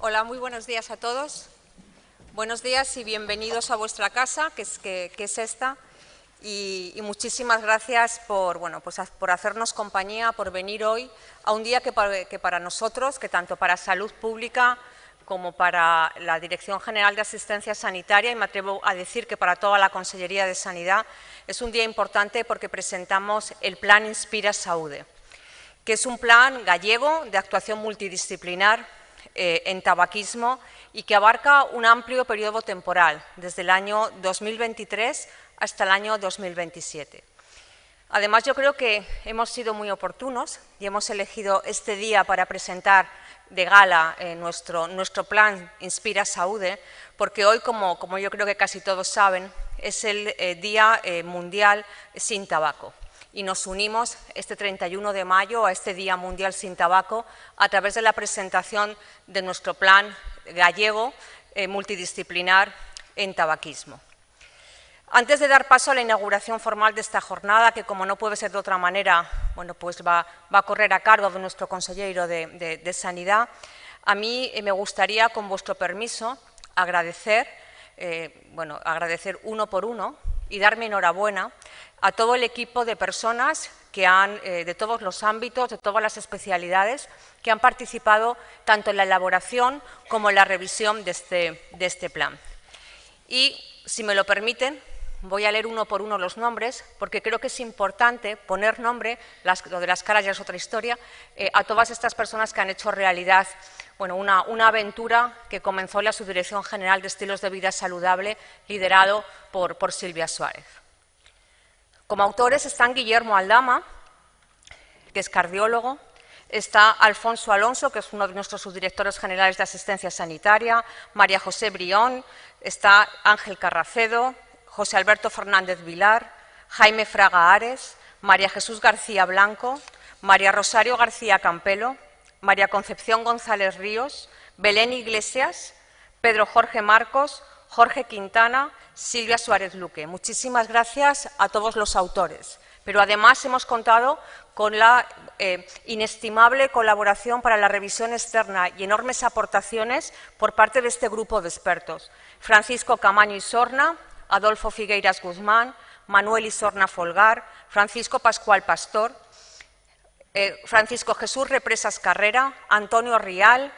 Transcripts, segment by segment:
Hola, muy buenos días a todos. Buenos días y bienvenidos a vuestra casa, que es esta. Y muchísimas gracias por hacernos compañía, por venir hoy a un día que para nosotros, que tanto para Salud Pública como para la Dirección General de Asistencia Sanitaria, y me atrevo a decir que para toda la Consellería de Sanidad, es un día importante porque presentamos el Plan Inspira Saúde, que es un plan gallego de actuación multidisciplinar en tabaquismo y que abarca un amplio periodo temporal, desde el año 2023 hasta el año 2027. Además, yo creo que hemos sido muy oportunos y hemos elegido este día para presentar de gala nuestro plan Inspira Saúde, porque hoy, como yo creo que casi todos saben, es el Día Mundial Sin Tabaco. Y nos unimos este 31 de mayo a este Día Mundial Sin Tabaco a través de la presentación de nuestro plan gallego multidisciplinar en tabaquismo. Antes de dar paso a la inauguración formal de esta jornada, que como no puede ser de otra manera, bueno, pues va a correr a cargo de nuestro consejero de Sanidad, a mí me gustaría, con vuestro permiso, agradecer uno por uno y darme enhorabuena a todo el equipo de personas que de todos los ámbitos, de todas las especialidades, que han participado tanto en la elaboración como en la revisión de este plan. Y, si me lo permiten, voy a leer uno por uno los nombres, porque creo que es importante poner nombre, lo de las caras ya es otra historia, a todas estas personas que han hecho realidad una aventura que comenzó en la Subdirección General de Estilos de Vida Saludable, liderado por Silvia Suárez. Como autores están Guillermo Aldama, que es cardiólogo, está Alfonso Alonso, que es uno de nuestros subdirectores generales de Asistencia Sanitaria, María José Brión, está Ángel Carracedo, José Alberto Fernández Vilar, Jaime Fraga Ares, María Jesús García Blanco, María Rosario García Campelo, María Concepción González Ríos, Belén Iglesias, Pedro Jorge Marcos, Jorge Quintana, Silvia Suárez Luque. Muchísimas gracias a todos los autores, pero además hemos contado con la inestimable colaboración para la revisión externa y enormes aportaciones por parte de este grupo de expertos. Francisco Camaño Isorna, Adolfo Figueiras Guzmán, Manuel Isorna Folgar, Francisco Pascual Pastor, Francisco Jesús Represas Carrera, Antonio Rial,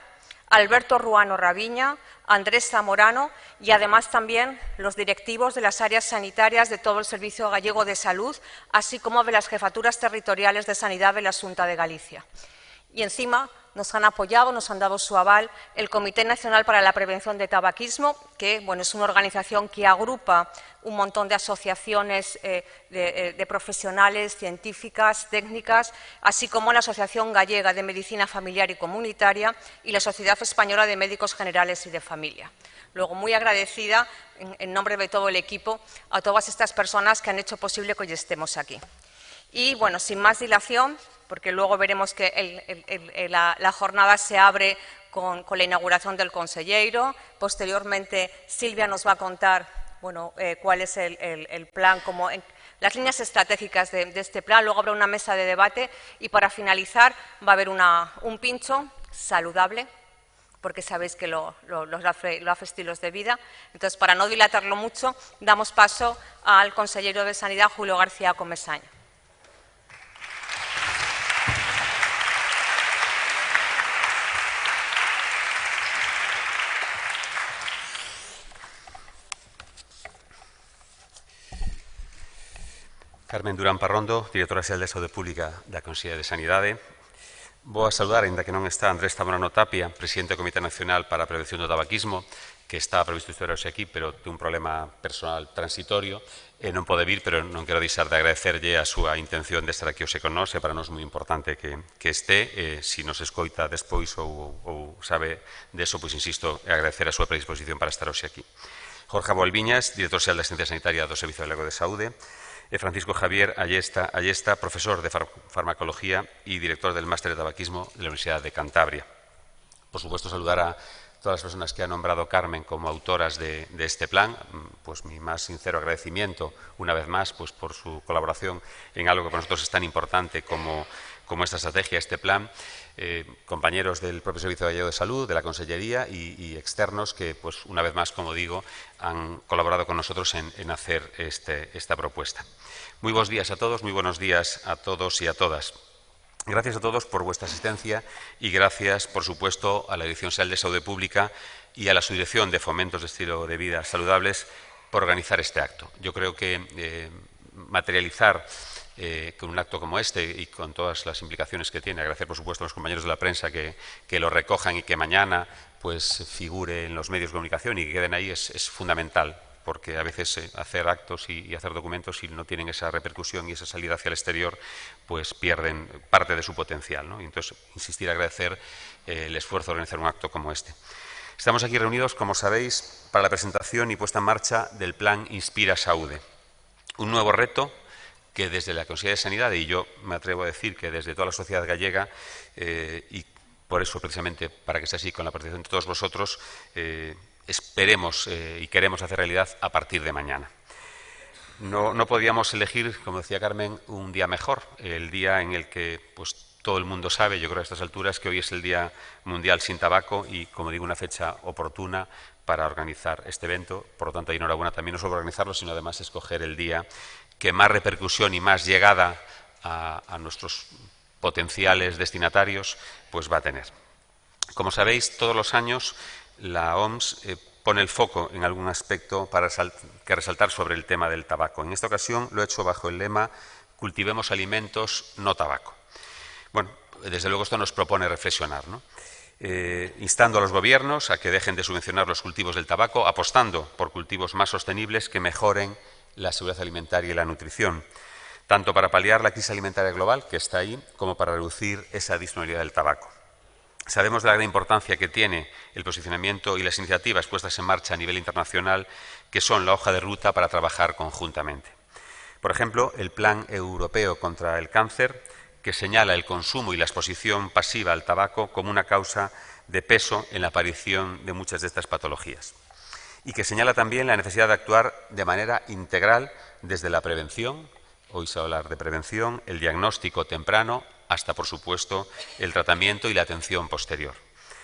Alberto Ruano Raviña, Andrés Zamorano y además también los directivos de las áreas sanitarias de todo el Servicio Gallego de Salud, así como de las jefaturas territoriales de sanidad de la Xunta de Galicia. Y encima nos han apoyado, nos han dado su aval el Comité Nacional para la Prevención de Tabaquismo, que es una organización que agrupa un montón de asociaciones de profesionales, científicas, técnicas, así como la Asociación Gallega de Medicina Familiar y Comunitaria y la Sociedad Española de Médicos Generales y de Familia. Luego, muy agradecida, en nombre de todo el equipo, a todas estas personas que han hecho posible que hoy estemos aquí. Y, sin más dilación, porque luego veremos que la jornada se abre con la inauguración del consejero. Posteriormente, Silvia nos va a contar cuál es el plan, las líneas estratégicas de este plan. Luego habrá una mesa de debate y, para finalizar, va a haber un pincho saludable, porque sabéis que lo hace Estilos de Vida. Entonces, para no dilatarlo mucho, damos paso al consejero de Sanidad, Julio García Comesaña. Carmen Durán Parrondo, directora xeral de Saúde Pública da Consellería de Sanidade. Vou a saudar, ainda que non está, Andrés Zamorano Tapia, presidente do Comité Nacional para a Prevención do Tabaquismo, que está previsto estar hoxe aquí, pero ten un problema personal transitorio e non pode vir, pero non quero deixar de agradecerlle a súa intención de estar aquí hoxe con nós. É para nós moi importante que este, se nos escoita despois ou sabe deso, pois insisto, agradecer a súa predisposición para estar hoxe aquí. Jorge Boalviñas, director xeral de Asistencia Sanitaria do Servicio Galego de Saúde, e Francisco Javier Allesta, profesor de farmacología y director del Máster de Tabaquismo de la Universidad de Cantabria. Por supuesto, saludar a todas las personas que ha nombrado Carmen como autoras de este plan, pues mi más sincero agradecimiento, una vez más, pues por su colaboración en algo que para nosotros es tan importante como esta estrategia, este plan, compañeros del propio Servicio Gallego de Salud, de la Consellería y externos que, pues una vez más, como digo, han colaborado con nosotros en hacer esta propuesta. Muy buenos días a todos, muy buenos días a todos y a todas. Gracias a todos por vuestra asistencia y gracias, por supuesto, a la Dirección General de Salud Pública y a la Subdirección de Fomentos de Estilo de Vida Saludables por organizar este acto. Yo creo que materializar con un acto como este y con todas las implicaciones que tiene, agradecer por supuesto a los compañeros de la prensa que lo recojan y que mañana pues figure en los medios de comunicación y que queden ahí es fundamental, porque a veces hacer actos y hacer documentos, si no tienen esa repercusión y esa salida hacia el exterior, pues pierden parte de su potencial, ¿no? Y entonces, insistir, agradecer el esfuerzo de organizar un acto como este. Estamos aquí reunidos, como sabéis, para la presentación y puesta en marcha del Plan Inspira Saúde, un nuevo reto que desde la Consellería de Sanidad, y yo me atrevo a decir que desde toda la sociedad gallega, y por eso precisamente, para que sea así, con la participación de todos vosotros, esperemos y queremos hacer realidad a partir de mañana. No podíamos elegir, como decía Carmen, un día mejor, el día en el que pues, todo el mundo sabe, yo creo a estas alturas, que hoy es el Día Mundial sin Tabaco y, como digo, una fecha oportuna para organizar este evento. Por lo tanto, enhorabuena también no solo organizarlo, sino además escoger el día que más repercusión y más llegada a nuestros potenciales destinatarios pues va a tener. Como sabéis, todos los años la OMS pone el foco en algún aspecto que resaltar sobre el tema del tabaco. En esta ocasión lo he hecho bajo el lema «Cultivemos alimentos, no tabaco». Bueno, desde luego esto nos propone reflexionar, ¿no? Instando a los gobiernos a que dejen de subvencionar los cultivos del tabaco, apostando por cultivos más sostenibles que mejoren la seguridad alimentaria y la nutrición, tanto para paliar la crisis alimentaria global, que está ahí, como para reducir esa disponibilidad del tabaco. Sabemos de la gran importancia que tiene el posicionamiento y las iniciativas puestas en marcha a nivel internacional, que son la hoja de ruta para trabajar conjuntamente. Por ejemplo, el Plan Europeo contra el Cáncer, que señala el consumo y la exposición pasiva al tabaco como una causa de peso en la aparición de muchas de estas patologías. Y que señala también la necesidad de actuar de manera integral desde la prevención, hoy se va a hablar de prevención, el diagnóstico temprano, hasta, por supuesto, el tratamiento y la atención posterior.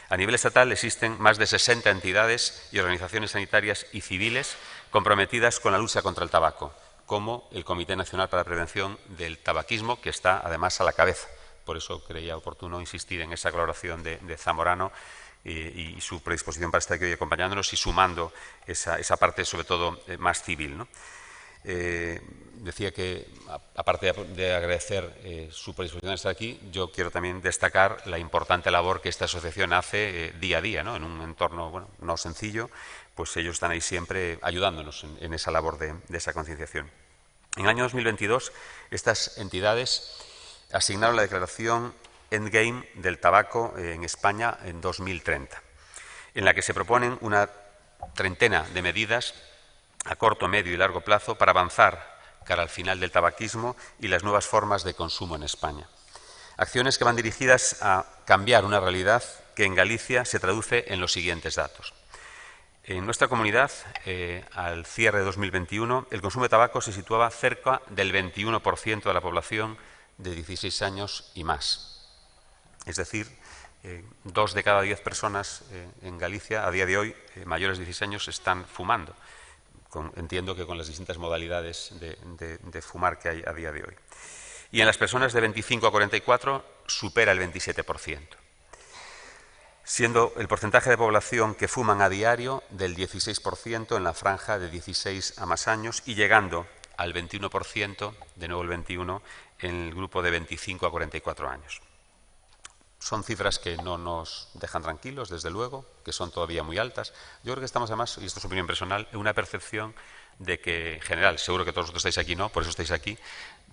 A nivel estatal existen más de 60 entidades y organizaciones sanitarias y civiles comprometidas con la lucha contra el tabaco, como el Comité Nacional para la Prevención del Tabaquismo, que está además a la cabeza. Por eso creía oportuno insistir en esa colaboración de Zamorano y su predisposición para estar aquí hoy acompañándonos y sumando esa parte, sobre todo, más civil, ¿no? Decía que, aparte de agradecer su predisposición a estar aquí, yo quiero también destacar la importante labor que esta asociación hace día a día, ¿no? En un entorno bueno, no sencillo, pues ellos están ahí siempre ayudándonos en esa labor de esa concienciación. En el año 2022, estas entidades asignaron la declaración Endgame del tabaco en España en 2030, en la que se proponen una treintena de medidas a corto, medio y largo plazo para avanzar cara al final del tabaquismo y las nuevas formas de consumo en España. Acciones que van dirigidas a cambiar una realidad que en Galicia se traduce en los siguientes datos. En nuestra comunidad, al cierre de 2021, el consumo de tabaco se situaba cerca del 21% de la población de 16 años y más. Es decir, 2 de cada 10 personas en Galicia, a día de hoy, mayores de 16 años, están fumando. Entiendo que con las distintas modalidades de fumar que hay a día de hoy. Y en las personas de 25 a 44 supera el 27%. Siendo el porcentaje de población que fuman a diario del 16% en la franja de 16 a más años y llegando al 21%, de nuevo el 21%, en el grupo de 25 a 44 años. Son cifras que no nos dejan tranquilos, desde luego, que son todavía muy altas. Yo creo que estamos además, y esto es opinión personal, en una percepción de que, en general, seguro que todos vosotros estáis aquí, no, por eso estáis aquí,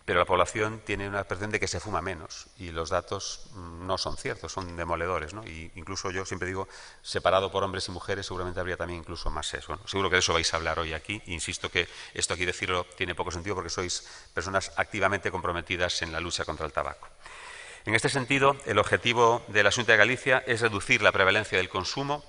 pero la población tiene una percepción de que se fuma menos y los datos no son ciertos, son demoledores, ¿no? Y incluso yo siempre digo, separado por hombres y mujeres, seguramente habría también incluso más sesgo, ¿no? Seguro que de eso vais a hablar hoy aquí. Insisto que esto aquí decirlo tiene poco sentido porque sois personas activamente comprometidas en la lucha contra el tabaco. En este sentido, el objetivo de la Xunta de Galicia es reducir la prevalencia del consumo,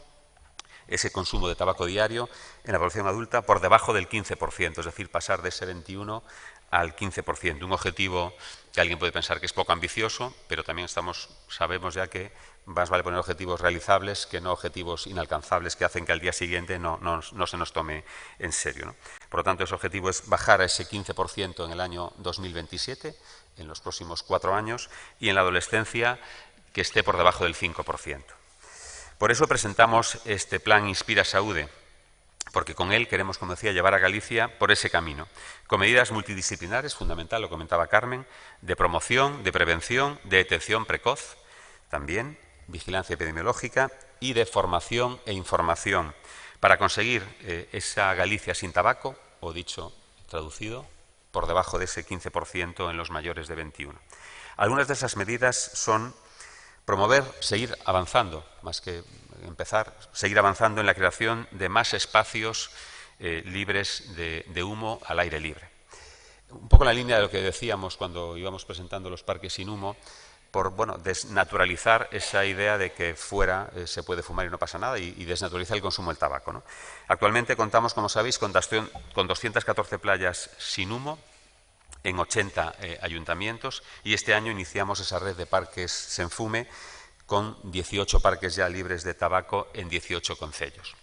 ese consumo de tabaco diario, en la población adulta por debajo del 15%, es decir, pasar de ese 21% al 15%. Un objetivo que alguien puede pensar que es poco ambicioso, pero también sabemos ya que más vale poner objetivos realizables que no objetivos inalcanzables que hacen que al día siguiente no se nos tome en serio, ¿no? Por lo tanto, ese objetivo es bajar a ese 15% en el año 2027, en los próximos 4 años, y en la adolescencia que esté por debajo del 5%. Por eso presentamos este plan Inspira Saúde, porque con él queremos, como decía, llevar a Galicia por ese camino, con medidas multidisciplinares, fundamental, lo comentaba Carmen, de promoción, de prevención, de detección precoz, también vigilancia epidemiológica y de formación e información, para conseguir esa Galicia sin tabaco, o dicho, traducido, por debajo de ese 15% en los mayores de 21. Algunas de esas medidas son promover, seguir avanzando, más que empezar, seguir avanzando en la creación de más espacios libres de humo al aire libre. Un poco en la línea de lo que decíamos cuando íbamos presentando los parques sin humo, por desnaturalizar esa idea de que fuera se puede fumar y no pasa nada y desnaturalizar el consumo del tabaco, ¿no? Actualmente contamos, como sabéis, con 214 playas sin humo en 80 ayuntamientos y este año iniciamos esa red de parques sen fume con 18 parques ya libres de tabaco en 18 concellos.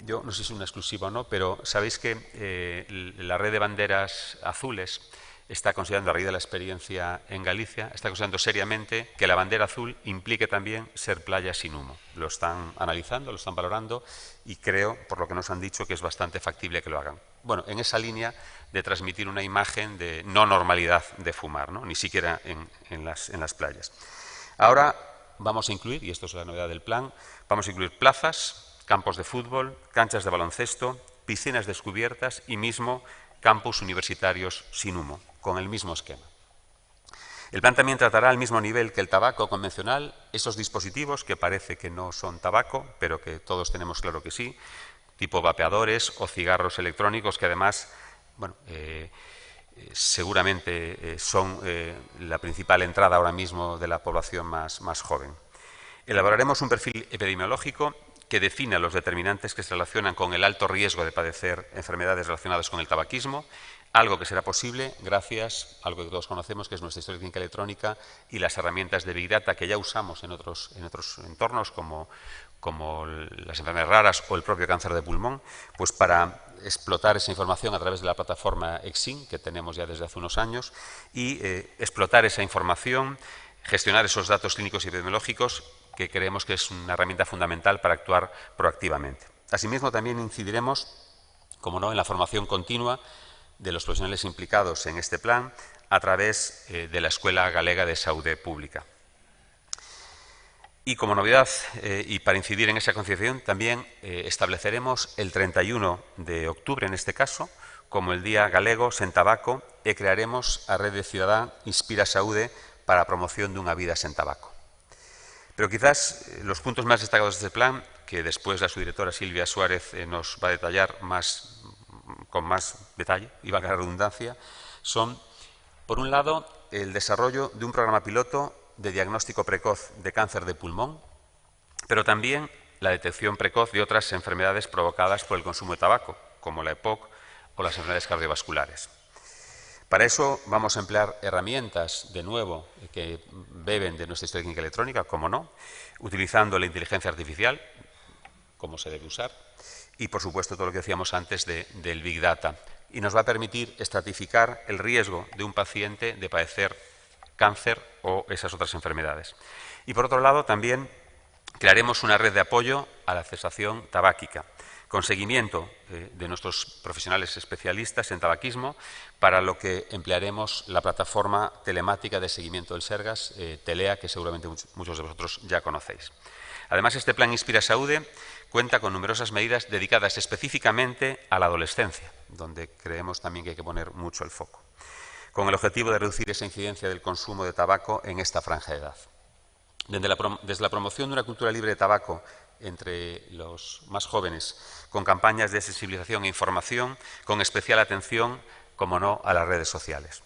Yo no sé si es una exclusiva o no, pero sabéis que la red de banderas azules está considerando, a raíz de la experiencia en Galicia, está considerando seriamente que la bandera azul implique también ser playa sin humo. Lo están analizando, lo están valorando y creo, por lo que nos han dicho, que es bastante factible que lo hagan. Bueno, en esa línea de transmitir una imagen de no normalidad de fumar, ¿no? Ni siquiera en las playas. Ahora vamos a incluir, y esto es la novedad del plan, vamos a incluir plazas, campos de fútbol, canchas de baloncesto, piscinas descubiertas y mismo campus universitarios sin humo, con el mismo esquema. El plan también tratará al mismo nivel que el tabaco convencional esos dispositivos que parece que no son tabaco, pero que todos tenemos claro que sí, tipo vapeadores o cigarros electrónicos, que además, seguramente son la principal entrada ahora mismo de la población más joven. Elaboraremos un perfil epidemiológico que defina los determinantes que se relacionan con el alto riesgo de padecer enfermedades relacionadas con el tabaquismo, algo que será posible gracias a algo que todos conocemos, que es nuestra historia clínica electrónica y las herramientas de Big Data que ya usamos en otros entornos, como las enfermedades raras o el propio cáncer de pulmón, pues para explotar esa información a través de la plataforma EXIN, que tenemos ya desde hace unos años, y explotar esa información, gestionar esos datos clínicos y epidemiológicos, que creemos que es una herramienta fundamental para actuar proactivamente. Asimismo, también incidiremos, como no, en la formación continua de los profesionales implicados en este plan a través de la Escuela Galega de Saúde Pública. Y como novedad, y para incidir en esa concienciación, también estableceremos el 31 de octubre, en este caso, como el Día Galego sen tabaco, e crearemos a Rede Cidadá Inspira Saúde para a promoción dunha vida sen tabaco. Pero quizás los puntos más destacados de este plan, que después la subdirectora Silvia Suárez nos va a detallar con más detalle, y valga la redundancia, son, por un lado, el desarrollo de un programa piloto de diagnóstico precoz de cáncer de pulmón, pero también la detección precoz de otras enfermedades provocadas por el consumo de tabaco, como la EPOC o las enfermedades cardiovasculares. Para eso vamos a emplear herramientas, de nuevo, que beben de nuestra historia clínica electrónica, como no, utilizando la inteligencia artificial, como se debe usar, y, por supuesto, todo lo que decíamos antes del Big Data. Y nos va a permitir estratificar el riesgo de un paciente de padecer cáncer o esas otras enfermedades. Y, por otro lado, también crearemos una red de apoyo a la cesación tabáquica, con seguimiento de nuestros profesionales especialistas en tabaquismo, para lo que emplearemos la plataforma telemática de seguimiento del Sergas, Telea, que seguramente muchos de vosotros ya conocéis. Además, este plan Inspira Saúde cuenta con numerosas medidas dedicadas específicamente a la adolescencia, donde creemos también que hay que poner mucho el foco, con el objetivo de reducir esa incidencia del consumo de tabaco en esta franja de edad. Desde la promoción de una cultura libre de tabaco entre los más jóvenes, con campañas de sensibilización e información, con especial atención, como no, a las redes sociales.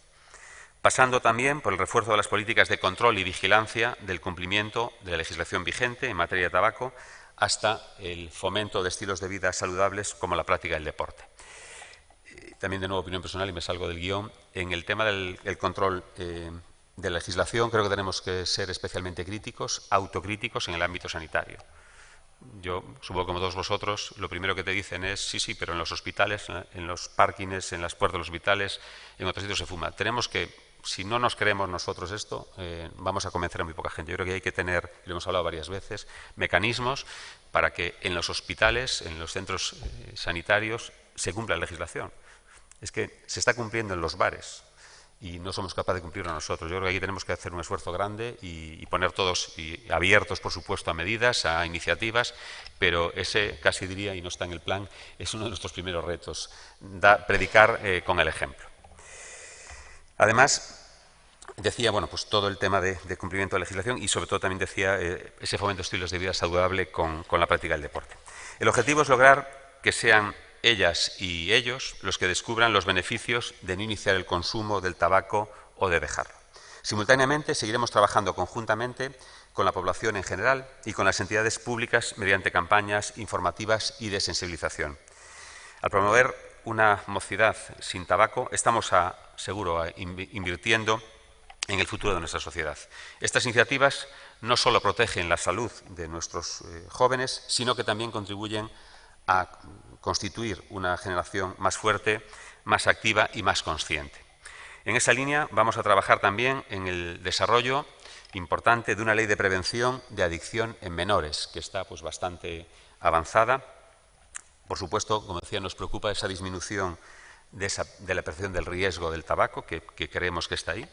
Pasando también por el refuerzo de las políticas de control y vigilancia del cumplimiento de la legislación vigente en materia de tabaco, hasta el fomento de estilos de vida saludables como la práctica del deporte. También, de nuevo, opinión personal, y me salgo del guión, en el tema del control de la legislación, creo que tenemos que ser especialmente críticos, autocríticos en el ámbito sanitario. Yo supongo que, como todos vosotros, lo primero que te dicen es sí, pero en los hospitales, en los parkings, en las puertas de los hospitales, en otros sitios se fuma. Tenemos que, si no nos creemos nosotros esto, vamos a convencer a muy poca gente. Yo creo que hay que tener, y lo hemos hablado varias veces, mecanismos para que en los hospitales, en los centros sanitarios, se cumpla la legislación. Es que se está cumpliendo en los bares y no somos capaces de cumplirlo nosotros. Yo creo que aquí tenemos que hacer un esfuerzo grande y poner todos abiertos, por supuesto, a medidas, a iniciativas, pero ese, casi diría, y no está en el plan, es uno de nuestros primeros retos, predicar con el ejemplo. Además, decía, pues todo el tema de cumplimiento de la legislación y, sobre todo, también decía ese fomento de estilos de vida saludable con la práctica del deporte. El objetivo es lograr que sean ellas y ellos los que descubran los beneficios de no iniciar el consumo del tabaco o de dejarlo. Simultáneamente, seguiremos trabajando conjuntamente con la población en general y con las entidades públicas mediante campañas informativas y de sensibilización. Al promover una mocidad sin tabaco, estamos seguro invirtiendo en el futuro de nuestra sociedad. Estas iniciativas no solo protegen la salud de nuestros jóvenes, sino que también contribuyen a constituir una generación más fuerte, más activa y más consciente. En esa línea vamos a trabajar también en el desarrollo importante de una ley de prevención de adicción en menores, que está pues, bastante avanzada. Por supuesto, como decía, nos preocupa esa disminución de la percepción del riesgo del tabaco, que creemos que está ahí,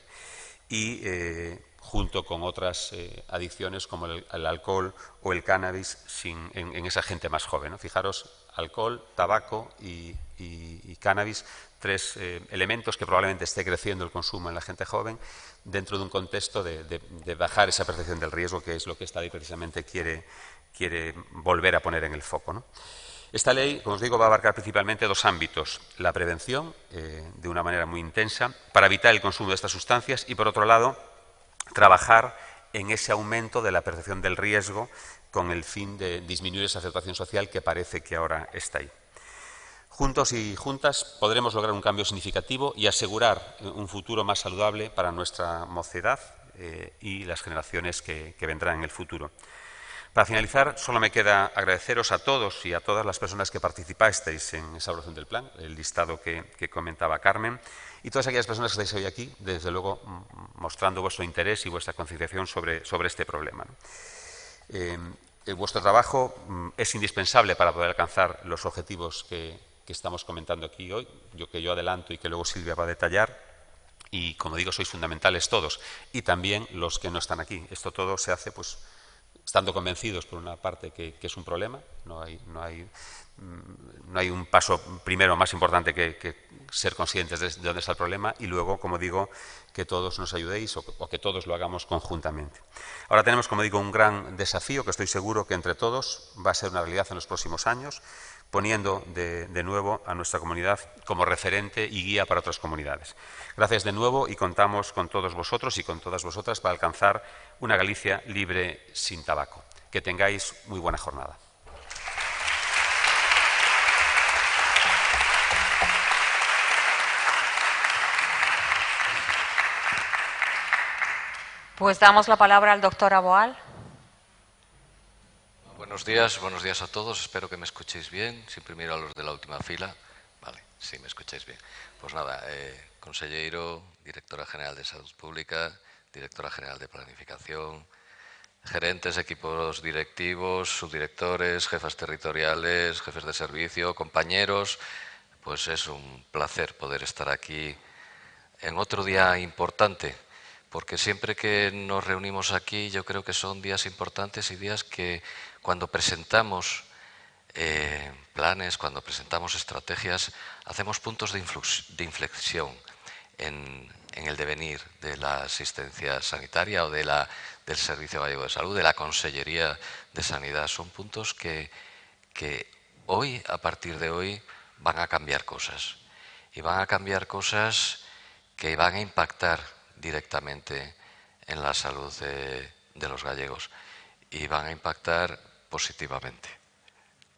y junto con otras adicciones como el alcohol o el cannabis en esa gente más joven, ¿no? Fijaros, alcohol, tabaco y cannabis, tres elementos que probablemente esté creciendo el consumo en la gente joven dentro de un contexto de bajar esa percepción del riesgo, que es lo que esta ley precisamente quiere volver a poner en el foco, ¿no? Esta ley, como os digo, va a abarcar principalmente dos ámbitos: la prevención, de una manera muy intensa, para evitar el consumo de estas sustancias y, por otro lado, trabajar en ese aumento de la percepción del riesgo con el fin de disminuir esa aceptación social que parece que ahora está ahí. Juntos y juntas podremos lograr un cambio significativo y asegurar un futuro más saludable para nuestra mocedad y las generaciones que vendrán en el futuro. Para finalizar, solo me queda agradeceros a todos y a todas las personas que participasteis en esa evaluación del plan, el listado que comentaba Carmen, y todas aquellas personas que estáis hoy aquí, desde luego mostrando vuestro interés y vuestra concienciación sobre este problema, ¿no? Vuestro trabajo es indispensable para poder alcanzar los objetivos que estamos comentando aquí hoy, que yo adelanto y que luego Silvia va a detallar. Y, como digo, sois fundamentales todos, y también los que no están aquí. Esto todo se hace, pues, estando convencidos, por una parte, que es un problema. No hay un paso primero más importante que ser conscientes de dónde está el problema, y luego, como digo, que todos nos ayudéis o que todos lo hagamos conjuntamente. Ahora tenemos, como digo, un gran desafío que estoy seguro que entre todos va a ser una realidad en los próximos años, poniendo de nuevo a nuestra comunidad como referente y guía para otras comunidades. Gracias de nuevo, y contamos con todos vosotros y con todas vosotras para alcanzar una Galicia libre sin tabaco. Que tengáis muy buena jornada. Pues damos la palabra al doctor Aboal. Buenos días a todos. Espero que me escuchéis bien. Siempre miro a los de la última fila. Vale, sí, me escucháis bien. Pues nada, conselleiro, directora general de Salud Pública, directora general de Planificación, gerentes, equipos directivos, subdirectores, jefas territoriales, jefes de servicio, compañeros. Pues es un placer poder estar aquí en otro día importante, porque siempre que nos reunimos aquí yo creo que son días importantes y días que cuando presentamos planes, cuando presentamos estrategias, hacemos puntos de inflexión en el devenir de la asistencia sanitaria o del Servicio Gallego de Salud, de la Consellería de Sanidad. Son puntos que hoy, a partir de hoy, van a cambiar cosas. Y van a cambiar cosas que van a impactar directamente en la salud de los gallegos, y van a impactar positivamente.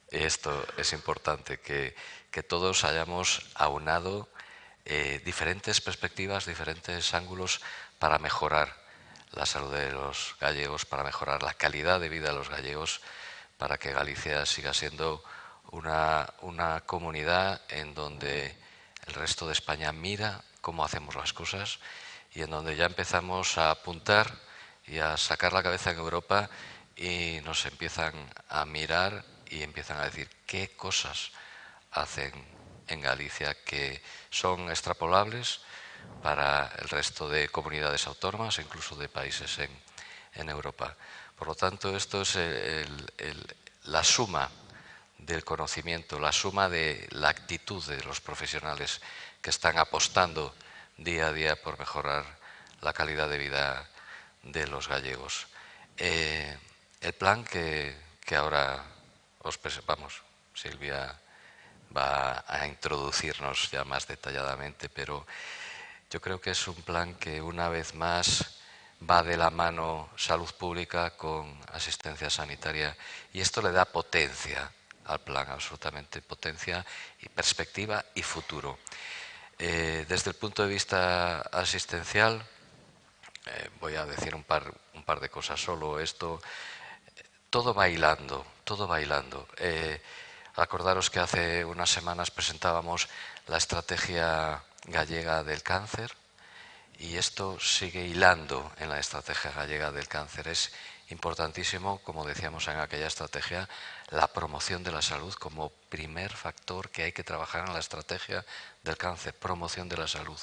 Esto es importante, que todos hayamos aunado diferentes perspectivas, diferentes ángulos para mejorar la salud de los gallegos, para mejorar la calidad de vida de los gallegos, para que Galicia siga siendo una comunidad en donde el resto de España mira cómo hacemos las cosas, y en donde ya empezamos a apuntar y a sacar la cabeza en Europa, y nos empiezan a mirar y empiezan a decir qué cosas hacen en Galicia que son extrapolables para el resto de comunidades autónomas e incluso de países en Europa. Por lo tanto, esto es la suma del conocimiento, la suma de la actitud de los profesionales que están apostando día a día por mejorar la calidad de vida de los gallegos. El plan que ahora os presentamos, Silvia va a introducirnos ya más detalladamente, pero yo creo que es un plan que una vez más va de la mano salud pública con asistencia sanitaria y esto le da potencia al plan, absolutamente potencia y perspectiva y futuro. Desde el punto de vista asistencial, voy a decir un par de cosas solo. Esto, todo bailando, todo bailando. Acordaros que hace unas semanas presentábamos la estrategia gallega del cáncer y esto sigue hilando en la estrategia gallega del cáncer. Es importantísimo, como decíamos en aquella estrategia, la promoción de la salud como primer factor que hay que trabajar en la estrategia del cáncer, promoción de la salud.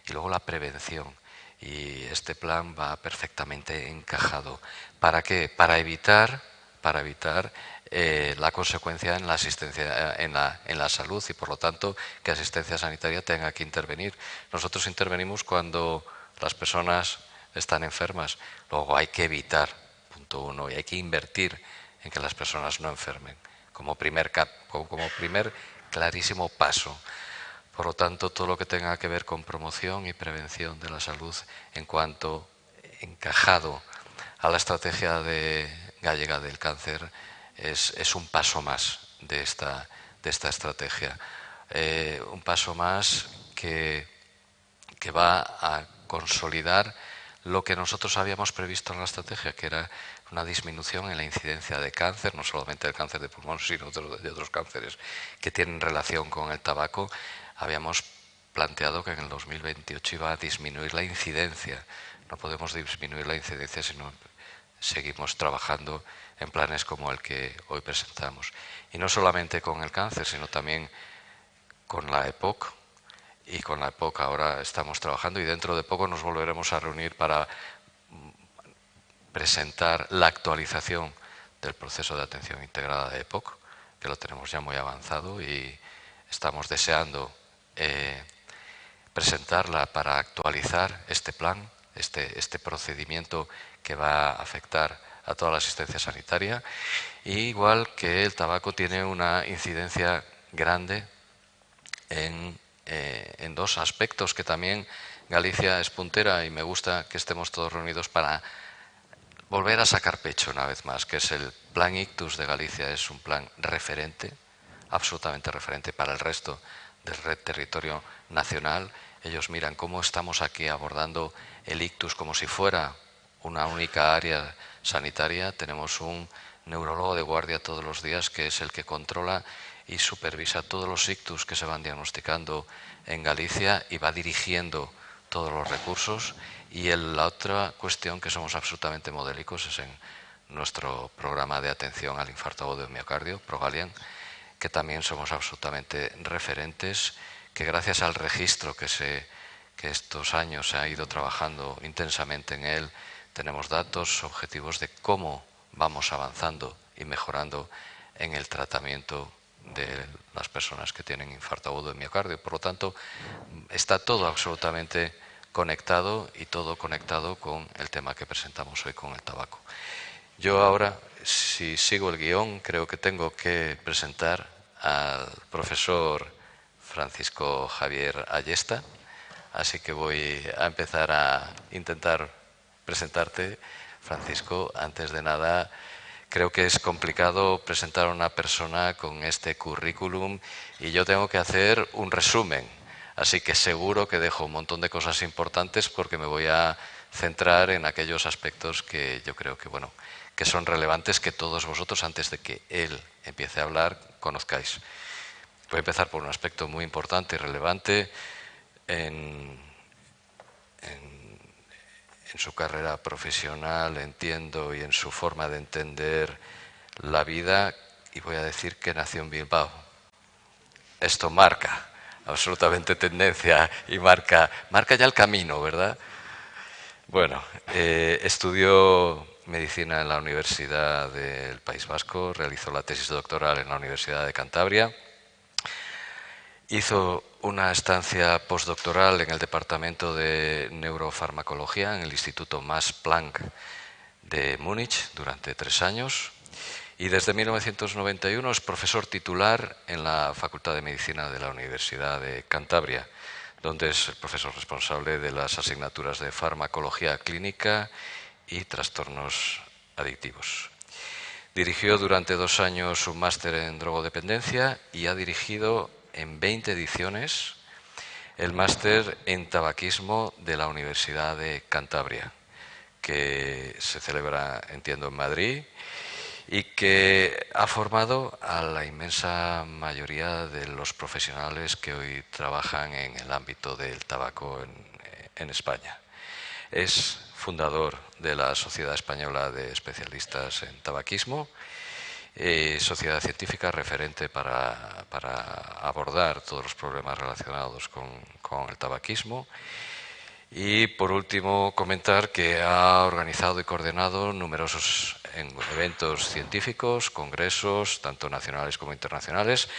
Y luego la prevención. Y este plan va perfectamente encajado. ¿Para qué? Para evitar la consecuencia en la asistencia en la salud y por lo tanto que asistencia sanitaria tenga que intervenir. Nosotros intervenimos cuando las personas están enfermas. Luego hay que evitar, punto uno, y hay que invertir en que las personas no enfermen como primer clarísimo paso. Por lo tanto, todo lo que tenga que ver con promoción y prevención de la salud en cuanto encajado a la estrategia gallega del cáncer es un paso más de esta estrategia. Un paso más que va a consolidar lo que nosotros habíamos previsto en la estrategia, que era una disminución en la incidencia de cáncer, no solamente del cáncer de pulmón, sino de otros cánceres que tienen relación con el tabaco. Habíamos planteado que en el 2028 iba a disminuir la incidencia. No podemos disminuir la incidencia si no seguimos trabajando en planes como el que hoy presentamos. Y no solamente con el cáncer, sino también con la EPOC. Y con la EPOC ahora estamos trabajando y dentro de poco nos volveremos a reunir para presentar la actualización del proceso de atención integrada de EPOC, que lo tenemos ya muy avanzado y estamos deseando presentarla para actualizar este plan, este procedimiento que va a afectar a toda la asistencia sanitaria. Y igual que el tabaco tiene una incidencia grande en dos aspectos que también Galicia es puntera y me gusta que estemos todos reunidos para volver a sacar pecho una vez más, que es el plan Ictus de Galicia. Es un plan referente, absolutamente referente para el resto del red territorio nacional. Ellos miran cómo estamos aquí abordando el ictus como si fuera una única área sanitaria. Tenemos un neurólogo de guardia todos los días que es el que controla y supervisa todos los ictus que se van diagnosticando en Galicia y va dirigiendo todos los recursos. Y la otra cuestión que somos absolutamente modélicos es en nuestro programa de atención al infarto agudo de miocardio, ProGalian, que también somos absolutamente referentes, que gracias al registro que estos años se ha ido trabajando intensamente en él, tenemos datos objetivos de cómo vamos avanzando y mejorando en el tratamiento de las personas que tienen infarto agudo de miocardio. Por lo tanto, está todo absolutamente conectado y todo conectado con el tema que presentamos hoy con el tabaco. Yo ahora, si sigo el guión, creo que tengo que presentar al profesor Francisco Javier Ayesta, así que voy a empezar a intentar presentarte, Francisco. Antes de nada, creo que es complicado presentar a una persona con este currículum y yo tengo que hacer un resumen, así que seguro que dejo un montón de cosas importantes porque me voy a centrar en aquellos aspectos que yo creo que, bueno, que son relevantes, que todos vosotros, antes de que él empiece a hablar, conozcáis. Voy a empezar por un aspecto muy importante y relevante en su carrera profesional, entiendo, y en su forma de entender la vida, y voy a decir que nació en Bilbao. Esto marca absolutamente tendencia y marca ya el camino, ¿verdad? Bueno, estudió medicina en la Universidad del País Vasco, realizó la tesis doctoral en la Universidad de Cantabria, hizo una estancia postdoctoral en el Departamento de Neurofarmacología en el Instituto Max Planck de Múnich durante 3 años y desde 1991 es profesor titular en la Facultad de Medicina de la Universidad de Cantabria. donde es el profesor responsable de las asignaturas de farmacología clínica y trastornos adictivos. Dirigió durante 2 años un máster en drogodependencia y ha dirigido en 20 ediciones el máster en tabaquismo de la Universidad de Cantabria, que se celebra, entiendo, en Madrid, y que ha formado a la inmensa mayoría de los profesionales que hoy trabajan en el ámbito del tabaco en España. Es fundador de la Sociedad Española de Especialistas en Tabaquismo, sociedad científica referente para abordar todos los problemas relacionados con el tabaquismo. Y, por último, comentar que ha organizado y coordinado numerosos eventos científicos, congresos, tanto nacionales como internacionales,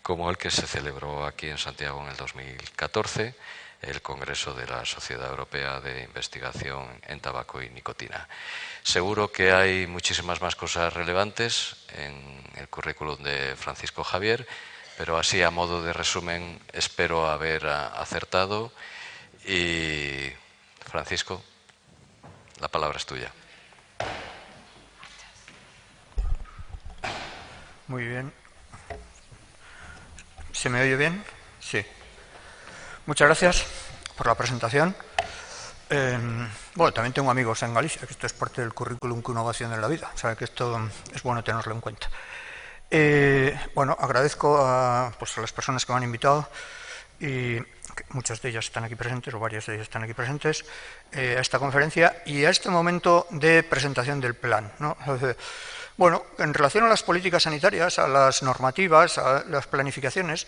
como el que se celebró aquí en Santiago en el 2014, el Congreso de la Sociedad Europea de Investigación en Tabaco y Nicotina. Seguro que hay muchísimas más cosas relevantes en el currículum de Francisco Javier, pero así, a modo de resumen, espero haber acertado. Y, Francisco, la palabra es tuya. Muy bien. ¿Se me oye bien? Sí. Muchas gracias por la presentación. Bueno, también tengo amigos en Galicia, que esto es parte del currículum que uno va haciendo en la vida. O sea, que esto es bueno tenerlo en cuenta. Bueno, agradezco a las personas que me han invitado y muchas de ellas están aquí presentes, o varias de ellas están aquí presentes, a esta conferencia y a este momento de presentación del plan, ¿no? Bueno, en relación a las políticas sanitarias, a las normativas, a las planificaciones,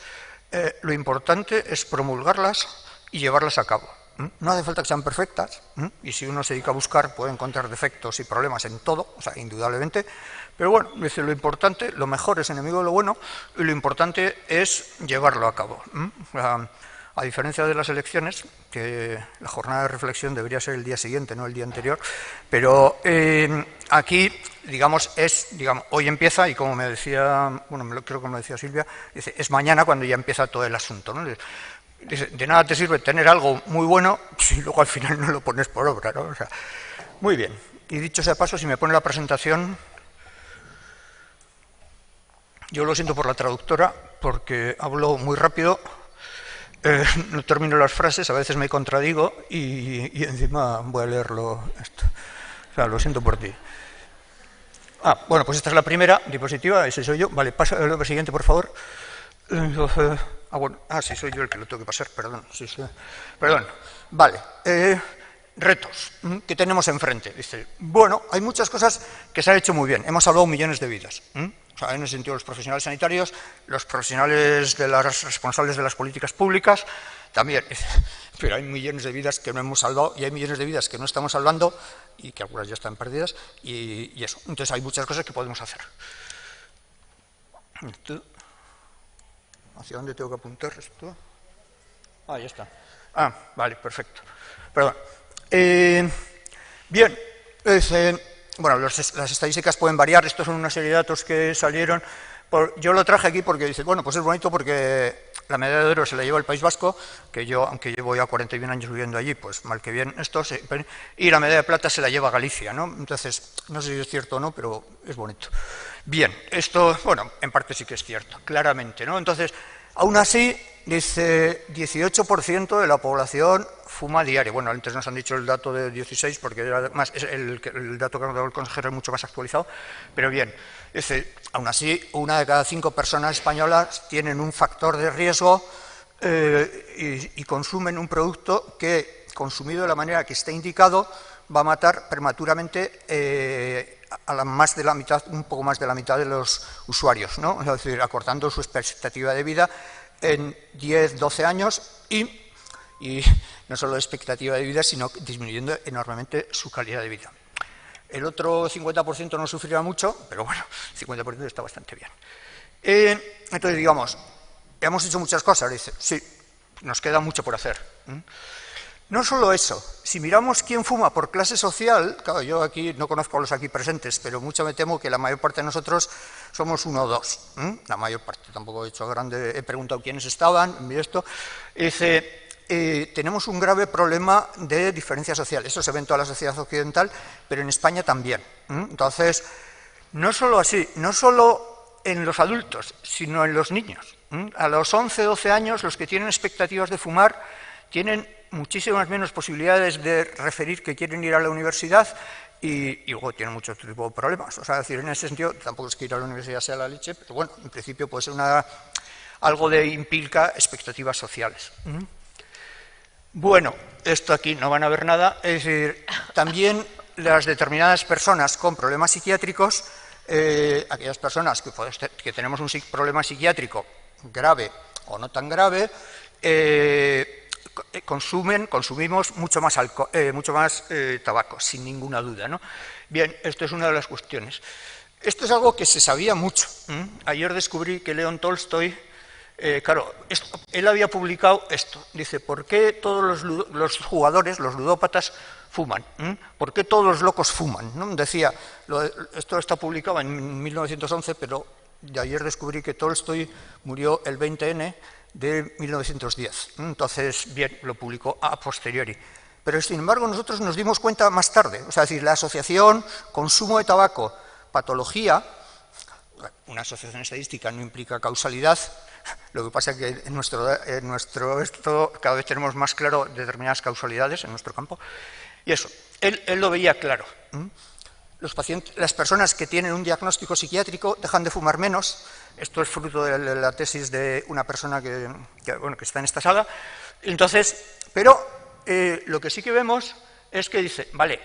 lo importante es promulgarlas y llevarlas a cabo. No hace falta que sean perfectas, y si uno se dedica a buscar puede encontrar defectos y problemas en todo, o sea, indudablemente, pero bueno, dice, lo importante, lo mejor es enemigo de lo bueno, y lo importante es llevarlo a cabo. A diferencia de las elecciones, que la jornada de reflexión debería ser el día siguiente, no el día anterior, pero aquí, digamos, hoy empieza, y como me decía, bueno, creo que me decía Silvia, dice, es mañana cuando ya empieza todo el asunto, ¿no? Dice, de nada te sirve tener algo muy bueno si luego al final no lo pones por obra, ¿no? O sea, muy bien. Y dicho sea paso, si me pone la presentación, yo lo siento por la traductora, porque hablo muy rápido, no termino las frases, a veces me contradigo y encima voy a leerlo esto. O sea, lo siento por ti. Bueno, pues esta es la primera diapositiva, ese soy yo. Vale, pasa lo siguiente, por favor. Bueno, sí, soy yo el que lo tengo que pasar, perdón. Sí, perdón. Vale. Retos que tenemos enfrente. Dice, bueno, hay muchas cosas que se han hecho muy bien. Hemos salvado millones de vidas. O sea, en ese sentido, los profesionales sanitarios, los profesionales responsables de las políticas públicas, también. Pero hay millones de vidas que no hemos salvado y hay millones de vidas que no estamos salvando y que algunas ya están perdidas y eso. Entonces, hay muchas cosas que podemos hacer. ¿Hacia dónde tengo que apuntar esto? Ya está. Vale, perfecto. Perdón. Bien, bueno, las estadísticas pueden variar, estos son una serie de datos que salieron. Yo lo traje aquí porque dice, bueno, pues es bonito porque la medalla de oro se la lleva el País Vasco, que yo, aunque llevo ya 41 años viviendo allí, pues mal que bien esto, y la medalla de plata se la lleva Galicia, ¿no? Entonces, no sé si es cierto o no, pero es bonito. Bien, esto, bueno, en parte sí que es cierto, claramente, ¿no? Entonces, aún así, dice, 18% de la población fuma a diario. Bueno, antes nos han dicho el dato de 16, porque era más, el dato que nos dado el consejero es mucho más actualizado, pero bien, dice, aún así, 1 de cada 5 personas españolas tienen un factor de riesgo y consumen un producto que, consumido de la manera que está indicado, va a matar prematuramente a más de la mitad, un poco más de la mitad de los usuarios, ¿no? Es decir, acortando su expectativa de vida en 10, 12 años y no solo de expectativa de vida, sino disminuyendo enormemente su calidad de vida. El otro 50% no sufrirá mucho, pero bueno, el 50% está bastante bien. Entonces, digamos, hemos hecho muchas cosas, dice, sí, nos queda mucho por hacer. No solo eso, si miramos quién fuma por clase social, claro, yo aquí no conozco a los aquí presentes, pero mucho me temo que la mayor parte de nosotros somos 1 o 2, la mayor parte, tampoco he hecho grande, he preguntado quiénes estaban, mira esto, dice, tenemos un grave problema de diferencia social. Eso se ve en toda la sociedad occidental, pero en España también. Entonces, no solo así, no solo en los adultos, sino en los niños. A los 11, 12 años, los que tienen expectativas de fumar tienen muchísimas menos posibilidades de referir que quieren ir a la universidad y luego tienen muchos tipos de problemas. O sea, decir, en ese sentido, tampoco es que ir a la universidad sea la leche, pero bueno, en principio puede ser algo de implica expectativas sociales. Bueno, esto aquí no van a ver nada, es decir, también las determinadas personas con problemas psiquiátricos, aquellas personas que tenemos un problema psiquiátrico grave o no tan grave, consumimos mucho más tabaco, sin ninguna duda, ¿no? Bien, esto es una de las cuestiones. Esto es algo que se sabía mucho. Ayer descubrí que León Tolstoy, claro, él había publicado esto. Dice, ¿por qué todos los jugadores, los ludópatas, fuman? ¿Por qué todos los locos fuman? ¿No? Decía, esto está publicado en 1911, pero de ayer descubrí que Tolstoy murió el 20N de 1910. Entonces, bien, lo publicó a posteriori. Pero, sin embargo, nosotros nos dimos cuenta más tarde. O sea, es decir, la asociación consumo de tabaco, patología, una asociación estadística no implica causalidad, lo que pasa es que en nuestro esto cada vez tenemos más claro determinadas causalidades en nuestro campo, y eso, él lo veía claro. Las personas que tienen un diagnóstico psiquiátrico dejan de fumar menos. Esto es fruto de la tesis de una persona que está en esta sala. Entonces, pero lo que sí que vemos es que dice, vale,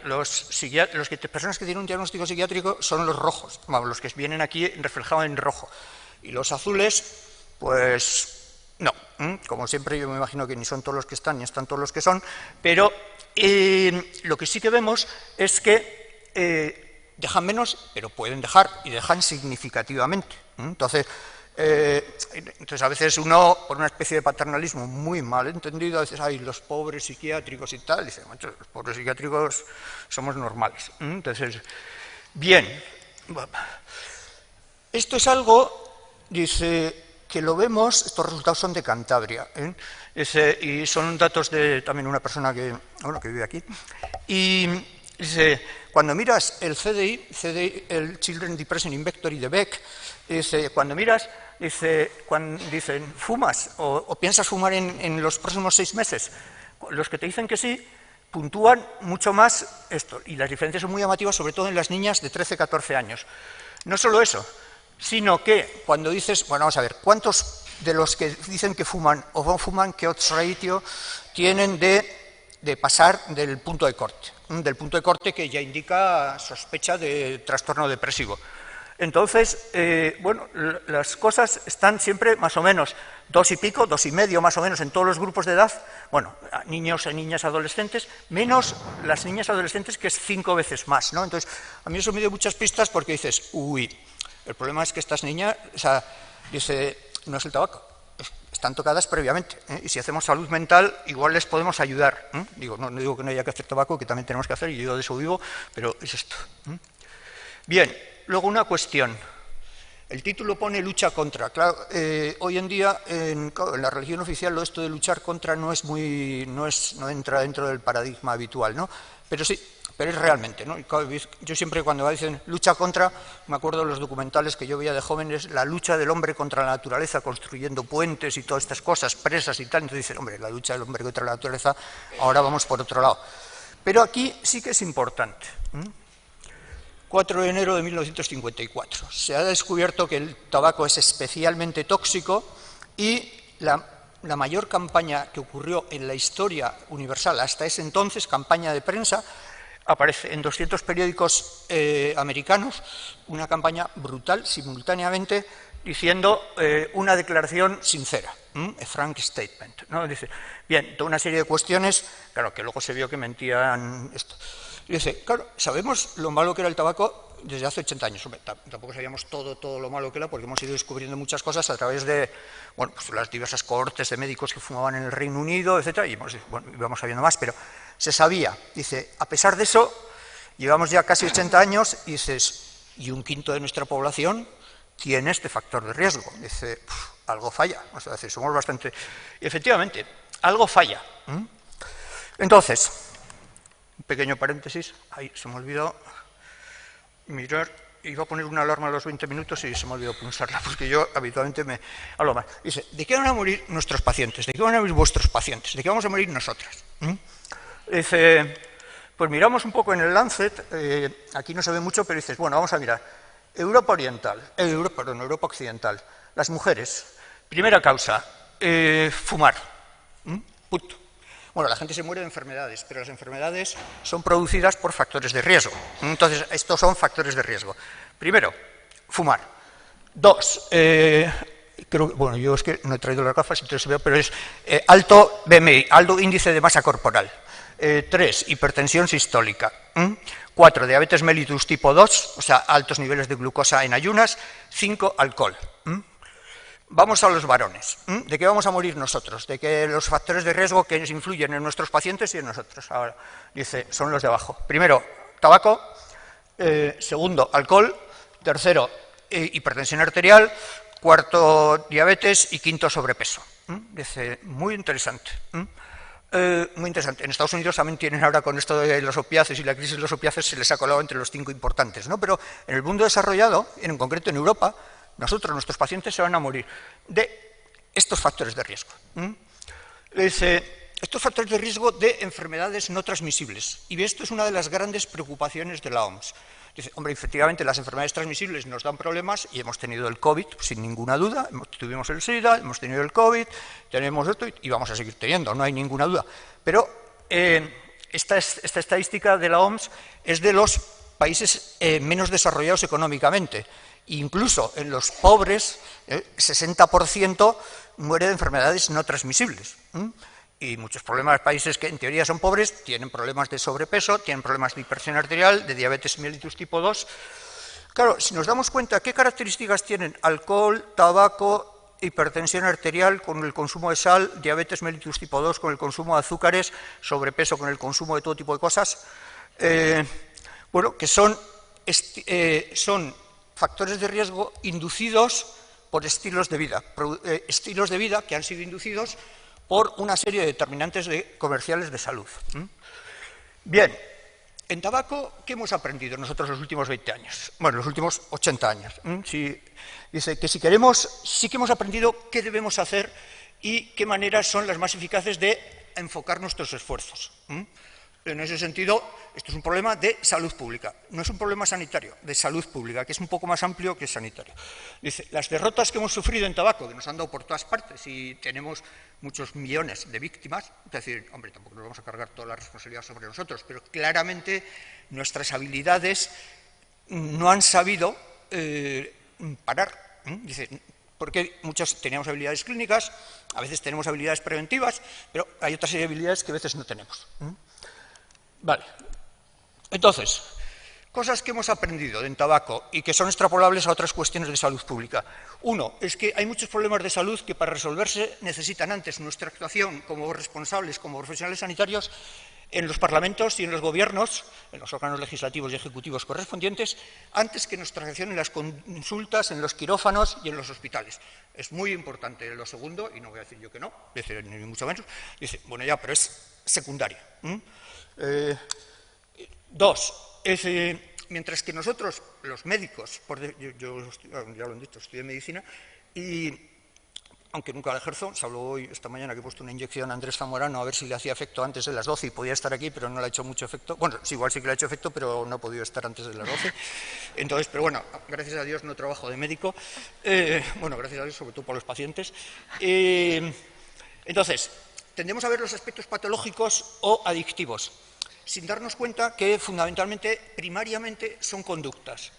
personas que tienen un diagnóstico psiquiátrico son los rojos, los que vienen aquí reflejados en rojo. Y los azules, pues no. Como siempre, yo me imagino que ni son todos los que están, ni están todos los que son, pero lo que sí que vemos es que dejan menos, pero pueden dejar, y dejan significativamente. Entonces, a veces uno, por una especie de paternalismo muy mal entendido, a veces, ay, los pobres psiquiátricos y tal, dice, macho, los pobres psiquiátricos somos normales. Entonces, bien, esto es algo, dice, que lo vemos, estos resultados son de Cantabria, y son datos de también una persona que vive aquí, y dice, cuando miras el CDI, el Children Depression Inventory de Beck, dice, cuando miras, dicen, ¿fumas o piensas fumar en los próximos 6 meses? Los que te dicen que sí, puntúan mucho más esto, y las diferencias son muy llamativas, sobre todo en las niñas de 13-14 años. No solo eso, sino que cuando dices, bueno, vamos a ver, ¿cuántos de los que dicen que fuman o no fuman, qué odds ratio tienen de pasar del punto de corte? Del punto de corte que ya indica sospecha de trastorno depresivo. Entonces, bueno, las cosas están siempre más o menos 2 y pico, 2 y medio más o menos en todos los grupos de edad, bueno, niños y niñas adolescentes, menos las niñas adolescentes, que es 5 veces más, ¿no? Entonces, a mí eso me dio muchas pistas porque dices, uy, el problema es que estas niñas, o sea, dice, no es el tabaco, están tocadas previamente, y si hacemos salud mental, igual les podemos ayudar. Digo, no digo que no haya que hacer tabaco, que también tenemos que hacer, y yo de eso vivo, pero es esto. Bien, luego una cuestión. El título pone lucha contra. Claro, hoy en día, en la religión oficial, esto de luchar contra no entra dentro del paradigma habitual, ¿no? Pero sí, pero es realmente, ¿no? Yo siempre cuando dicen lucha contra, me acuerdo de los documentales que yo veía de jóvenes, la lucha del hombre contra la naturaleza, construyendo puentes y todas estas cosas, presas y tal. Entonces dicen, hombre, la lucha del hombre contra la naturaleza, ahora vamos por otro lado. Pero aquí sí que es importante. 4 de enero de 1954. Se ha descubierto que el tabaco es especialmente tóxico y la mayor campaña que ocurrió en la historia universal hasta ese entonces, campaña de prensa, aparece en 200 periódicos americanos, una campaña brutal, simultáneamente, diciendo una declaración sincera, a frank statement, ¿no? Dice, bien, toda una serie de cuestiones, claro, que luego se vio que mentían esto. Y dice, claro, sabemos lo malo que era el tabaco desde hace 80 años. Hombre, tampoco sabíamos todo lo malo que era, porque hemos ido descubriendo muchas cosas a través de, bueno, pues las diversas cohortes de médicos que fumaban en el Reino Unido, etcétera, y íbamos sabiendo más, pero se sabía. Dice, a pesar de eso, llevamos ya casi 80 años, y dices, y 1/5 de nuestra población tiene este factor de riesgo. Dice, algo falla, o sea, somos bastante... Y efectivamente, algo falla. Entonces, un pequeño paréntesis, ahí se me olvidó mirar, iba a poner una alarma a los 20 minutos y se me olvidó pulsarla, porque yo habitualmente me hablo más. Dice, ¿de qué van a morir nuestros pacientes? ¿De qué van a morir vuestros pacientes? ¿De qué vamos a morir nosotras? Dice, pues miramos un poco en el Lancet, aquí no se ve mucho, pero dices, bueno, vamos a mirar. Europa Occidental, las mujeres, primera causa, fumar, punto. Bueno, la gente se muere de enfermedades, pero las enfermedades son producidas por factores de riesgo. Entonces, estos son factores de riesgo. Primero, fumar. Dos, creo, bueno, yo es que no he traído las gafas, entonces veo, pero es alto BMI, alto índice de masa corporal. 3, hipertensión sistólica. 4, diabetes mellitus tipo 2, o sea, altos niveles de glucosa en ayunas. 5, alcohol. Vamos a los varones. ¿De qué vamos a morir nosotros? De que los factores de riesgo que nos influyen en nuestros pacientes y en nosotros. Ahora, dice, son los de abajo. Primero, tabaco. Segundo, alcohol. Tercero, hipertensión arterial. Cuarto, diabetes. Y quinto, sobrepeso. Dice, muy interesante. Muy interesante. En Estados Unidos también tienen ahora con esto de los opiáceos y la crisis de los opiáceos se les ha colado entre los 5 importantes, ¿no? Pero en el mundo desarrollado, en concreto en Europa, nuestros pacientes se van a morir de estos factores de riesgo. Estos factores de riesgo de enfermedades no transmisibles. Y esto es una de las grandes preocupaciones de la OMS. Dice, hombre, efectivamente las enfermedades transmisibles nos dan problemas y hemos tenido el COVID, sin ninguna duda, tuvimos el SIDA, hemos tenido el COVID, tenemos esto y vamos a seguir teniendo, no hay ninguna duda. Pero esta estadística de la OMS es de los países menos desarrollados económicamente. Incluso en los pobres, 60% muere de enfermedades no transmisibles. Y muchos problemas de países que en teoría son pobres tienen problemas de sobrepeso, tienen problemas de hipertensión arterial, de diabetes mellitus tipo 2. Claro, si nos damos cuenta qué características tienen alcohol, tabaco, hipertensión arterial con el consumo de sal, diabetes mellitus tipo 2 con el consumo de azúcares, sobrepeso con el consumo de todo tipo de cosas, bueno, que son factores de riesgo inducidos por estilos de vida que han sido inducidos por una serie de determinantes comerciales de salud. Bien, en tabaco, ¿qué hemos aprendido nosotros los últimos 20 años? Bueno, los últimos 80 años. Dice que si queremos, sí que hemos aprendido qué debemos hacer y qué maneras son las más eficaces de enfocar nuestros esfuerzos. En ese sentido, esto es un problema de salud pública, no es un problema sanitario, de salud pública, que es un poco más amplio que sanitario. Dice, las derrotas que hemos sufrido en tabaco, que nos han dado por todas partes y tenemos muchos millones de víctimas, es decir, hombre, tampoco nos vamos a cargar toda la responsabilidad sobre nosotros, pero claramente nuestras habilidades no han sabido parar. Dice, porque muchos teníamos habilidades clínicas, a veces tenemos habilidades preventivas, pero hay otras habilidades que a veces no tenemos. Vale, entonces, cosas que hemos aprendido en tabaco y que son extrapolables a otras cuestiones de salud pública. Uno, es que hay muchos problemas de salud que para resolverse necesitan antes nuestra actuación como responsables, como profesionales sanitarios, en los parlamentos y en los gobiernos, en los órganos legislativos y ejecutivos correspondientes, antes que nuestra acción en las consultas, en los quirófanos y en los hospitales. Es muy importante lo segundo, y no voy a decir yo que no, ni mucho menos. Dice, bueno, ya, pero es secundario. Dos, mientras que nosotros, los médicos, yo ya lo han dicho, estudié medicina, y aunque nunca la ejerzo, se habló hoy, esta mañana, que he puesto una inyección a Andrés Zamorano a ver si le hacía efecto antes de las 12 y podía estar aquí, pero no le ha hecho mucho efecto. Bueno, sí, igual sí que le ha hecho efecto, pero no ha podido estar antes de las 12. Entonces, pero bueno, gracias a Dios no trabajo de médico. Bueno, gracias a Dios, sobre todo por los pacientes. Entonces, tendemos a ver los aspectos patológicos o adictivos, sin darnos cuenta que fundamentalmente, primariamente, son conductas.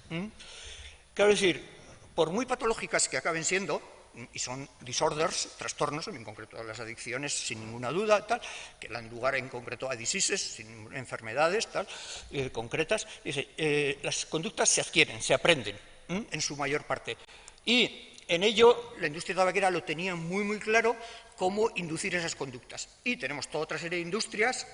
Quiero decir, por muy patológicas que acaben siendo, y son disorders, trastornos, en concreto las adicciones, sin ninguna duda, tal, que dan lugar en concreto a diseases, sin enfermedades tal, concretas, dice, las conductas se adquieren, se aprenden, en su mayor parte. Y en ello la industria tabaquera lo tenía muy, muy claro cómo inducir esas conductas. Y tenemos toda otra serie de industrias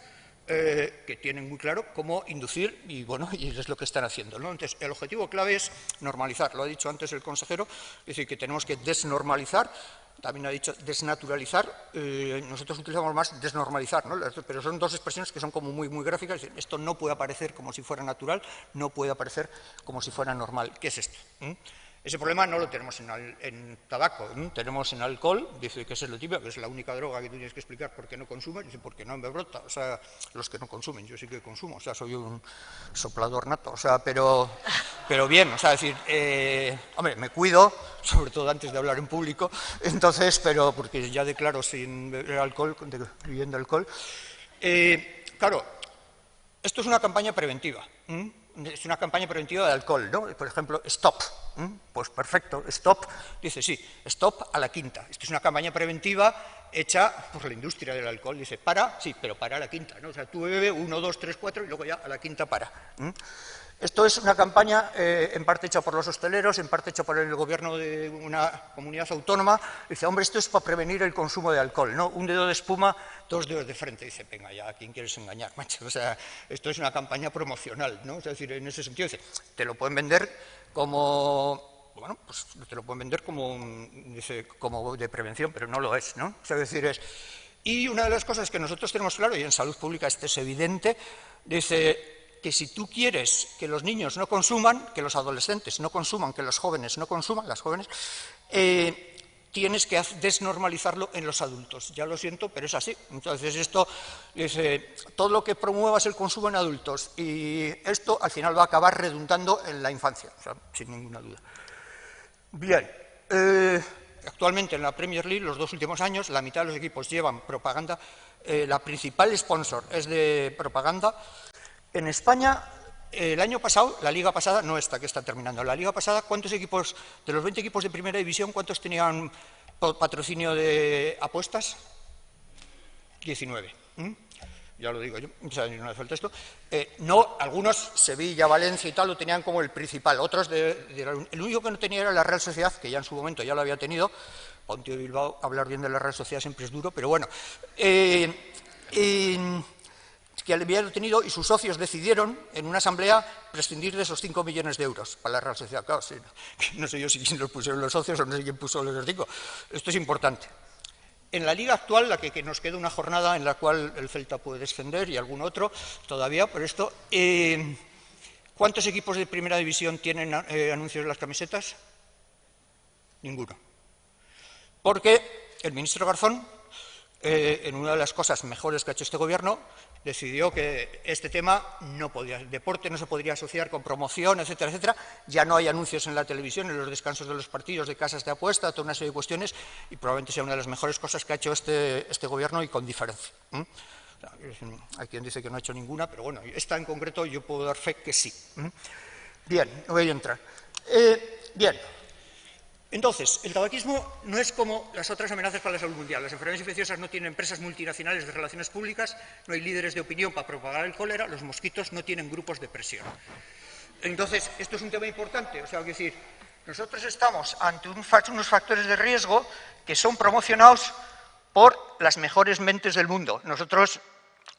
que tienen muy claro cómo inducir, y bueno, y es lo que están haciendo, ¿no? Entonces, el objetivo clave es normalizar, lo ha dicho antes el consejero, es decir, que tenemos que desnormalizar, también ha dicho desnaturalizar, nosotros utilizamos más desnormalizar, ¿no? Pero son dos expresiones que son como muy gráficas. Esto no puede aparecer como si fuera natural, no puede aparecer como si fuera normal. ¿Qué es esto? Ese problema no lo tenemos en tabaco, tenemos en alcohol, dice que es lo típico, que es la única droga que tú tienes que explicar por qué no consumes, dice porque no me brota, o sea, los que no consumen, yo sí que consumo, o sea, soy un soplador nato, o sea, pero bien, o sea, decir, hombre, me cuido, sobre todo antes de hablar en público, entonces, pero porque ya declaro sin beber alcohol, bebiendo alcohol. Claro, esto es una campaña preventiva. Es una campaña preventiva de alcohol, ¿no? Por ejemplo, stop. Pues perfecto, stop. Dice, sí, stop a la quinta. Esto es una campaña preventiva hecha por la industria del alcohol. Dice, para, sí, pero para a la quinta, ¿no? O sea, tú bebes 1, 2, 3, 4 y luego ya a la quinta para. Esto es una campaña en parte hecha por los hosteleros, en parte hecha por el gobierno de una comunidad autónoma. Dice, hombre, esto es para prevenir el consumo de alcohol, ¿no? Un dedo de espuma, 2 dedos de frente. Dice, venga ya, ¿a quién quieres engañar, macho? O sea, esto es una campaña promocional, ¿no? Es decir, en ese sentido, dice, te lo pueden vender como, bueno, pues te lo pueden vender como, dice, como de prevención, pero no lo es, ¿no? O sea, es decir, es... Y una de las cosas que nosotros tenemos claro, y en salud pública esto es evidente, dice que si tú quieres que los niños no consuman, que los adolescentes no consuman, que los jóvenes no consuman, las jóvenes, tienes que desnormalizarlo en los adultos. Ya lo siento, pero es así. Entonces, esto dice, todo lo que promuevas el consumo en adultos, y esto al final va a acabar redundando en la infancia, o sea, sin ninguna duda. Bien, actualmente en la Premier League, los 2 últimos años, la mitad de los equipos llevan propaganda, la principal sponsor es de propaganda. En España, el año pasado, la liga pasada, no esta que está terminando, la liga pasada, ¿cuántos equipos, de los 20 equipos de primera división, cuántos tenían patrocinio de apuestas? 19. Ya lo digo yo, o sea, no hace falta esto. No, algunos, Sevilla, Valencia y tal, lo tenían como el principal, otros, el único que no tenía era la Real Sociedad, que ya en su momento ya lo había tenido. Para un tío de Bilbao, hablar bien de la Real Sociedad siempre es duro, pero bueno. Que había tenido, y sus socios decidieron en una asamblea prescindir de esos 5 millones de euros para la Real Sociedad. Claro, sí, no sé yo si los pusieron los socios o no sé quién puso los 5. Esto es importante. En la liga actual, la que nos queda una jornada en la cual el Celta puede descender y algún otro todavía, por esto, ¿cuántos equipos de primera división tienen anuncios en las camisetas? Ninguno. Porque el ministro Garzón, en una de las cosas mejores que ha hecho este gobierno, decidió que este tema no podía, el deporte no se podría asociar con promoción, etcétera, etcétera. Ya no hay anuncios en la televisión, en los descansos de los partidos, de casas de apuesta, toda una serie de cuestiones, y probablemente sea una de las mejores cosas que ha hecho este gobierno, y con diferencia. Hay quien dice que no ha hecho ninguna, pero bueno, esta en concreto yo puedo dar fe que sí. Bien, no voy a entrar. Bien. Entonces, el tabaquismo no es como las otras amenazas para la salud mundial. Las enfermedades infecciosas no tienen empresas multinacionales de relaciones públicas, no hay líderes de opinión para propagar el cólera, los mosquitos no tienen grupos de presión. Entonces, esto es un tema importante. O sea, es decir, nosotros estamos ante unos factores de riesgo que son promocionados por las mejores mentes del mundo. Nosotros,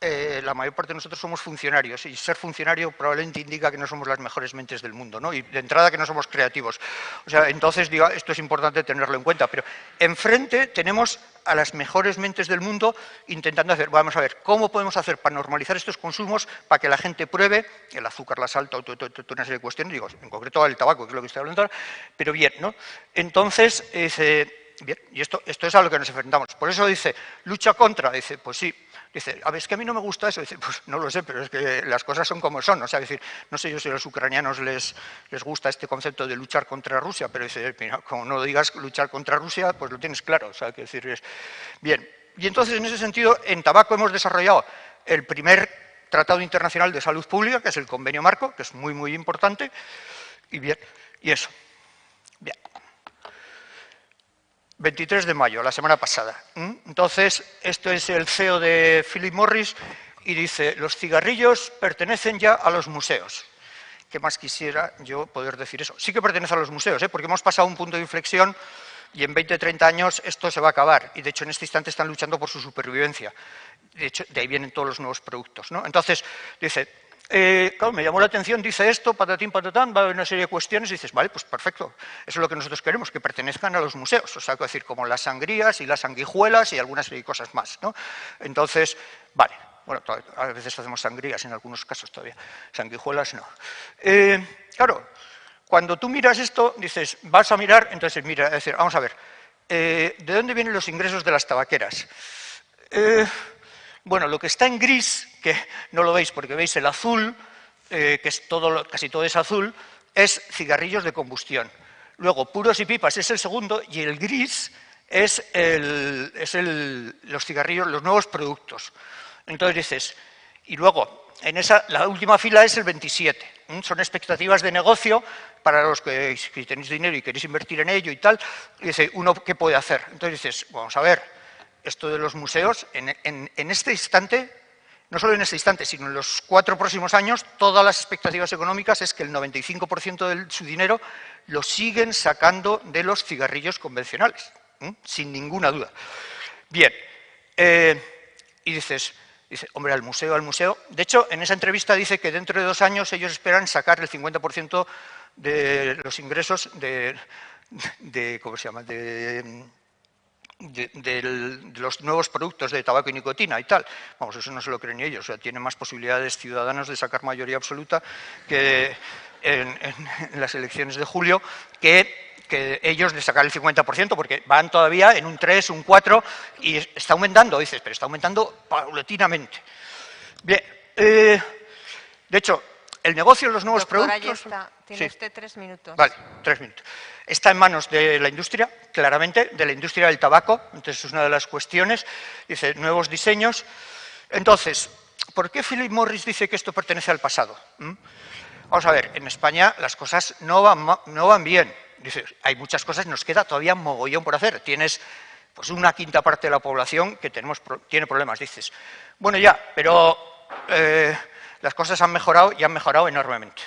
la mayor parte de nosotros somos funcionarios, y ser funcionario probablemente indica que no somos las mejores mentes del mundo, ¿no? Y de entrada que no somos creativos. O sea, entonces, digo, esto es importante tenerlo en cuenta, pero enfrente tenemos a las mejores mentes del mundo intentando hacer, vamos a ver, ¿cómo podemos hacer para normalizar estos consumos, para que la gente pruebe el azúcar, la sal, toda una serie de cuestiones, digo, en concreto el tabaco, que es lo que estoy hablando ahora, pero bien, ¿no? Entonces, bien, y esto es a lo que nos enfrentamos. Por eso dice, lucha contra, dice, pues sí. Dice, a ver, es que a mí no me gusta eso. Dice, pues no lo sé, pero es que las cosas son como son. O sea, decir, no sé yo si a los ucranianos les gusta este concepto de luchar contra Rusia, pero dice, mira, como no digas luchar contra Rusia, pues lo tienes claro. O sea, que decir, es... Bien, y entonces en ese sentido, en tabaco hemos desarrollado el primer tratado internacional de salud pública, que es el convenio marco, que es muy, muy importante, y bien, y eso. Bien. 23 de mayo, la semana pasada. Entonces, esto es el CEO de Philip Morris y dice, los cigarrillos pertenecen ya a los museos. ¿Qué más quisiera yo poder decir eso? Sí que pertenece a los museos, porque hemos pasado un punto de inflexión y en 20 o 30 años esto se va a acabar. Y de hecho en este instante están luchando por su supervivencia. De hecho, de ahí vienen todos los nuevos productos, ¿no? Entonces, dice, Claro, me llamó la atención, dice esto, patatín, patatán, va a haber una serie de cuestiones y dices, vale, pues perfecto, eso es lo que nosotros queremos, que pertenezcan a los museos, o sea, es decir, como las sangrías y las sanguijuelas y algunas cosas más, ¿no? Entonces, vale, bueno, a veces hacemos sangrías en algunos casos todavía, sanguijuelas no. Claro, cuando tú miras esto, dices, vas a mirar, entonces mira, es decir, vamos a ver, ¿de dónde vienen los ingresos de las tabaqueras? Bueno, lo que está en gris, que no lo veis porque veis el azul, que es casi todo es azul, es cigarrillos de combustión. Luego, puros y pipas es el segundo y el gris es los cigarrillos, los nuevos productos. Entonces dices, y luego, la última fila es el 27. Son expectativas de negocio para los que tenéis dinero y queréis invertir en ello y tal. Y dice, ¿uno qué puede hacer? Entonces dices, vamos a ver, esto de los museos, en este instante, no solo en este instante, sino en los 4 próximos años, todas las expectativas económicas es que el 95% de su dinero lo siguen sacando de los cigarrillos convencionales, sin ninguna duda. Bien, y dice, hombre, al museo. De hecho, en esa entrevista dice que dentro de 2 años ellos esperan sacar el 50% de los ingresos ¿cómo se llama?, de los nuevos productos de tabaco y nicotina y tal. Vamos, eso no se lo creen ni ellos, o sea, tienen más posibilidades ciudadanos de sacar mayoría absoluta que en las elecciones de julio que ellos de sacar el 50%, porque van todavía en un 3, un 4, y está aumentando, dices, pero está aumentando paulatinamente. Bien, de hecho, el negocio de los nuevos Doctora, productos... ya está. Tiene usted 3 minutos. Vale, 3 minutos. Está en manos de la industria, claramente, de la industria del tabaco, entonces es una de las cuestiones. Dice, nuevos diseños. Entonces, ¿por qué Philip Morris dice que esto pertenece al pasado? Vamos a ver, en España las cosas no van bien. Dice, hay muchas cosas, nos queda todavía mogollón por hacer. Tienes pues una quinta parte de la población que tiene problemas. Dices, bueno ya, pero las cosas han mejorado y han mejorado enormemente.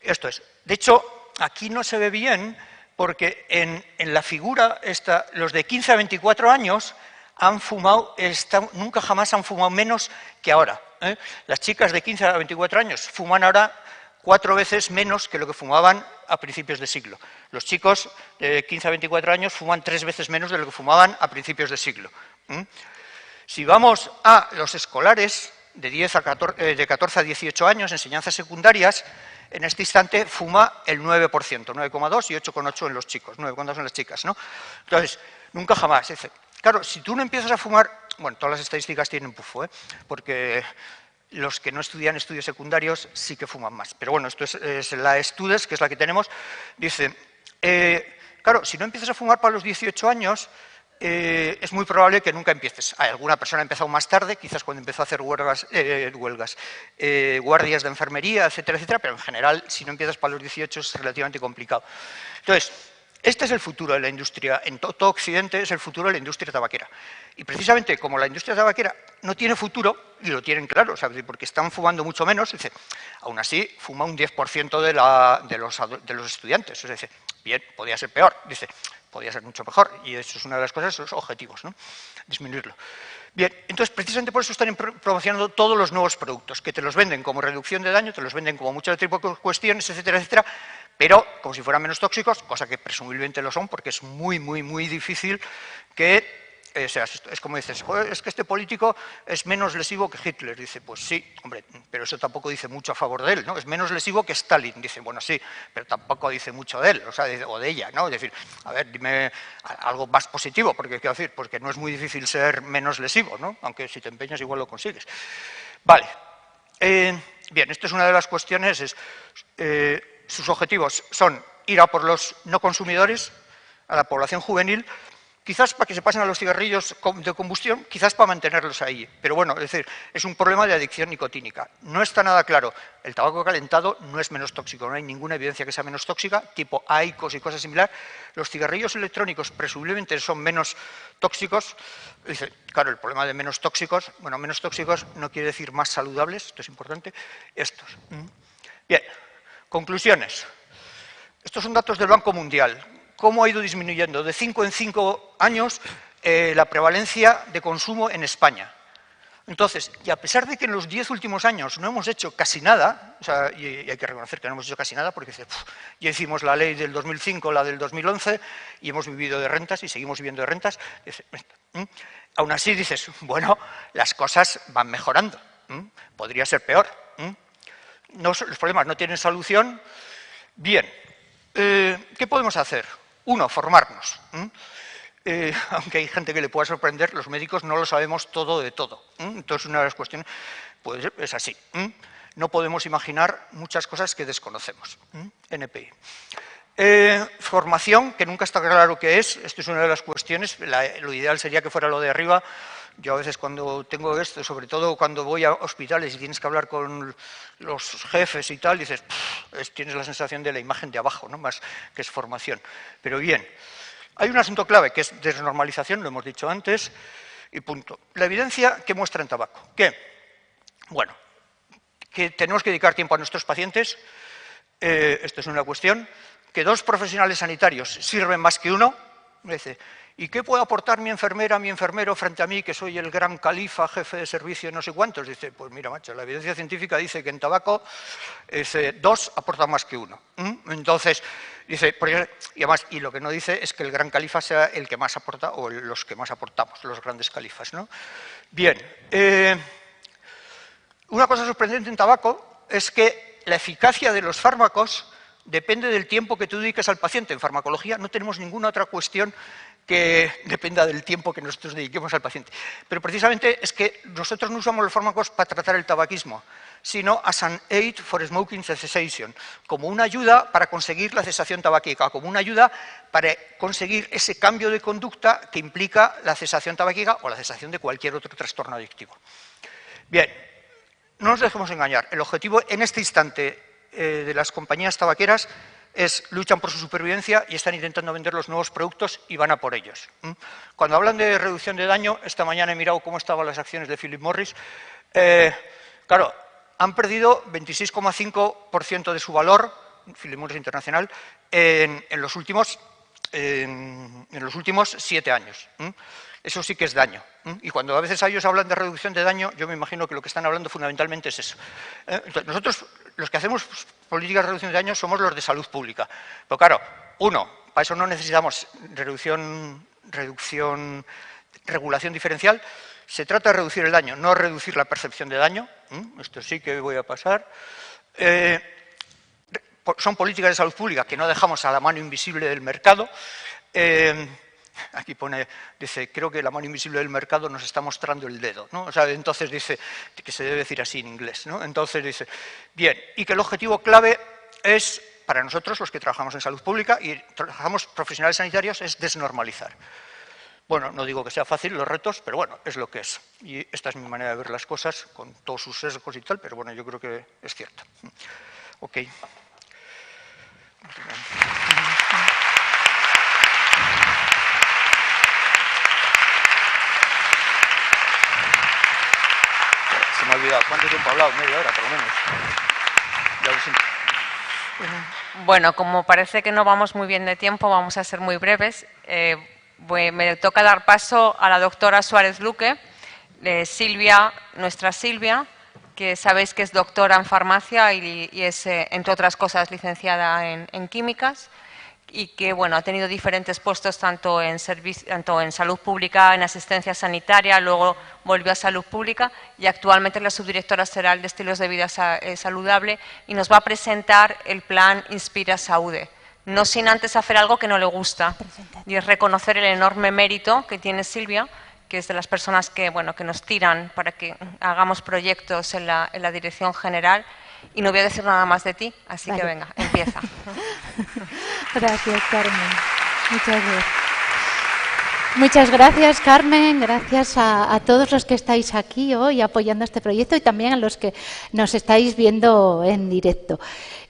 Esto es. De hecho, aquí no se ve bien porque en la figura los de 15 a 24 años han fumado, nunca jamás han fumado menos que ahora. Las chicas de 15 a 24 años fuman ahora 4 veces menos que lo que fumaban a principios de siglo. Los chicos de 15 a 24 años fuman 3 veces menos de lo que fumaban a principios de siglo. Si vamos a los escolares de 14 a 18 años, enseñanzas secundarias, en este instante fuma el 9%, 9,2 y 8,8 en los chicos, 9,2 en las chicas, ¿no? Entonces, nunca jamás. Claro, si tú no empiezas a fumar, bueno, todas las estadísticas tienen pufo, porque los que no estudian estudios secundarios sí que fuman más. Pero bueno, esto es la Studes, que es la que tenemos, dice, claro, si no empiezas a fumar para los 18 años, es muy probable que nunca empieces. Alguna persona ha empezado más tarde, quizás cuando empezó a hacer guardias de enfermería, etcétera, etcétera, pero en general, si no empiezas para los 18 es relativamente complicado. Entonces, este es el futuro de la industria, en todo Occidente es el futuro de la industria tabaquera. Y precisamente como la industria tabaquera no tiene futuro, y lo tienen claro, ¿sabes? Porque están fumando mucho menos, dice, aún así fuma un 10% de los estudiantes. Es decir, bien, podría ser peor, dice, podría ser mucho mejor, y eso es una de las cosas, los objetivos, ¿no? Disminuirlo. Bien, entonces precisamente por eso están promocionando todos los nuevos productos, que te los venden como reducción de daño, te los venden como muchos tipos de cuestiones, etcétera, etcétera, pero como si fueran menos tóxicos, cosa que presumiblemente lo son, porque es muy, muy, muy difícil que... O sea, es como dices, es que este político es menos lesivo que Hitler. Dice, pues sí, hombre, pero eso tampoco dice mucho a favor de él, ¿no? Es menos lesivo que Stalin. Dice, bueno, sí, pero tampoco dice mucho de él, o de ella, ¿no? Es decir, a ver, dime algo más positivo, porque quiero decir, porque no es muy difícil ser menos lesivo, ¿no? Aunque si te empeñas igual lo consigues. Vale. Bien, esto es una de las cuestiones, sus objetivos son ir a por los no consumidores, a la población juvenil, quizás para que se pasen a los cigarrillos de combustión, quizás para mantenerlos ahí. Pero bueno, es decir, es un problema de adicción nicotínica. No está nada claro. El tabaco calentado no es menos tóxico, no hay ninguna evidencia que sea menos tóxica, tipo AICOS y cosas similares. Los cigarrillos electrónicos presumiblemente son menos tóxicos. Dice, claro, el problema de menos tóxicos, bueno, menos tóxicos no quiere decir más saludables, esto es importante, estos. Bien, conclusiones. Estos son datos del Banco Mundial. ¿Cómo ha ido disminuyendo de 5 en 5 años la prevalencia de consumo en España? Entonces, y a pesar de que en los 10 últimos años no hemos hecho casi nada, o sea, y hay que reconocer que no hemos hecho casi nada, porque ya hicimos la ley del 2005, la del 2011, y hemos vivido de rentas y seguimos viviendo de rentas, aún así dices, bueno, las cosas van mejorando, podría ser peor. Los problemas no tienen solución. Bien, ¿qué podemos hacer? Uno, formarnos. Aunque hay gente que le pueda sorprender, los médicos no lo sabemos todo de todo. Entonces, una de las cuestiones pues, es así. No podemos imaginar muchas cosas que desconocemos. NPI. Formación, que nunca está claro qué es. Esto es una de las cuestiones. Lo ideal sería que fuera lo de arriba. Yo a veces cuando tengo esto, sobre todo cuando voy a hospitales y tienes que hablar con los jefes y tal, dices, tienes la sensación de la imagen de abajo, ¿no? Más que es formación. Pero bien. Hay un asunto clave que es desnormalización, lo hemos dicho antes, y punto. La evidencia que muestra en tabaco. ¿Qué? Bueno, que tenemos que dedicar tiempo a nuestros pacientes, esto es una cuestión, que 2 profesionales sanitarios sirven más que uno, dice, ¿y qué puede aportar mi enfermera, mi enfermero frente a mí, que soy el gran califa, jefe de servicio, no sé cuántos? Dice, pues mira, macho, la evidencia científica dice que en tabaco 2 aportan más que uno. Entonces, dice, y además, y lo que no dice es que el gran califa sea el que más aporta, o los que más aportamos, los grandes califas, ¿no? Bien, una cosa sorprendente en tabaco es que la eficacia de los fármacos depende del tiempo que tú dediques al paciente. En farmacología no tenemos ninguna otra cuestión que dependa del tiempo que nosotros dediquemos al paciente. Pero precisamente es que nosotros no usamos los fármacos para tratar el tabaquismo, sino as an aid for smoking cessation, como una ayuda para conseguir la cesación tabáquica, como una ayuda para conseguir ese cambio de conducta que implica la cesación tabáquica o la cesación de cualquier otro trastorno adictivo. Bien, no nos dejemos engañar. El objetivo en este instante de las compañías tabaqueras luchan por su supervivencia y están intentando vender los nuevos productos y van a por ellos. Cuando hablan de reducción de daño, esta mañana he mirado cómo estaban las acciones de Philip Morris. Claro, han perdido 26,5% de su valor, Philip Morris Internacional, en los últimos 7 años. Eso sí que es daño. Y cuando a veces ellos hablan de reducción de daño, yo me imagino que lo que están hablando fundamentalmente es eso. Entonces, nosotros, los que hacemos políticas de reducción de daño, somos los de salud pública. Pero claro, para eso no necesitamos regulación diferencial. Se trata de reducir el daño, no reducir la percepción de daño. Esto sí que voy a pasar. Son políticas de salud pública que no dejamos a la mano invisible del mercado. Aquí dice, creo que la mano invisible del mercado nos está mostrando el dedo, ¿no? O sea, entonces dice, que se debe decir así en inglés, ¿no? Entonces dice, bien, y que el objetivo clave es, para nosotros, los que trabajamos en salud pública y trabajamos profesionales sanitarios, es desnormalizar. Bueno, no digo que sea fácil los retos, pero bueno, es lo que es. Y esta es mi manera de ver las cosas, con todos sus sesgos y tal, pero bueno, yo creo que es cierto. Ok. Se me ha olvidado. ¿Cuánto tiempo he hablado? Media hora, por lo menos. Ya lo siento. Bueno, como parece que no vamos muy bien de tiempo, vamos a ser muy breves. Me toca dar paso a la doctora Suárez Luque, Silvia, nuestra Silvia, que sabéis que es doctora en farmacia y es, entre otras cosas, licenciada en químicas, y que bueno, ha tenido diferentes puestos tanto en salud pública, en asistencia sanitaria, luego volvió a salud pública y actualmente es la subdirectora general de estilos de vida saludable y nos va a presentar el plan Inspira Saúde. No sin antes hacer algo que no le gusta y es reconocer el enorme mérito que tiene Silvia, que es de las personas que, bueno, que nos tiran para que hagamos proyectos en la dirección general. Y no voy a decir nada más de ti, así que venga, empieza. Gracias, Carmen. Muchas gracias. Muchas gracias, Carmen. Gracias a todos los que estáis aquí hoy apoyando este proyecto y también a los que nos estáis viendo en directo.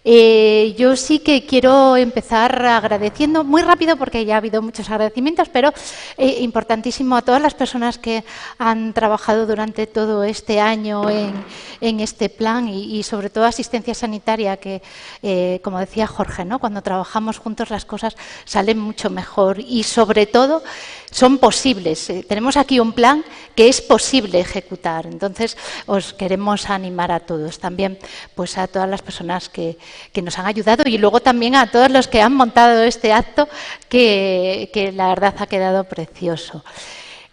Yo sí que quiero empezar agradeciendo, muy rápido porque ya ha habido muchos agradecimientos, pero importantísimo a todas las personas que han trabajado durante todo este año en este plan y sobre todo asistencia sanitaria, que como decía Jorge, ¿no? Cuando trabajamos juntos las cosas salen mucho mejor y sobre todo son posibles. Tenemos aquí un plan que es posible ejecutar, entonces os queremos animar a todos, también pues a todas las personas que nos han ayudado y luego también a todos los que han montado este acto, que la verdad ha quedado precioso.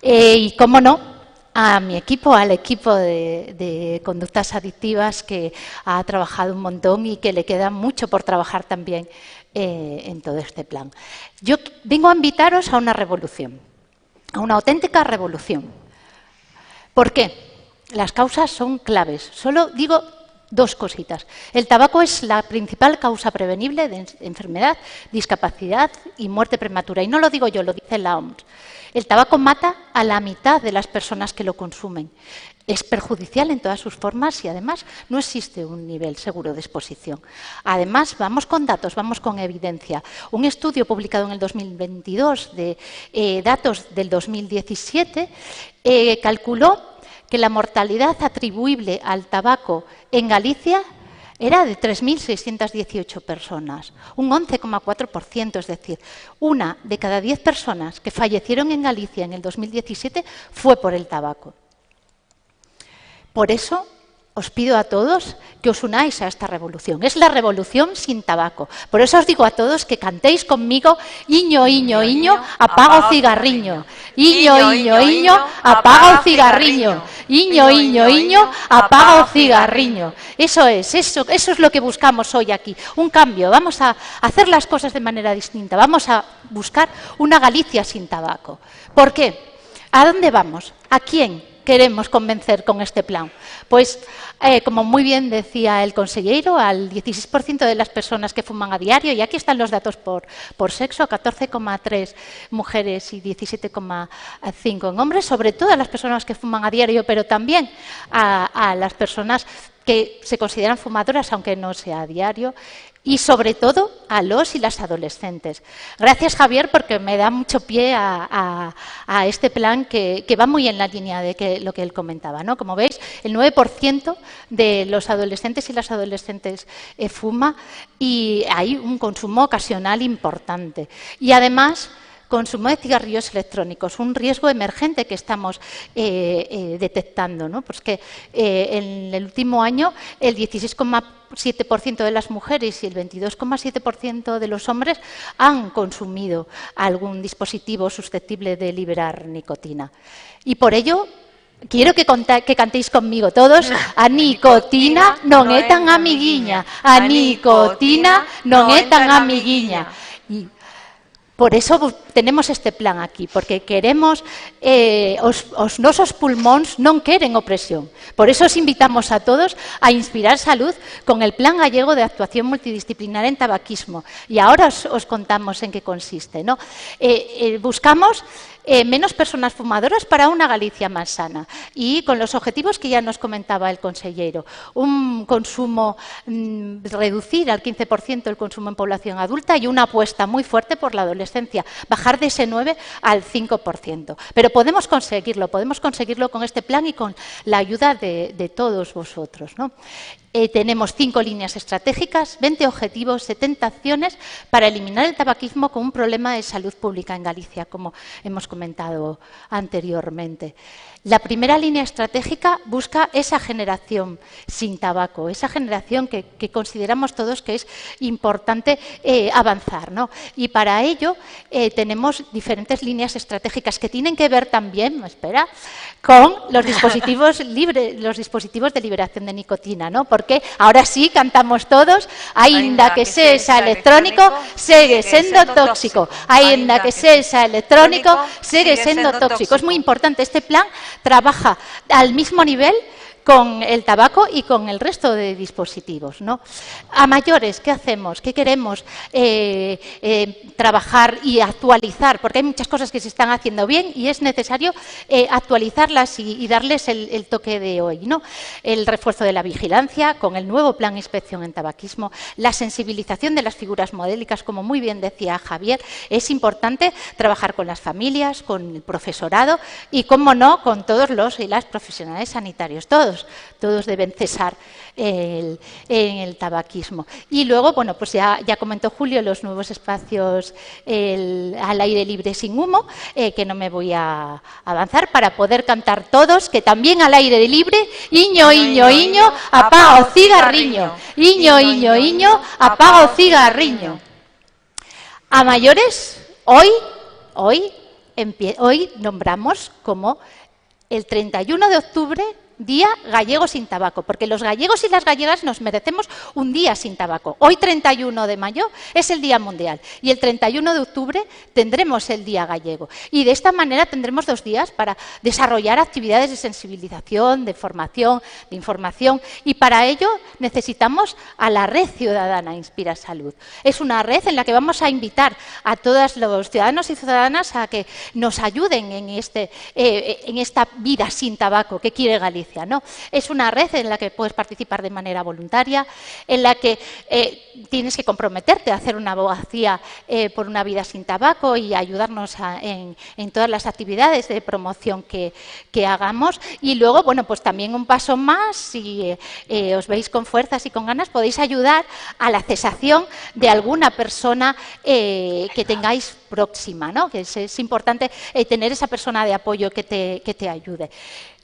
Y cómo no, a mi equipo, al equipo de conductas adictivas, que ha trabajado un montón y que le queda mucho por trabajar también en todo este plan. Yo vengo a invitaros a una revolución, a una auténtica revolución. ¿Por qué? Las causas son claves. Solo digo dos cositas. El tabaco es la principal causa prevenible de enfermedad, discapacidad y muerte prematura. Y no lo digo yo, lo dice la OMS. El tabaco mata a la mitad de las personas que lo consumen. Es perjudicial en todas sus formas y además no existe un nivel seguro de exposición. Además, vamos con datos, vamos con evidencia. Un estudio publicado en el 2022 de datos del 2017 calculó que la mortalidad atribuible al tabaco en Galicia era de 3.618 personas, un 11,4%, es decir, 1 de cada 10 personas que fallecieron en Galicia en el 2017 fue por el tabaco. Por eso os pido a todos que os unáis a esta revolución. Es la revolución sin tabaco. Por eso os digo a todos que cantéis conmigo: Iño, iño, iño, apaga o cigarriño. Iño, iño, iño, apaga o cigarriño. Iño, iño, iño, apaga o cigarriño. Eso es lo que buscamos hoy aquí. Un cambio. Vamos a hacer las cosas de manera distinta. Vamos a buscar una Galicia sin tabaco. ¿Por qué? ¿A dónde vamos? ¿A quién queremos convencer con este plan? Pues, como muy bien decía el consejero, al 16% de las personas que fuman a diario, y aquí están los datos por sexo, 14,3 mujeres y 17,5 en hombres, sobre todo a las personas que fuman a diario, pero también a las personas que se consideran fumadoras, aunque no sea a diario, y sobre todo a los y las adolescentes. Gracias, Javier, porque me da mucho pie a este plan que va muy en la línea de lo que él comentaba, ¿no? Como veis, el 9% de los adolescentes y las adolescentes fuma y hay un consumo ocasional importante. Y además, consumo de cigarrillos electrónicos, un riesgo emergente que estamos detectando, ¿no? Pues que en el último año el 16,7% de las mujeres y el 22,7% de los hombres han consumido algún dispositivo susceptible de liberar nicotina. Y por ello quiero que cantéis conmigo todos: a nicotina non é tan amiguiña, a nicotina non é tan amiguiña. Y por eso tenemos este plan aquí, porque queremos, os nosos pulmóns non queren opresión. Por eso os invitamos a todos a inspirar salud con el Plan Gallego de Actuación Multidisciplinar en Tabaquismo. Y ahora os contamos en qué consiste, ¿no? Buscamos menos personas fumadoras para una Galicia más sana y con los objetivos que ya nos comentaba el consejero. Un consumo, reducir al 15% el consumo en población adulta y una apuesta muy fuerte por la adolescencia, bajar de ese 9 al 5%. Pero podemos conseguirlo con este plan y con la ayuda de todos vosotros, ¿no? Tenemos 5 líneas estratégicas, 20 objetivos, 70 acciones para eliminar el tabaquismo como un problema de salud pública en Galicia, como hemos comentado anteriormente. La primera línea estratégica busca esa generación sin tabaco, esa generación que consideramos todos que es importante avanzar, ¿no? Y para ello tenemos diferentes líneas estratégicas que tienen que ver también, con los dispositivos de liberación de nicotina, ¿no? Porque ahora sí cantamos todos: aínda que sexa electrónico, segue sendo tóxico. Aínda que sexa electrónico, segue sendo tóxico. Es muy importante. Este plan trabaja al mismo nivel con el tabaco y con el resto de dispositivos, ¿no? A mayores, ¿qué hacemos? ¿Qué queremos trabajar y actualizar? Porque hay muchas cosas que se están haciendo bien y es necesario actualizarlas y darles el toque de hoy, ¿no? El refuerzo de la vigilancia con el nuevo plan de inspección en tabaquismo, la sensibilización de las figuras modélicas, como muy bien decía Javier, es importante trabajar con las familias, con el profesorado y, cómo no, con todos los y las profesionales sanitarios. Todos deben cesar en el tabaquismo. Y luego, bueno, pues ya comentó Julio los nuevos espacios al aire libre sin humo, que no me voy a avanzar, para poder cantar todos, que también al aire libre, iño, iño, iño, apaga o cigarriño, iño, iño, iño, apaga o cigarriño. A mayores, hoy nombramos como el 31 de octubre Día Gallego sin Tabaco, porque los gallegos y las gallegas nos merecemos un día sin tabaco. Hoy, 31 de mayo, es el Día Mundial y el 31 de octubre tendremos el Día Gallego. Y de esta manera tendremos 2 días para desarrollar actividades de sensibilización, de formación, de información, y para ello necesitamos a la Red Ciudadana Inspira Salud. Es una red en la que vamos a invitar a todos los ciudadanos y ciudadanas a que nos ayuden en esta vida sin tabaco que quiere Galicia, ¿no? Es una red en la que puedes participar de manera voluntaria, en la que tienes que comprometerte a hacer una abogacía por una vida sin tabaco y ayudarnos en todas las actividades de promoción que hagamos. Y luego, bueno, pues también un paso más, si os veis con fuerzas y con ganas, podéis ayudar a la cesación de alguna persona que tengáis próxima, ¿no? Que es importante tener esa persona de apoyo que te ayude.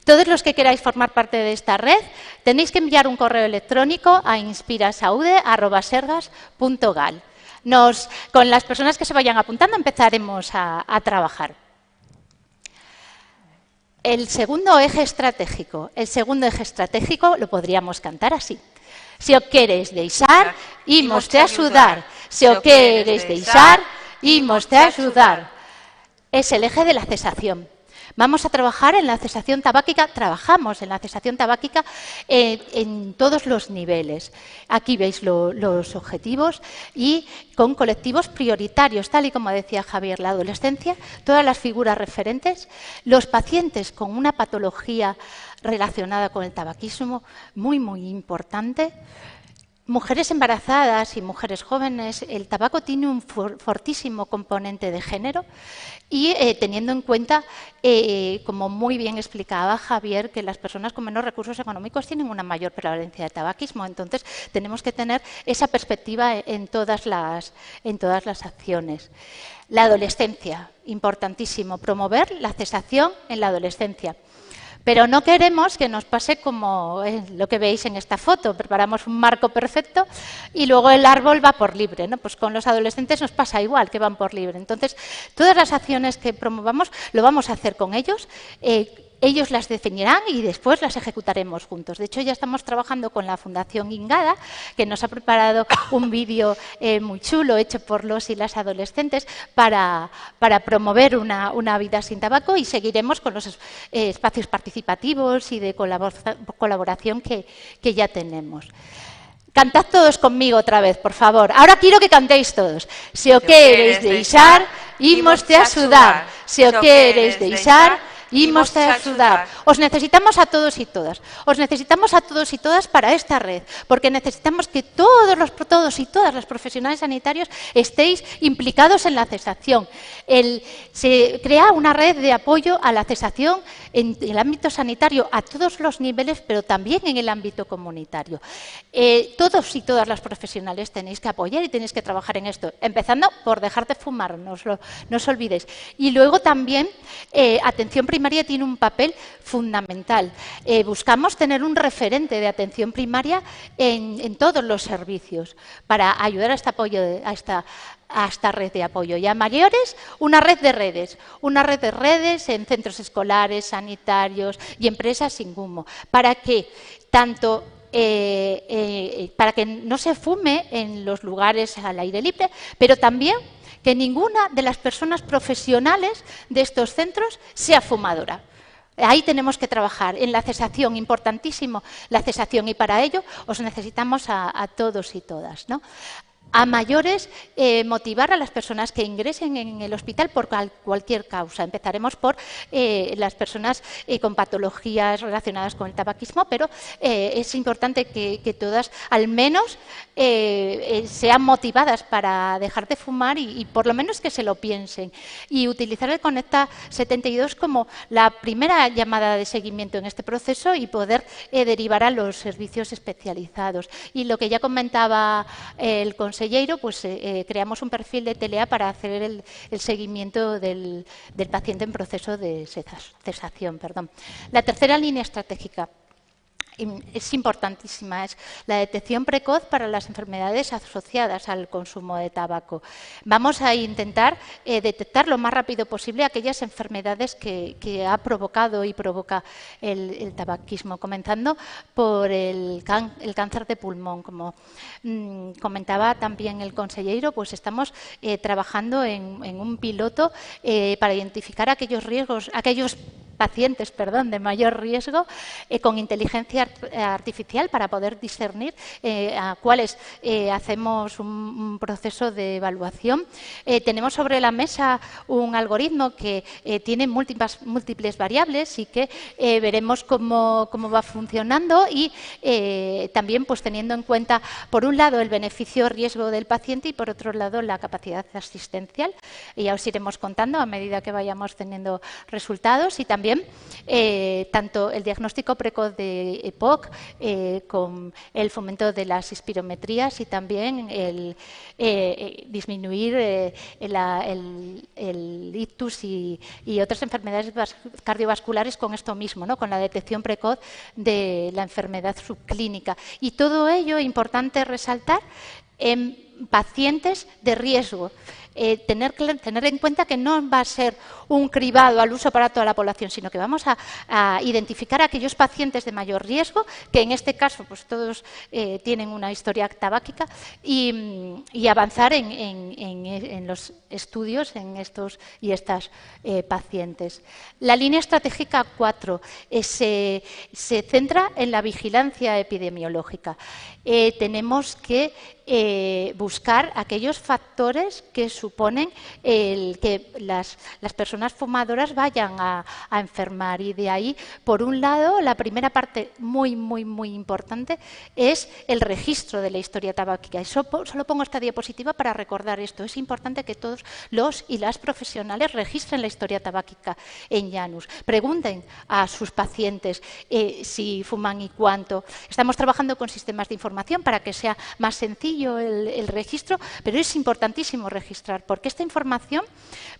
Todos los que queráis formar parte de esta red, tenéis que enviar un correo electrónico a inspirasaude@sergas.gal. Con las personas que se vayan apuntando empezaremos a trabajar. El segundo eje estratégico lo podríamos cantar así. Si o queres deixar, ímoste a axudar. Si o queres deixar, ímoste a axudar. Es el eje de la cesación. Vamos a trabajar en la cesación tabáquica, trabajamos en la cesación tabáquica en todos los niveles. Aquí veis los objetivos y con colectivos prioritarios, tal y como decía Javier, la adolescencia, todas las figuras referentes, los pacientes con una patología relacionada con el tabaquismo, muy, muy importante. Mujeres embarazadas y mujeres jóvenes, el tabaco tiene un fortísimo componente de género y teniendo en cuenta, como muy bien explicaba Javier, que las personas con menos recursos económicos tienen una mayor prevalencia de tabaquismo. Entonces, tenemos que tener esa perspectiva en todas las acciones. La adolescencia, importantísimo, promover la cesación en la adolescencia. Pero no queremos que nos pase como lo que veis en esta foto. Preparamos un marco perfecto y luego el árbol va por libre, ¿no? Pues con los adolescentes nos pasa igual, que van por libre. Entonces, todas las acciones que promovamos lo vamos a hacer con ellos. Ellos las definirán y después las ejecutaremos juntos. De hecho, ya estamos trabajando con la Fundación Ingada, que nos ha preparado un vídeo muy chulo hecho por los y las adolescentes para promover una vida sin tabaco, y seguiremos con los espacios participativos y de colaboración que ya tenemos. Cantad todos conmigo otra vez, por favor. Ahora quiero que cantéis todos. Si o queres deixar, ímoste a axudar. Si o queres deixar, ímoste a axudar. Os necesitamos a todos y todas. Os necesitamos a todos y todas para esta red, porque necesitamos que todos y todas los profesionales sanitarios estéis implicados en la cesación. Se crea una red de apoyo a la cesación en el ámbito sanitario a todos los niveles, pero también en el ámbito comunitario. Todos y todas las profesionales tenéis que apoyar y tenéis que trabajar en esto, empezando por dejar de fumar, no os olvidéis. Y luego también, atención primaria tiene un papel fundamental. Buscamos tener un referente de atención primaria en todos los servicios para ayudar a este apoyo, a esta red de apoyo. Y a mayores, una red de redes en centros escolares, sanitarios y empresas sin humo, para que para que no se fume en los lugares al aire libre, pero también que ninguna de las personas profesionales de estos centros sea fumadora. Ahí tenemos que trabajar, en la cesación, importantísimo la cesación, y para ello os necesitamos a todos y todas, ¿no? A mayores, motivar a las personas que ingresen en el hospital por cualquier causa. Empezaremos por las personas con patologías relacionadas con el tabaquismo, pero es importante que todas, al menos, sean motivadas para dejar de fumar y por lo menos que se lo piensen. Y utilizar el Conecta 72 como la primera llamada de seguimiento en este proceso y poder derivar a los servicios especializados. Y lo que ya comentaba el consejero, pues creamos un perfil de TLA para hacer el seguimiento del paciente en proceso de cesación. La tercera línea estratégica es importantísima, es la detección precoz para las enfermedades asociadas al consumo de tabaco. Vamos a intentar detectar lo más rápido posible aquellas enfermedades que ha provocado y provoca el tabaquismo, comenzando por el cáncer de pulmón. Como comentaba también el consejero, pues estamos trabajando en un piloto para identificar aquellos riesgos, aquellos pacientes de mayor riesgo con inteligencia artificial para poder discernir a cuáles hacemos un proceso de evaluación. Tenemos sobre la mesa un algoritmo que tiene múltiples variables y que veremos cómo va funcionando y también pues teniendo en cuenta, por un lado, el beneficio-riesgo del paciente y, por otro lado, la capacidad asistencial. Y ya os iremos contando a medida que vayamos teniendo resultados, y también tanto el diagnóstico precoz de EPOC con el fomento de las espirometrías y también el disminuir el ictus y otras enfermedades cardiovasculares con esto mismo, ¿no? Con la detección precoz de la enfermedad subclínica. Y todo ello, importante resaltar, en pacientes de riesgo. Tener en cuenta que no va a ser un cribado al uso para toda la población, sino que vamos a identificar a aquellos pacientes de mayor riesgo, que en este caso pues todos tienen una historia tabáquica, y avanzar en los estudios en estos y estas pacientes. La línea estratégica 4 se centra en la vigilancia epidemiológica. Tenemos que buscar aquellos factores que suponen que las personas fumadoras vayan a enfermar, y de ahí, por un lado, la primera parte muy importante es el registro de la historia tabáquica. Y solo pongo esta diapositiva para recordar esto. Es importante que todos los y las profesionales registren la historia tabáquica en Janus. Pregunten a sus pacientes si fuman y cuánto. Estamos trabajando con sistemas de información para que sea más sencillo el registro, pero es importantísimo registrar, porque esta información,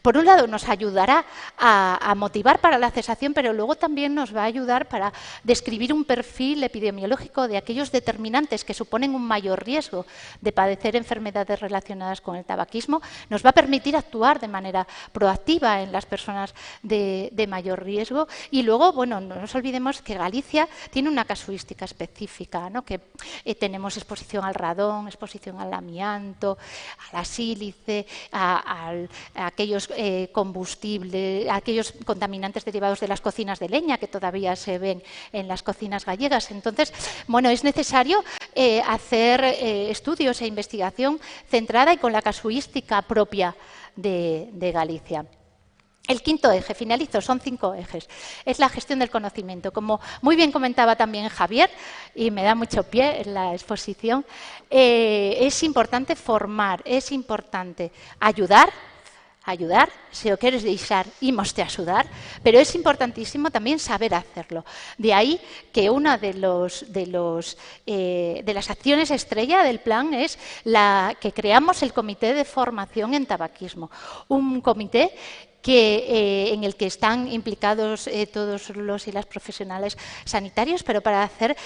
por un lado, nos ayudará a motivar para la cesación, pero luego también nos va a ayudar para describir un perfil epidemiológico de aquellos determinantes que suponen un mayor riesgo de padecer enfermedades relacionadas con el tabaquismo. Nos va a permitir actuar de manera proactiva en las personas de mayor riesgo. Y luego, bueno, no nos olvidemos que Galicia tiene una casuística específica, ¿no? Que tenemos exposición al radón, exposición al amianto, a la sílice, a aquellos combustibles, a aquellos contaminantes derivados de las cocinas de leña que todavía se ven en las cocinas gallegas. Entonces, bueno, es necesario hacer estudios e investigación centrada y con la casuística propia de Galicia. El quinto eje, finalizo, son 5 ejes, es la gestión del conocimiento. Como muy bien comentaba también Javier, y me da mucho pie en la exposición, es importante formar, es importante ayudar, se o queres deixar, imos te axudar, pero es importantísimo también saber hacerlo. De ahí que una de las acciones estrella del plan es que creamos el Comité de Formación en Tabaquismo, un comité en el que están implicados todos los y las profesionales sanitarios, pero para hacer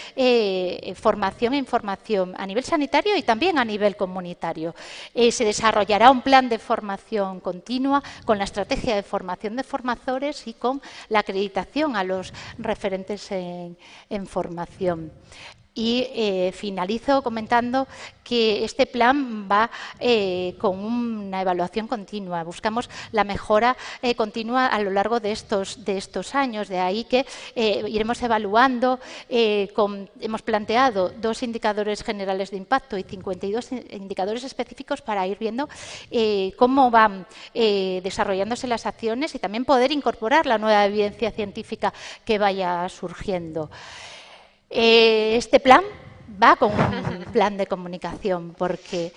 formación e información a nivel sanitario y también a nivel comunitario. Se desarrollará un plan de formación continua con la estrategia de formación de formadores y con la acreditación a los referentes en formación. Y finalizo comentando que este plan va con una evaluación continua. Buscamos la mejora continua a lo largo de estos años. De ahí que iremos evaluando, hemos planteado 2 indicadores generales de impacto y 52 indicadores específicos para ir viendo cómo van desarrollándose las acciones y también poder incorporar la nueva evidencia científica que vaya surgiendo. Este plan va con un plan de comunicación porque,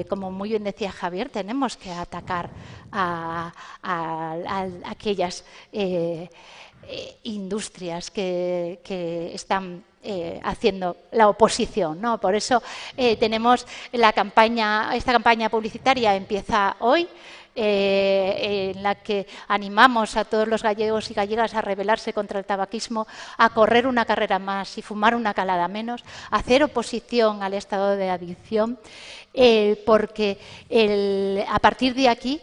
como muy bien decía Javier, tenemos que atacar a aquellas industrias que están haciendo la oposición, ¿no? Por eso tenemos esta campaña publicitaria empieza hoy, en la que animamos a todos los gallegos y gallegas a rebelarse contra el tabaquismo, a correr una carrera más y fumar una calada menos, a hacer oposición al estado de adicción, porque a partir de aquí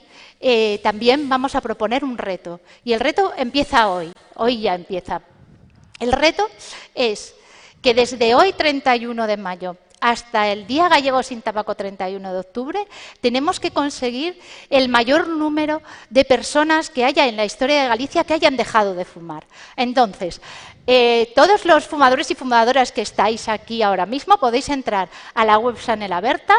también vamos a proponer un reto. Y el reto empieza hoy ya empieza. El reto es que desde hoy, 31 de mayo, hasta el Día Gallego Sin Tabaco, 31 de octubre, tenemos que conseguir el mayor número de personas que haya en la historia de Galicia que hayan dejado de fumar. Entonces, todos los fumadores y fumadoras que estáis aquí ahora mismo podéis entrar a la web Xanel Aberta,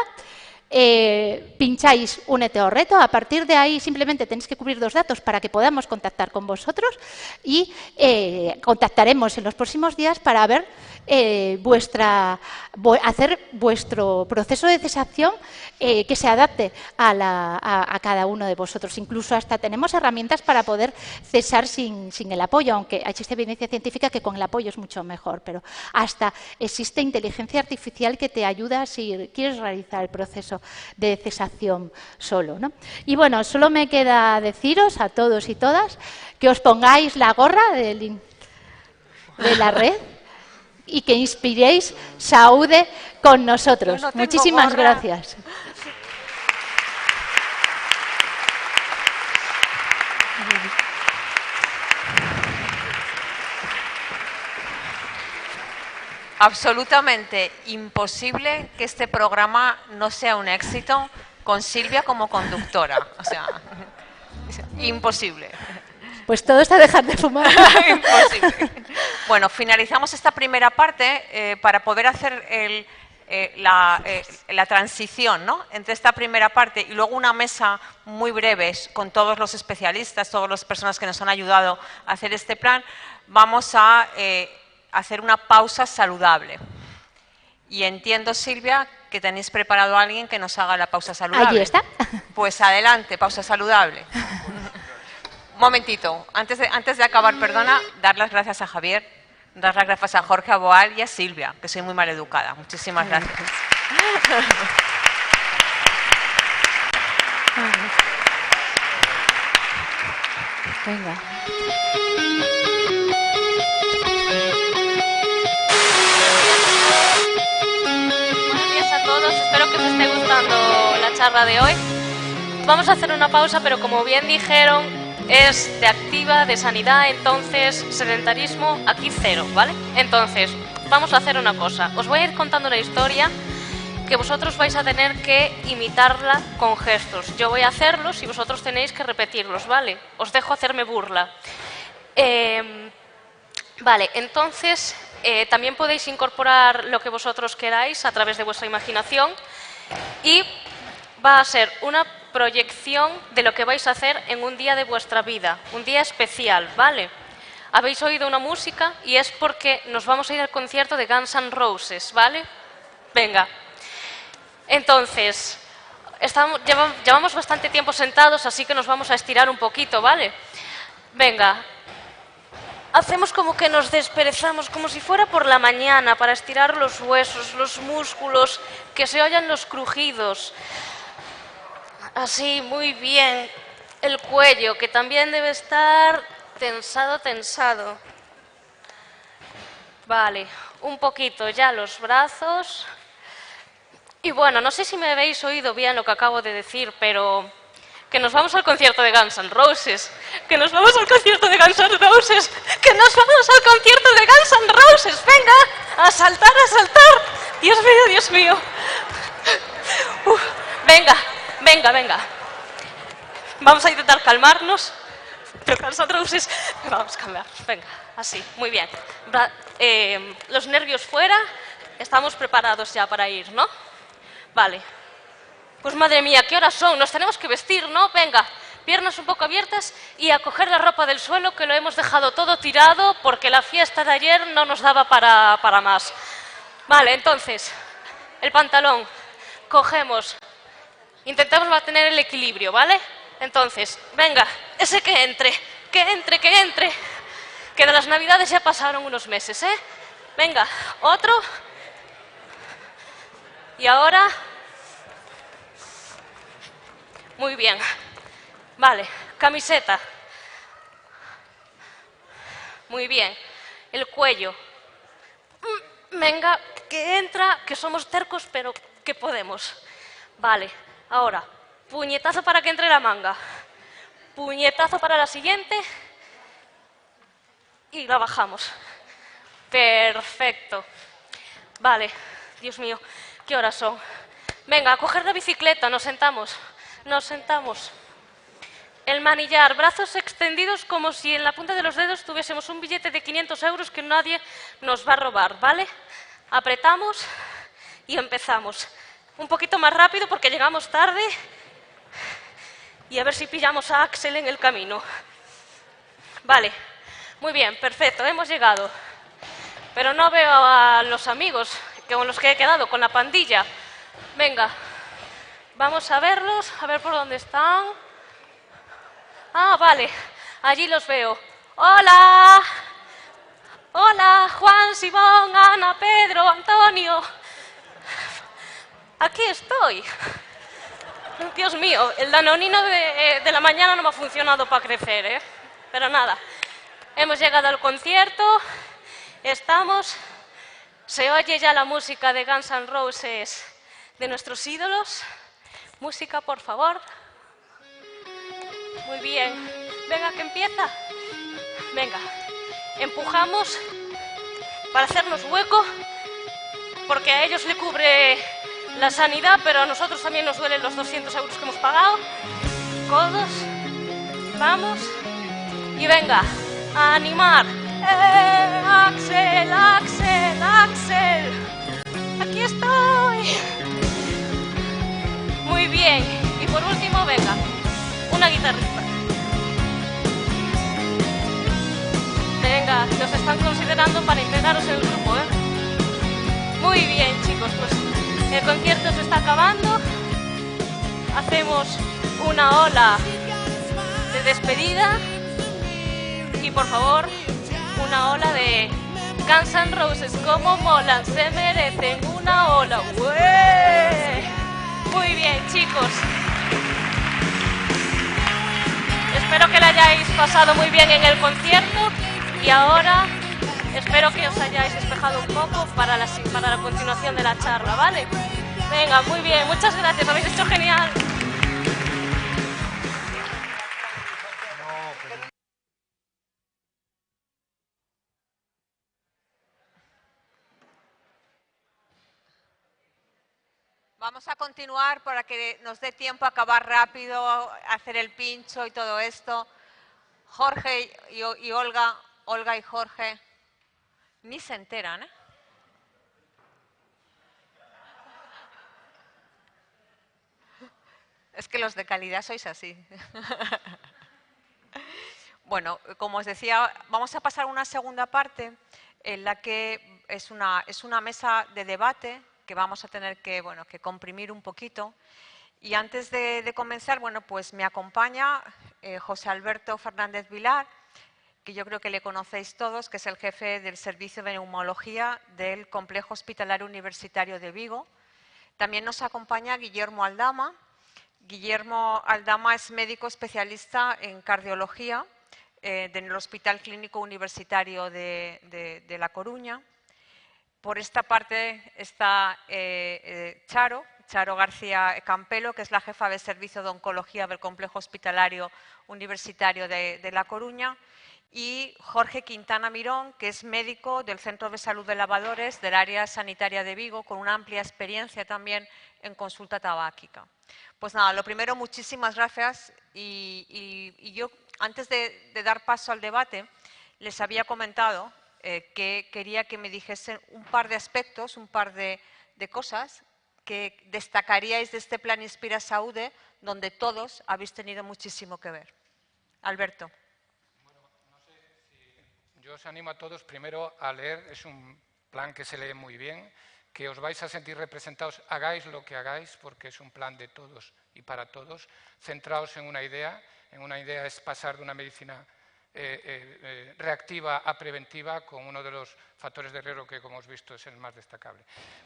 pincháis Únete ao reto, a partir de ahí simplemente tenéis que cubrir 2 datos para que podamos contactar con vosotros y contactaremos en los próximos días para ver hacer vuestro proceso de cesación que se adapte a cada uno de vosotros. Incluso hasta tenemos herramientas para poder cesar sin el apoyo, aunque existe evidencia científica que con el apoyo es mucho mejor, pero hasta existe inteligencia artificial que te ayuda si quieres realizar el proceso de cesación solo, ¿no? Y bueno, solo me queda deciros a todos y todas que os pongáis la gorra de la red y que inspiréis saúde con nosotros. Muchísimas gracias. Absolutamente imposible que este programa no sea un éxito con Silvia como conductora. O sea, imposible. Pues todos a dejar de fumar. Imposible. Bueno, finalizamos esta primera parte para poder hacer la transición, ¿no?, entre esta primera parte y luego una mesa muy breve con todos los especialistas, todas las personas que nos han ayudado a hacer este plan. Vamos a hacer una pausa saludable. Y entiendo, Silvia, que tenéis preparado a alguien que nos haga la pausa saludable. Allí está. Pues adelante, pausa saludable. Un momentito, antes de acabar, perdona, dar las gracias a Javier, dar las gracias a Jorge Aboal y a Silvia, que soy muy mal educada. Muchísimas gracias. Venga. Buenos días a todos, espero que os esté gustando la charla de hoy. Vamos a hacer una pausa, pero como bien dijeron, es de activa, de sanidad, entonces sedentarismo aquí cero, ¿vale? Entonces, vamos a hacer una cosa. Os voy a ir contando una historia que vosotros vais a tener que imitarla con gestos. Yo voy a hacerlos y vosotros tenéis que repetirlos, ¿vale? Os dejo hacerme burla. Vale, entonces también podéis incorporar lo que vosotros queráis a través de vuestra imaginación y va a ser una proyección de lo que vais a hacer en un día de vuestra vida, un día especial, ¿vale? Habéis oído una música y es porque nos vamos a ir al concierto de Guns N' Roses, ¿vale? Venga. Entonces, llevamos bastante tiempo sentados, así que nos vamos a estirar un poquito, ¿vale? Venga. Hacemos como que nos desperezamos, como si fuera por la mañana, para estirar los huesos, los músculos, que se oyan los crujidos. Así, muy bien. El cuello, que también debe estar tensado. Vale, un poquito ya los brazos. Y bueno, no sé si me habéis oído bien lo que acabo de decir, pero que nos vamos al concierto de Guns N' Roses. Que nos vamos al concierto de Guns N' Roses. Que nos vamos al concierto de Guns N' Roses. Venga, a saltar, a saltar. Dios mío. Venga, venga, venga. Vamos a intentar calmarnos. Pero Guns N' Roses, vamos a cambiar. Venga, así, muy bien. Los nervios fuera. Estamos preparados ya para ir, ¿no? Vale. Pues madre mía, ¿qué horas son? Nos tenemos que vestir, ¿no? Venga, piernas un poco abiertas y a coger la ropa del suelo, que lo hemos dejado todo tirado porque la fiesta de ayer no nos daba para más. Vale, entonces, el pantalón, cogemos, intentamos mantener el equilibrio, ¿vale? Entonces, venga, ese que entre, que entre, que entre. Que de las Navidades ya pasaron unos meses, ¿eh? Venga, otro. Y ahora... Muy bien. Vale, camiseta. Muy bien. El cuello. Venga, que entra, que somos tercos, pero que podemos. Vale, ahora, puñetazo para que entre la manga. Puñetazo para la siguiente. Y la bajamos. Perfecto. Vale, Dios mío, ¿qué horas son? Venga, a coger la bicicleta, nos sentamos. Nos sentamos. El manillar, brazos extendidos como si en la punta de los dedos tuviésemos un billete de 500 euros que nadie nos va a robar, ¿vale? Apretamos y empezamos. Un poquito más rápido porque llegamos tarde y a ver si pillamos a Axel en el camino. Vale, muy bien, perfecto, hemos llegado. Pero no veo a los amigos con los que he quedado, con la pandilla. Venga, vamos a verlos, a ver por dónde están. Ah, vale, allí los veo. ¡Hola! Hola, Juan, Simón, Ana, Pedro, Antonio. Aquí estoy. Dios mío, el danonino de la mañana no me ha funcionado para crecer, ¿eh? Pero nada, hemos llegado al concierto, estamos... Se oye ya la música de Guns N' Roses, de nuestros ídolos. Música, por favor. Muy bien. Venga, que empieza. Venga. Empujamos para hacernos hueco, porque a ellos le cubre la sanidad, pero a nosotros también nos duelen los 200 euros que hemos pagado. Codos. Vamos. Y venga, a animar. Axel, Axel, Axel. Aquí estoy. Muy bien. Y por último, venga, una guitarrita. Venga, nos están considerando para integraros en el grupo, ¿eh? Muy bien, chicos, pues el concierto se está acabando. Hacemos una ola de despedida y, por favor, una ola de Guns N' Roses. Como molan, se merecen una ola. ¡Ué! Muy bien, chicos. Espero que la hayáis pasado muy bien en el concierto y ahora espero que os hayáis despejado un poco para la continuación de la charla, ¿vale? Venga, muy bien, muchas gracias, lo habéis hecho genial. Vamos a continuar para que nos dé tiempo a acabar rápido, hacer el pincho y todo esto. Jorge y Olga, Olga y Jorge, ni se enteran, ¿eh? Es que los de calidad sois así. Bueno, como os decía, vamos a pasar a una segunda parte en la que es una mesa de debate que vamos a tener que comprimir un poquito. Y antes de comenzar, pues me acompaña José Alberto Fernández Vilar, que yo creo que le conocéis todos, que es el jefe del Servicio de Neumología del Complejo Hospitalario Universitario de Vigo. También nos acompaña Guillermo Aldama. Guillermo Aldama es médico especialista en cardiología del Hospital Clínico Universitario de La Coruña. Por esta parte está Charo García Campelo, que es la jefa de Servicio de Oncología del Complejo Hospitalario Universitario de La Coruña. y Jorge Quintana Mirón, que es médico del Centro de Salud de Lavadores del área sanitaria de Vigo, con una amplia experiencia también en consulta tabáquica. Pues nada, lo primero, muchísimas gracias y yo, antes de dar paso al debate, les había comentado que quería que me dijesen un par de aspectos, un par de cosas que destacaríais de este Plan Inspira Saúde, donde todos habéis tenido muchísimo que ver. Alberto. Bueno, no sé si yo os animo a todos primero a leer, es un plan que se lee muy bien, que os vais a sentir representados, hagáis lo que hagáis, porque es un plan de todos y para todos, centraos en una idea es pasar de una medicina reactiva a preventiva, con uno de los factores de riesgo que, como hemos visto, es el más destacable.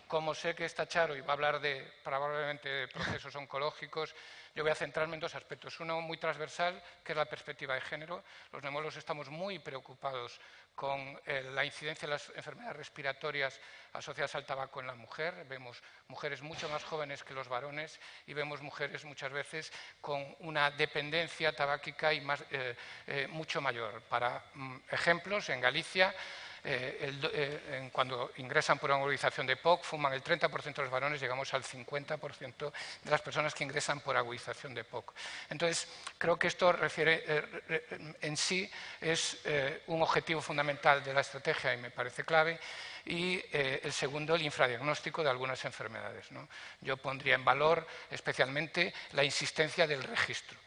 Como sé que está Charo y va a hablar probablemente de procesos oncológicos, yo voy a centrarme en dos aspectos. Uno muy transversal, que es la perspectiva de género. Los neumólogos estamos muy preocupados con la incidencia de las enfermedades respiratorias asociadas al tabaco en la mujer. Vemos mujeres mucho más jóvenes que los varones y vemos mujeres muchas veces con una dependencia tabáquica y mucho mayor. Para ejemplos, en Galicia, cuando ingresan por una agudización de POC, fuman el 30% de los varones, llegamos al 50% de las personas que ingresan por agudización de POC. Entonces, creo que esto en sí es un objetivo fundamental de la estrategia y me parece clave. Y el segundo, el infradiagnóstico de algunas enfermedades, ¿no? Yo pondría en valor especialmente la insistencia del registro.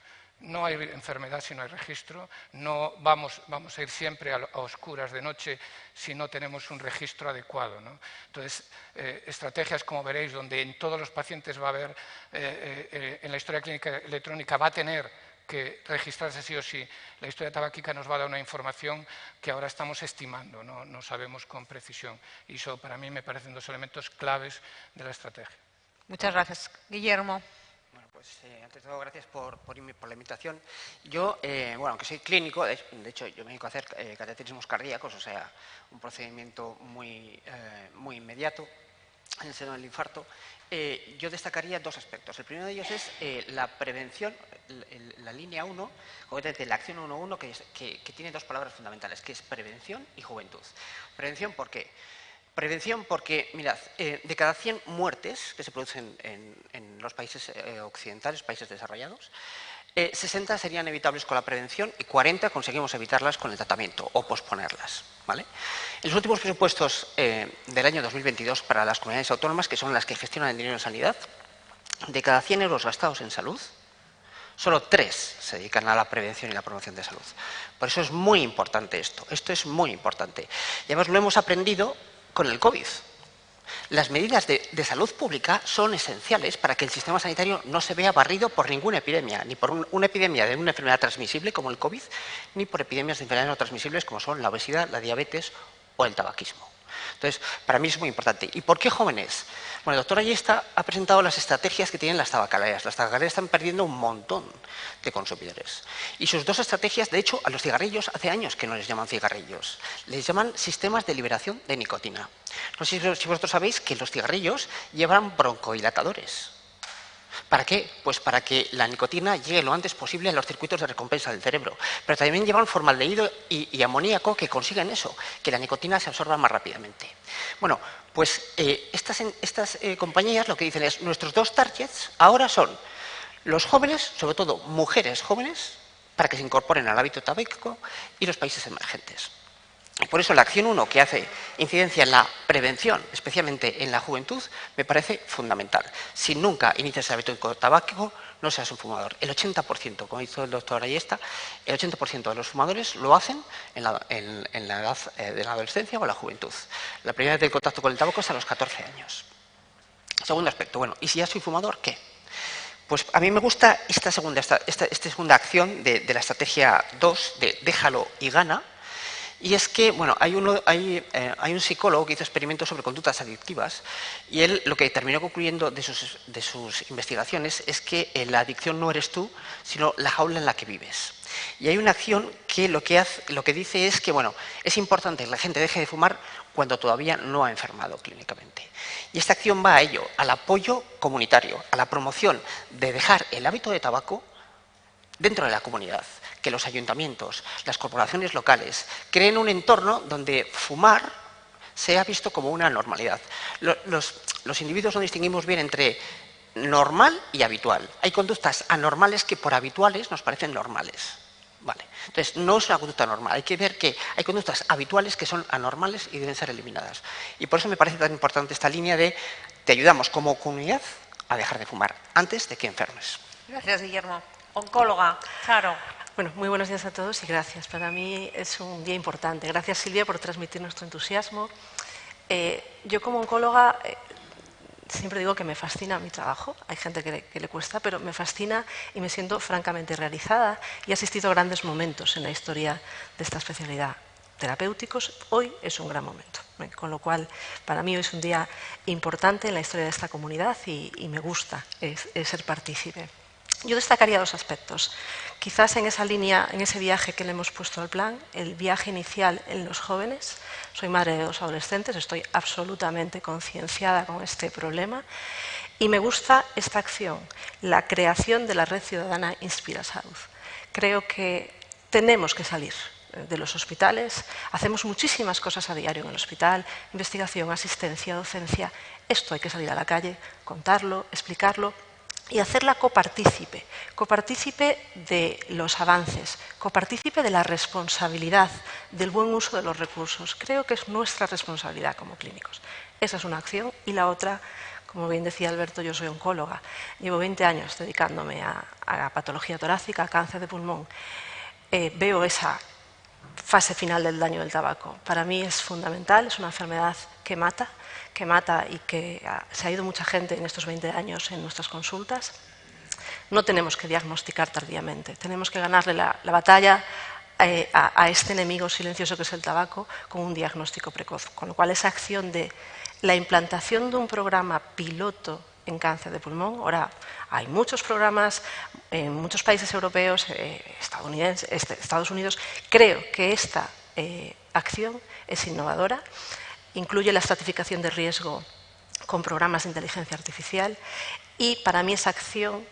No hay enfermedad si no hay registro, no vamos a ir siempre a oscuras de noche si no tenemos un registro adecuado, ¿no? Entonces, estrategias, como veréis, donde en todos los pacientes va a haber, en la historia clínica electrónica va a tener que registrarse sí o sí. La historia tabáquica nos va a dar una información que ahora estamos estimando, no sabemos con precisión. Y eso para mí me parecen dos elementos claves de la estrategia. Muchas gracias. Guillermo. Bueno, pues antes de todo, gracias por la invitación. Yo, bueno, aunque soy clínico, de hecho yo me dedico a hacer cateterismos cardíacos, o sea, un procedimiento muy inmediato en el seno del infarto. Yo destacaría dos aspectos. El primero de ellos es la prevención, la línea 1, concretamente la acción 1.1, que tiene dos palabras fundamentales, que es prevención y juventud. Prevención, ¿por qué? Prevención porque, mirad, de cada 100 muertes que se producen en los países occidentales, países desarrollados, 60 serían evitables con la prevención y 40 conseguimos evitarlas con el tratamiento o posponerlas, ¿vale? En los últimos presupuestos del año 2022 para las comunidades autónomas, que son las que gestionan el dinero en sanidad, de cada 100 euros gastados en salud, solo 3 se dedican a la prevención y la promoción de salud. Por eso es muy importante esto es muy importante. Y además lo hemos aprendido con el COVID. Las medidas de salud pública son esenciales para que el sistema sanitario no se vea barrido por ninguna epidemia, ni por una epidemia de una enfermedad transmisible como el COVID, ni por epidemias de enfermedades no transmisibles como son la obesidad, la diabetes o el tabaquismo. Entonces, para mí es muy importante. ¿Y por qué jóvenes? Bueno, el doctor Ayesta ha presentado las estrategias que tienen las tabacaleras. Las tabacaleras están perdiendo un montón de consumidores. Y sus dos estrategias, de hecho, a los cigarrillos hace años que no les llaman cigarrillos. Les llaman sistemas de liberación de nicotina. No sé si vosotros sabéis que los cigarrillos llevan broncodilatadores. ¿Para qué? Pues para que la nicotina llegue lo antes posible a los circuitos de recompensa del cerebro. Pero también llevan formaldehído y amoníaco que consiguen eso, que la nicotina se absorba más rápidamente. Bueno, pues estas compañías lo que dicen es, nuestros dos targets ahora son los jóvenes, sobre todo mujeres jóvenes, para que se incorporen al hábito tabáquico, y los países emergentes. Por eso la acción 1, que hace incidencia en la prevención, especialmente en la juventud, me parece fundamental. Si nunca inicias el hábito tabáquico, no seas un fumador. El 80%, como hizo el doctor Ayesta, el 80% de los fumadores lo hacen en la edad de la adolescencia o la juventud. La primera vez del contacto con el tabaco es a los 14 años. Segundo aspecto, bueno, ¿y si ya soy fumador, qué? Pues a mí me gusta esta segunda acción de la estrategia 2, de déjalo y gana. Y es que, bueno, hay un psicólogo que hizo experimentos sobre conductas adictivas y él lo que terminó concluyendo de sus investigaciones es que la adicción no eres tú, sino la jaula en la que vives. Y hay una acción que lo que dice es que, bueno, es importante que la gente deje de fumar cuando todavía no ha enfermado clínicamente. Y esta acción va a ello, al apoyo comunitario, a la promoción de dejar el hábito de tabaco dentro de la comunidad, que los ayuntamientos, las corporaciones locales, creen un entorno donde fumar sea visto como una normalidad. Los individuos no distinguimos bien entre normal y habitual. Hay conductas anormales que por habituales nos parecen normales. Vale. Entonces, no es una conducta normal. Hay que ver que hay conductas habituales que son anormales y deben ser eliminadas. Y por eso me parece tan importante esta línea de te ayudamos como comunidad a dejar de fumar antes de que enfermes. Gracias, Guillermo. Oncóloga, Charo. Bueno, muy buenos días a todos y gracias. Para mí es un día importante. Gracias, Silvia, por transmitir nuestro entusiasmo. Yo como oncóloga siempre digo que me fascina mi trabajo. Hay gente que le cuesta, pero me fascina y me siento francamente realizada y he asistido a grandes momentos en la historia de esta especialidad. Terapéuticos, hoy es un gran momento. Con lo cual, para mí hoy es un día importante en la historia de esta comunidad y me gusta ser partícipe. Yo destacaría dos aspectos. Quizás en esa línea, en ese viaje que le hemos puesto al plan, el viaje inicial en los jóvenes. Soy madre de 2 adolescentes, estoy absolutamente concienciada con este problema y me gusta esta acción, la creación de la Red Ciudadana Inspira Salud. Creo que tenemos que salir de los hospitales, hacemos muchísimas cosas a diario en el hospital, investigación, asistencia, docencia. Esto hay que salir a la calle, contarlo, explicarlo y hacerla copartícipe de los avances, copartícipe de la responsabilidad, del buen uso de los recursos. Creo que es nuestra responsabilidad como clínicos. Esa es una acción y la otra, como bien decía Alberto, yo soy oncóloga. Llevo 20 años dedicándome a la patología torácica, a cáncer de pulmón. Veo esa fase final del daño del tabaco. Para mí es fundamental, es una enfermedad que mata y que se ha ido mucha gente en estos 20 años en nuestras consultas. No tenemos que diagnosticar tardíamente, tenemos que ganarle la batalla a este enemigo silencioso que es el tabaco con un diagnóstico precoz. Con lo cual esa acción de la implantación de un programa piloto en cáncer de pulmón, ahora hay muchos programas en muchos países europeos, Estados Unidos, creo que esta acción es innovadora. Incluye la estratificación de riesgo con programas de inteligencia artificial y para mí esa acción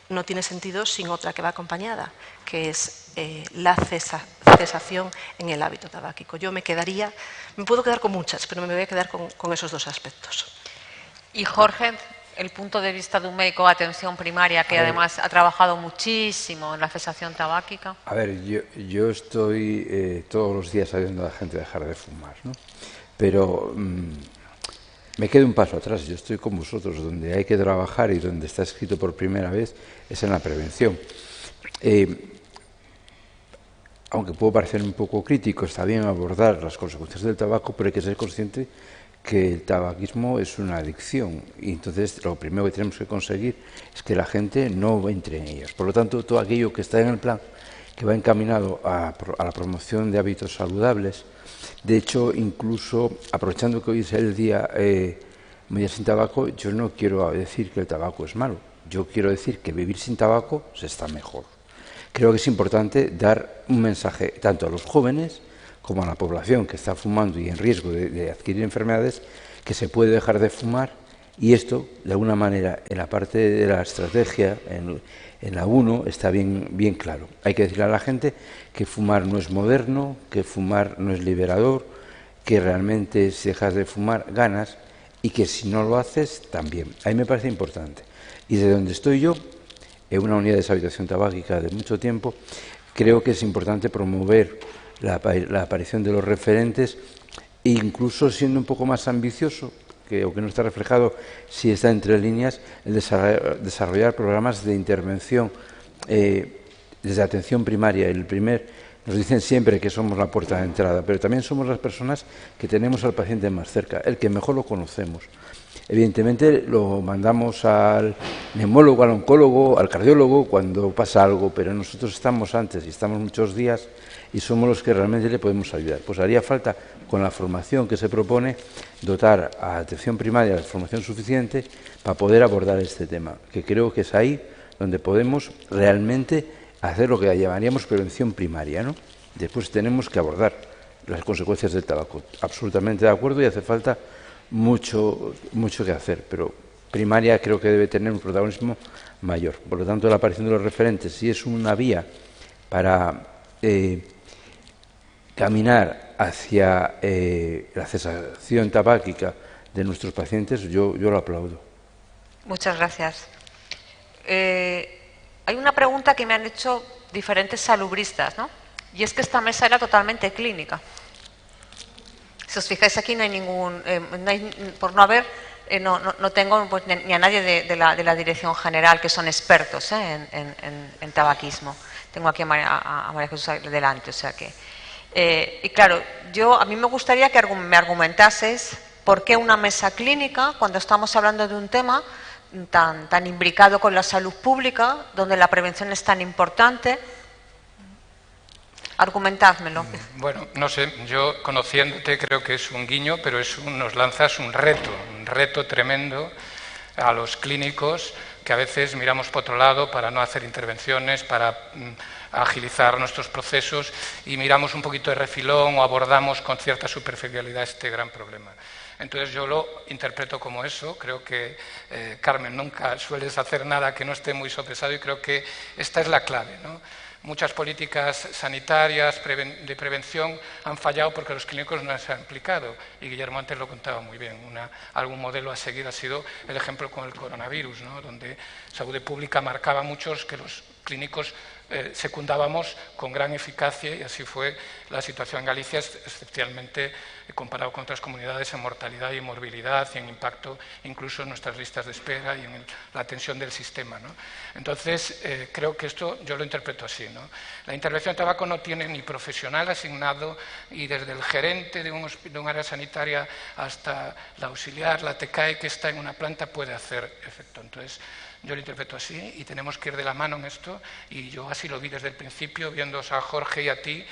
no tiene sentido sin otra que va acompañada, que es la cesación en el hábito tabáquico. Yo me puedo quedar con muchas, pero me voy a quedar con esos dos aspectos. Y Jorge, el punto de vista de un médico de atención primaria que además ha trabajado muchísimo en la cesación tabáquica. A ver, yo estoy todos los días ayudando a la gente a dejar de fumar, ¿no? Pero me quedo un paso atrás. Yo estoy con vosotros. Donde hay que trabajar y donde está escrito por primera vez es en la prevención. Aunque puedo parecer un poco crítico, está bien abordar las consecuencias del tabaco, pero hay que ser consciente que el tabaquismo es una adicción y entonces lo primero que tenemos que conseguir es que la gente no entre en ellas. Por lo tanto, todo aquello que está en el plan, que va encaminado a la promoción de hábitos saludables. De hecho, incluso aprovechando que hoy es el día Mundial sin Tabaco, yo no quiero decir que el tabaco es malo. Yo quiero decir que vivir sin tabaco se está mejor. Creo que es importante dar un mensaje tanto a los jóvenes como a la población que está fumando y en riesgo de adquirir enfermedades, que se puede dejar de fumar y esto, de alguna manera, en la parte de la estrategia, en la 1, está bien claro. Hay que decirle a la gente que fumar no es moderno, que fumar no es liberador, que realmente si dejas de fumar ganas y que si no lo haces también. A mí me parece importante. Y de donde estoy yo, en una unidad de deshabituación tabáquica de mucho tiempo, creo que es importante promover la aparición de los referentes, incluso siendo un poco más ambicioso, aunque no está reflejado, si está entre líneas, el desarrollar programas de intervención desde atención primaria. Nos dicen siempre que somos la puerta de entrada, pero también somos las personas que tenemos al paciente más cerca, el que mejor lo conocemos. Evidentemente lo mandamos al neumólogo, al oncólogo, al cardiólogo cuando pasa algo, pero nosotros estamos antes y estamos muchos días y somos los que realmente le podemos ayudar. Pues haría falta, con la formación que se propone, dotar a atención primaria de formación suficiente para poder abordar este tema, que creo que es ahí donde podemos realmente hacer lo que llamaríamos prevención primaria, ¿no? Después tenemos que abordar las consecuencias del tabaco. Absolutamente de acuerdo y hace falta mucho que hacer, pero primaria creo que debe tener un protagonismo mayor. Por lo tanto, la aparición de los referentes, si es una vía para caminar hacia la cesación tabáquica de nuestros pacientes, yo lo aplaudo. Muchas gracias. Hay una pregunta que me han hecho diferentes salubristas, ¿no? Y es que esta mesa era totalmente clínica. Si os fijáis aquí no hay ningún, por no haber, no tengo pues, ni a nadie de la dirección general que son expertos en tabaquismo. Tengo aquí a María Jesús delante, o sea que... y claro, a mí me gustaría que me argumentaseis por qué una mesa clínica cuando estamos hablando de un tema tan imbricado con la salud pública, donde la prevención es tan importante. Argumentádmelo. Bueno, no sé, yo conociéndote creo que es un guiño, pero nos lanzas un reto tremendo a los clínicos que a veces miramos por otro lado para no hacer intervenciones, para agilizar nuestros procesos y miramos un poquito de refilón o abordamos con cierta superficialidad este gran problema. Entonces yo lo interpreto como eso, creo que Carmen, nunca sueles hacer nada que no esté muy sopesado y creo que esta es la clave, ¿no? Muchas políticas sanitarias de prevención han fallado porque los clínicos no se han implicado y Guillermo antes lo contaba muy bien. Algún modelo a seguir ha sido el ejemplo con el coronavirus, ¿no? Donde Salud Pública marcaba muchos que los clínicos secundábamos con gran eficacia y así fue la situación en Galicia, especialmente comparado con otras comunidades en mortalidad y en morbilidad y en impacto incluso en nuestras listas de espera y en la tensión del sistema, ¿no? Entonces, creo que esto yo lo interpreto así, ¿no? La intervención de tabaco no tiene ni profesional asignado y desde el gerente de un área sanitaria hasta la auxiliar, la TCAE que está en una planta puede hacer efecto. Entonces, yo lo interpreto así y tenemos que ir de la mano en esto y yo así lo vi desde el principio, viéndoos a Jorge y a ti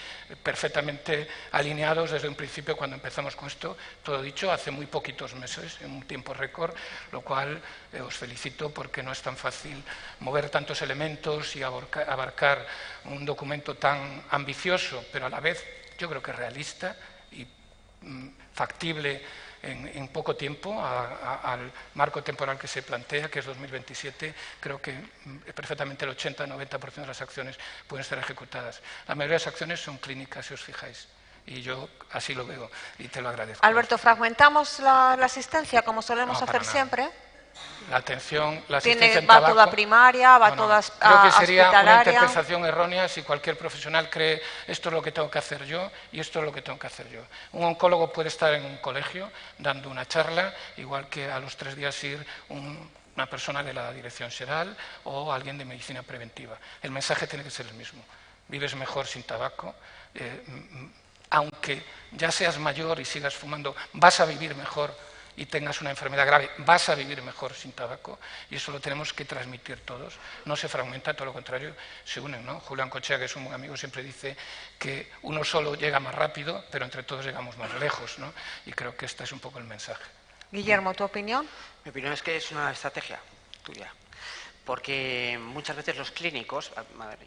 perfectamente alineados desde un principio cuando empezamos con esto, todo dicho, hace muy poquitos meses, en un tiempo récord, lo cual os felicito porque no es tan fácil mover tantos elementos y abarcar un documento tan ambicioso, pero a la vez yo creo que realista y factible en poco tiempo al marco temporal que se plantea, que es 2027, creo que perfectamente el 80-90% de las acciones pueden ser ejecutadas. La mayoría de las acciones son clínicas, si os fijáis, y yo así lo veo y te lo agradezco. Alberto, ¿fragmentamos la asistencia como solemos hacer siempre? La atención, la asistencia en Va tabaco, toda primaria, va toda creo que sería una hospitalaria. interpretación errónea si cualquier profesional cree esto es lo que tengo que hacer yo y esto es lo que tengo que hacer yo. Un oncólogo puede estar en un colegio dando una charla, igual que a los 3 días ir una persona de la dirección general o alguien de medicina preventiva. El mensaje tiene que ser el mismo. Vives mejor sin tabaco, aunque ya seas mayor y sigas fumando, vas a vivir mejor y tengas una enfermedad grave, vas a vivir mejor sin tabaco y eso lo tenemos que transmitir todos. No se fragmenta, todo lo contrario, se unen, ¿no? Julián Cochea, que es un buen amigo, siempre dice que uno solo llega más rápido, pero entre todos llegamos más lejos, ¿no? Y creo que este es un poco el mensaje. Guillermo, ¿tu opinión? Mi opinión es que es una estrategia tuya. Porque muchas veces los clínicos,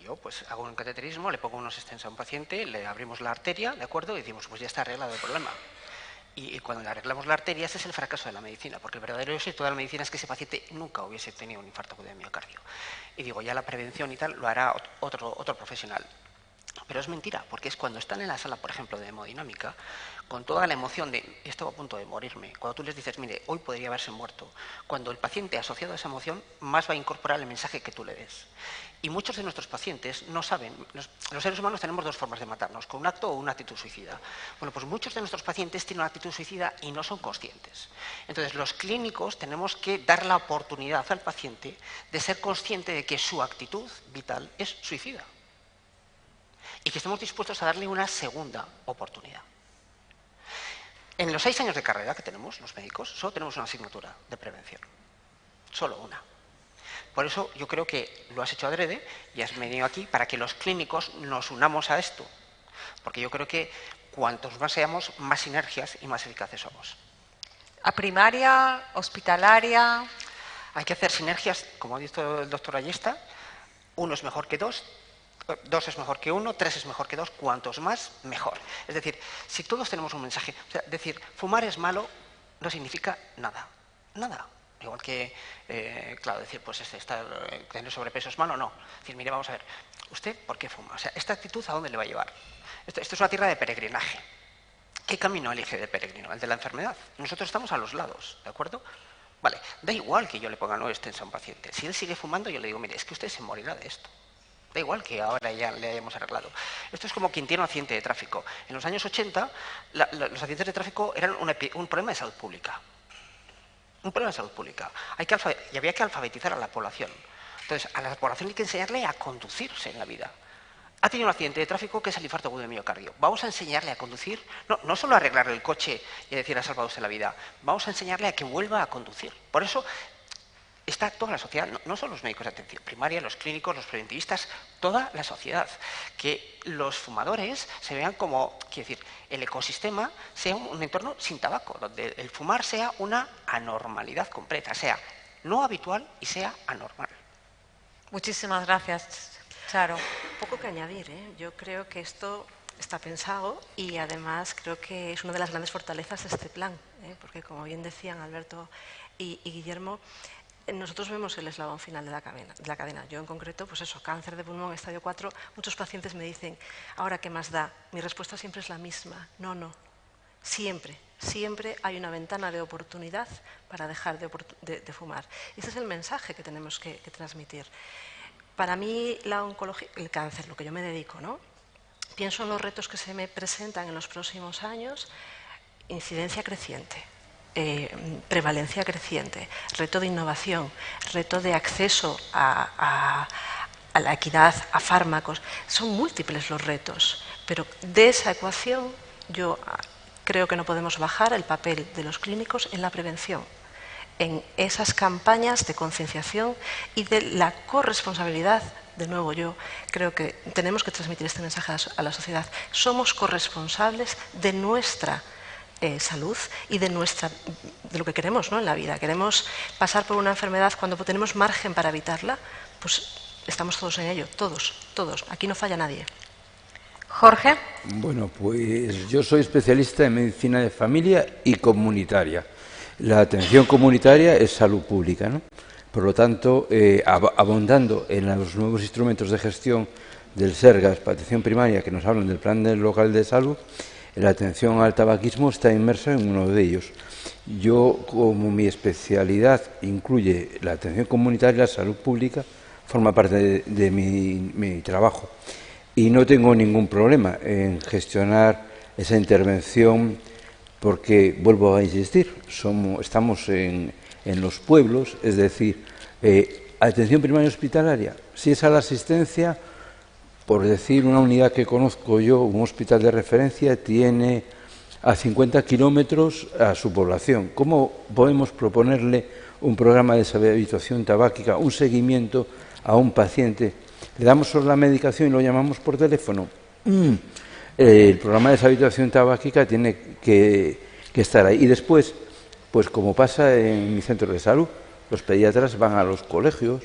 yo pues hago un cateterismo, le pongo unos stents a un paciente, le abrimos la arteria, ¿de acuerdo? Y decimos, pues ya está arreglado el problema. Y cuando le arreglamos la arteria, ese es el fracaso de la medicina, porque el verdadero éxito de la medicina es que ese paciente nunca hubiese tenido un infarto agudo de miocardio. Y digo, ya la prevención y tal lo hará otro profesional. Pero es mentira, porque es cuando están en la sala, por ejemplo, de hemodinámica, con toda la emoción de estoy a punto de morirme, cuando tú les dices, mire, hoy podría haberse muerto, cuando el paciente asociado a esa emoción más va a incorporar el mensaje que tú le des. Y muchos de nuestros pacientes no saben, los seres humanos tenemos 2 formas de matarnos, con un acto o una actitud suicida. Bueno, pues muchos de nuestros pacientes tienen una actitud suicida y no son conscientes. Entonces, los clínicos tenemos que dar la oportunidad al paciente de ser consciente de que su actitud vital es suicida. Y que estemos dispuestos a darle una segunda oportunidad. En los 6 años de carrera que tenemos los médicos, solo tenemos una asignatura de prevención. Solo una. Por eso yo creo que lo has hecho adrede y has venido aquí para que los clínicos nos unamos a esto. Porque yo creo que cuantos más seamos, más sinergias y más eficaces somos. ¿A primaria, hospitalaria? Hay que hacer sinergias, como ha dicho el doctor Ayesta, 1 es mejor que 2, 2 es mejor que 1, 3 es mejor que 2, cuantos más, mejor. Es decir, si todos tenemos un mensaje, o sea, decir, fumar es malo no significa nada, nada. Igual que, claro, decir, pues tener sobrepeso es malo, no. Es decir, mire, vamos a ver, ¿Usted por qué fuma? O sea, ¿esta actitud a dónde le va a llevar? Esto es una tierra de peregrinaje. ¿Qué camino elige de peregrino? El de la enfermedad. Nosotros estamos a los lados, ¿de acuerdo? Vale, da igual que yo le ponga no extensa a un paciente. Si él sigue fumando, yo le digo, mire, es que usted se morirá de esto. Da igual que ahora ya le hayamos arreglado. Esto es como quien tiene un accidente de tráfico. En los años 80, los accidentes de tráfico eran un problema de salud pública. Un problema de salud pública. Y había que alfabetizar a la población. Entonces, a la población hay que enseñarle a conducirse en la vida. Ha tenido un accidente de tráfico que es el infarto agudo de miocardio. Vamos a enseñarle a conducir, no solo a arreglarle el coche y a decir ha salvado usted la vida, vamos a enseñarle a que vuelva a conducir. Por eso está toda la sociedad, no solo los médicos de atención primaria, los clínicos, los preventivistas, toda la sociedad. Que los fumadores se vean como, quiero decir, el ecosistema sea un entorno sin tabaco, donde el fumar sea una anormalidad completa, sea no habitual y sea anormal. Muchísimas gracias, Charo. Poco que añadir, ¿eh? Yo creo que esto está pensado y además creo que es una de las grandes fortalezas de este plan, ¿eh? Porque como bien decían Alberto y Guillermo, nosotros vemos el eslabón final de la cadena. Yo en concreto, pues eso, cáncer de pulmón, estadio 4, muchos pacientes me dicen, ¿ahora qué más da? Mi respuesta siempre es la misma, no, siempre hay una ventana de oportunidad para dejar de fumar. Y ese es el mensaje que tenemos que transmitir. Para mí, la oncología, el cáncer, lo que yo me dedico, ¿no? Pienso en los retos que se me presentan en los próximos años, incidencia creciente, prevalencia creciente, reto de innovación, reto de acceso a la equidad, a fármacos. Son múltiples los retos, pero de esa ecuación yo creo que no podemos bajar el papel de los clínicos en la prevención, en esas campañas de concienciación y de la corresponsabilidad. De nuevo, yo creo que tenemos que transmitir este mensaje a la sociedad. Somos corresponsables de nuestra salud y de lo que queremos, ¿no?, en la vida. Queremos pasar por una enfermedad cuando tenemos margen para evitarla, pues estamos todos en ello, todos. Aquí no falla nadie. Jorge. Bueno, pues yo soy especialista en medicina de familia y comunitaria. La atención comunitaria es salud pública, ¿no? Por lo tanto, abondando en los nuevos instrumentos de gestión del SERGAS para atención primaria que nos hablan del Plan Local de Salud, la atención al tabaquismo está inmersa en uno de ellos. Yo, como mi especialidad incluye la atención comunitaria, la salud pública, forma parte de mi trabajo. Y no tengo ningún problema en gestionar esa intervención porque, vuelvo a insistir, estamos en los pueblos, es decir, atención primaria hospitalaria. Si es a la asistencia, por decir una unidad que conozco yo, un hospital de referencia, tiene a 50 kilómetros a su población. ¿Cómo podemos proponerle un programa de deshabituación tabáquica, un seguimiento a un paciente? ¿Le damos solo la medicación y lo llamamos por teléfono? El programa de deshabituación tabáquica tiene que estar ahí. Y después, pues como pasa en mi centro de salud, los pediatras van a los colegios,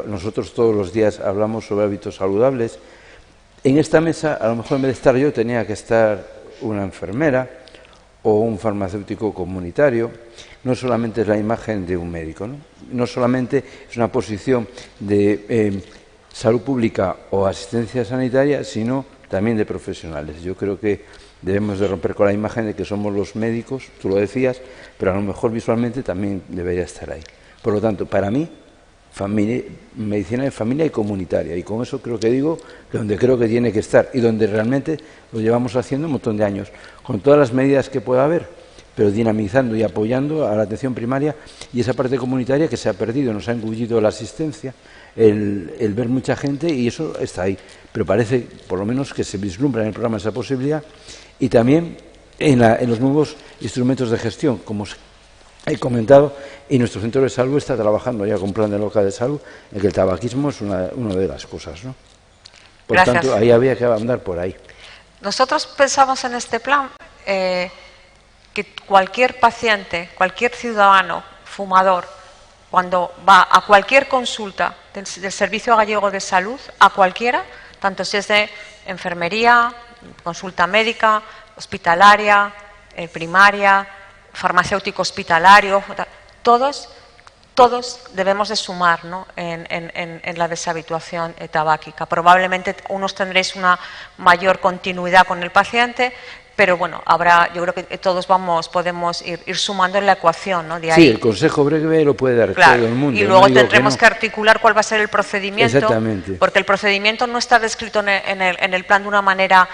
nosotros todos los días hablamos sobre hábitos saludables. En esta mesa, a lo mejor en vez de estar yo, tenía que estar una enfermera o un farmacéutico comunitario. No solamente es la imagen de un médico, no solamente es una posición de salud pública o asistencia sanitaria, sino también de profesionales. Yo creo que debemos de romper con la imagen de que somos los médicos, tú lo decías, pero a lo mejor visualmente también debería estar ahí. Por lo tanto, para mí, medicina de familia y comunitaria, y con eso creo que digo que donde creo que tiene que estar y donde realmente lo llevamos haciendo un montón de años, con todas las medidas que pueda haber, pero dinamizando y apoyando a la atención primaria y esa parte comunitaria que se ha perdido, nos ha engullido la asistencia, el ver mucha gente, y eso está ahí, pero parece por lo menos que se vislumbra en el programa esa posibilidad, y también en los nuevos instrumentos de gestión, como he comentado, y nuestro centro de salud está trabajando ya con plan de local de salud, en que el tabaquismo es una de las cosas, ¿no? Por tanto, ahí había que andar por ahí. Nosotros pensamos en este plan que cualquier paciente, cualquier ciudadano fumador, cuando va a cualquier consulta del Servicio Gallego de Salud, a cualquiera, tanto si es de enfermería, consulta médica, hospitalaria, primaria, farmacéutico hospitalario, todos todos debemos de sumar, ¿no?, en la deshabituación tabáquica. Probablemente unos tendréis una mayor continuidad con el paciente, pero bueno, yo creo que todos podemos ir sumando en la ecuación, ¿no? De ahí. Sí, el consejo breve lo puede dar Claro, todo el mundo. y luego tendremos que articular cuál va a ser el procedimiento. Exactamente. Porque el procedimiento no está descrito en el plan de una manera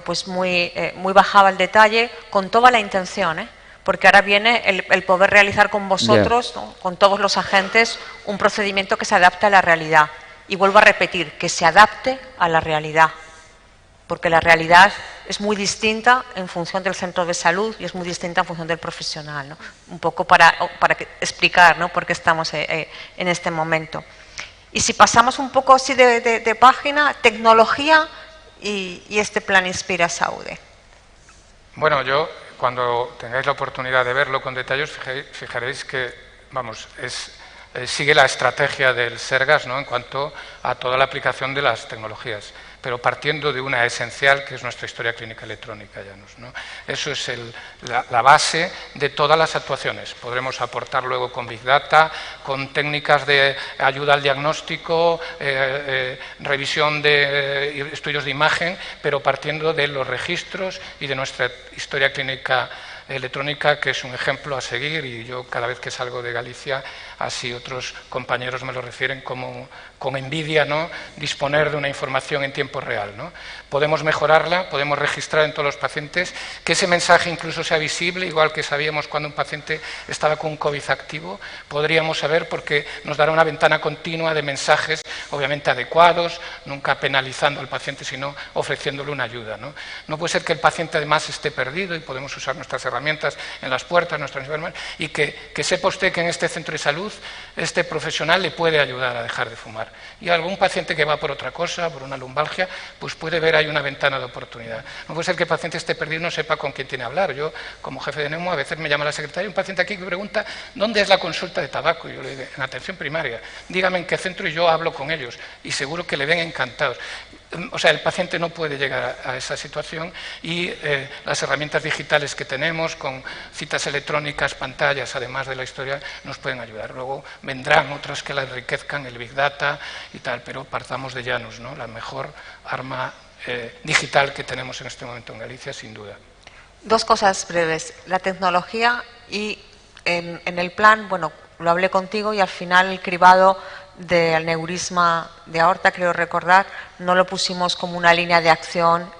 pues muy bajada al detalle, con toda la intención, porque ahora viene el poder realizar con vosotros, ¿no?, con todos los agentes, un procedimiento que se adapte a la realidad. Y vuelvo a repetir, que se adapte a la realidad, porque la realidad es muy distinta en función del centro de salud y es muy distinta en función del profesional, ¿no? Un poco para explicar, ¿no?, por qué estamos en este momento. Y si pasamos un poco así de página, tecnología y este plan Inspira Saude. Bueno, yo, cuando tengáis la oportunidad de verlo con detalles, fijaréis que, vamos, sigue la estrategia del Sergas, ¿no?, en cuanto a toda la aplicación de las tecnologías, pero partiendo de una esencial, que es nuestra historia clínica electrónica, Llanos, ¿no? Eso es la base de todas las actuaciones. Podremos aportar luego con Big Data, con técnicas de ayuda al diagnóstico, revisión de estudios de imagen, pero partiendo de los registros y de nuestra historia clínica electrónica, que es un ejemplo a seguir, y yo cada vez que salgo de Galicia, así otros compañeros me lo refieren como con envidia, ¿no?, disponer de una información en tiempo real, ¿no? Podemos mejorarla, podemos registrar en todos los pacientes, que ese mensaje incluso sea visible, igual que sabíamos cuando un paciente estaba con un COVID activo, podríamos saber, porque nos dará una ventana continua de mensajes, obviamente adecuados, nunca penalizando al paciente, sino ofreciéndole una ayuda, ¿no? No puede ser que el paciente además esté perdido y podemos usar nuestras herramientas en las puertas, nuestras enfermeras, y que sepa usted que en este centro de salud este profesional le puede ayudar a dejar de fumar. Y algún paciente que va por otra cosa, por una lumbalgia, pues puede ver ahí una ventana de oportunidad. No puede ser que el paciente esté perdido y no sepa con quién tiene que hablar. Yo, como jefe de Neumo, a veces me llama la secretaria, un paciente aquí que pregunta ¿dónde es la consulta de tabaco? Y yo le digo, en atención primaria, dígame en qué centro y yo hablo con ellos. Y seguro que le ven encantados. O sea, el paciente no puede llegar a esa situación, y las herramientas digitales que tenemos, con citas electrónicas, pantallas, además de la historia, nos pueden ayudar. Luego vendrán otras que la enriquezcan, el Big Data y tal, pero partamos de Llanos, ¿no?, la mejor arma digital que tenemos en este momento en Galicia, sin duda. Dos cosas breves. La tecnología y en el plan, bueno, lo hablé contigo y al final el cribado del aneurisma de aorta, creo recordar, no lo pusimos como una línea de acción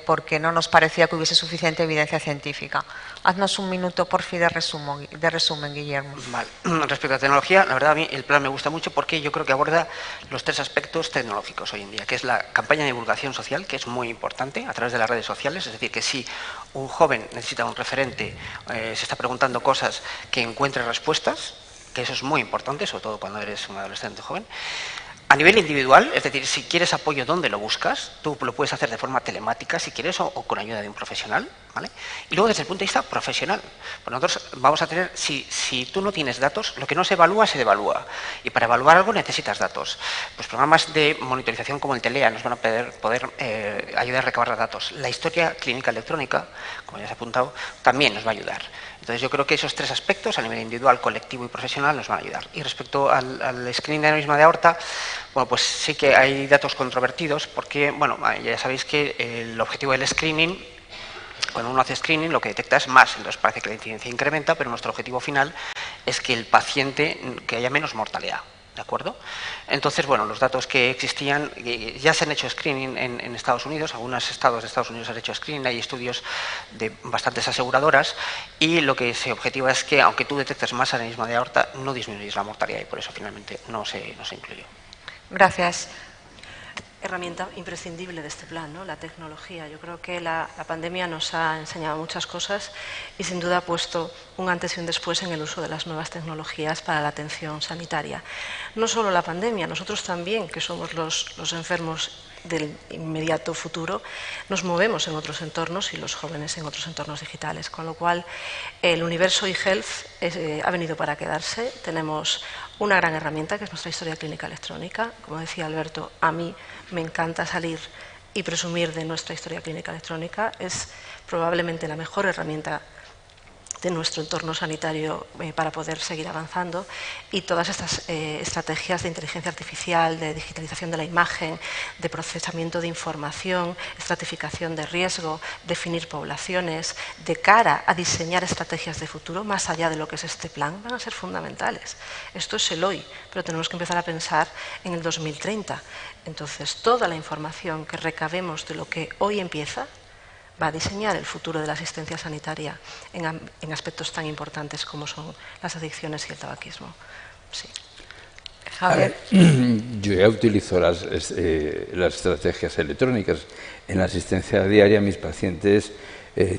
porque no nos parecía que hubiese suficiente evidencia científica. Haznos un minuto, por fin, de resumen, Guillermo. Vale. Respecto a tecnología, la verdad a mí el plan me gusta mucho porque yo creo que aborda los tres aspectos tecnológicos hoy en día, que es la campaña de divulgación social, que es muy importante a través de las redes sociales, es decir, que si un joven necesita un referente, se está preguntando cosas, que encuentre respuestas, que eso es muy importante, sobre todo cuando eres un adolescente joven. A nivel individual, es decir, si quieres apoyo, ¿dónde lo buscas? Tú lo puedes hacer de forma telemática, si quieres, o con ayuda de un profesional, ¿vale? Y luego, desde el punto de vista profesional, pues nosotros vamos a tener, si tú no tienes datos, lo que no se evalúa, se devalúa. Y para evaluar algo necesitas datos. Pues programas de monitorización como el TELEA nos van a poder ayudar a recabar datos. La historia clínica electrónica, como ya se ha apuntado, también nos va a ayudar. Entonces yo creo que esos tres aspectos, a nivel individual, colectivo y profesional, nos van a ayudar. Y respecto al screening de aneurisma de aorta, bueno, pues sí que hay datos controvertidos, porque, bueno, ya sabéis que el objetivo del screening, cuando uno hace screening, lo que detecta es más, entonces parece que la incidencia incrementa, pero nuestro objetivo final es que el paciente, que haya menos mortalidad. ¿De acuerdo? Entonces, bueno, los datos que existían, ya se han hecho screening en Estados Unidos, algunos estados de Estados Unidos han hecho screening, hay estudios de bastantes aseguradoras, y lo que se objetiva es que, aunque tú detectes más aneurisma de aorta, no disminuyes la mortalidad, y por eso finalmente no se incluyó. Gracias. Herramienta imprescindible de este plan, ¿no?, la tecnología. Yo creo que la pandemia nos ha enseñado muchas cosas y sin duda ha puesto un antes y un después en el uso de las nuevas tecnologías para la atención sanitaria. No solo la pandemia, nosotros también, que somos los enfermos del inmediato futuro, nos movemos en otros entornos y los jóvenes en otros entornos digitales, con lo cual el universo eHealth ha venido para quedarse. Tenemos una gran herramienta que es nuestra historia clínica electrónica. Como decía Alberto, a mí me encanta salir y presumir de nuestra historia clínica electrónica. Es probablemente la mejor herramienta de nuestro entorno sanitario para poder seguir avanzando, y todas estas estrategias de inteligencia artificial, de digitalización de la imagen, de procesamiento de información, estratificación de riesgo, definir poblaciones, de cara a diseñar estrategias de futuro más allá de lo que es este plan, van a ser fundamentales. Esto es el hoy, pero tenemos que empezar a pensar en el 2030. Entonces, toda la información que recabemos de lo que hoy empieza va a diseñar el futuro de la asistencia sanitaria en aspectos tan importantes como son las adicciones y el tabaquismo. Sí. Javier. Yo ya utilizo las estrategias electrónicas. En la asistencia diaria mis pacientes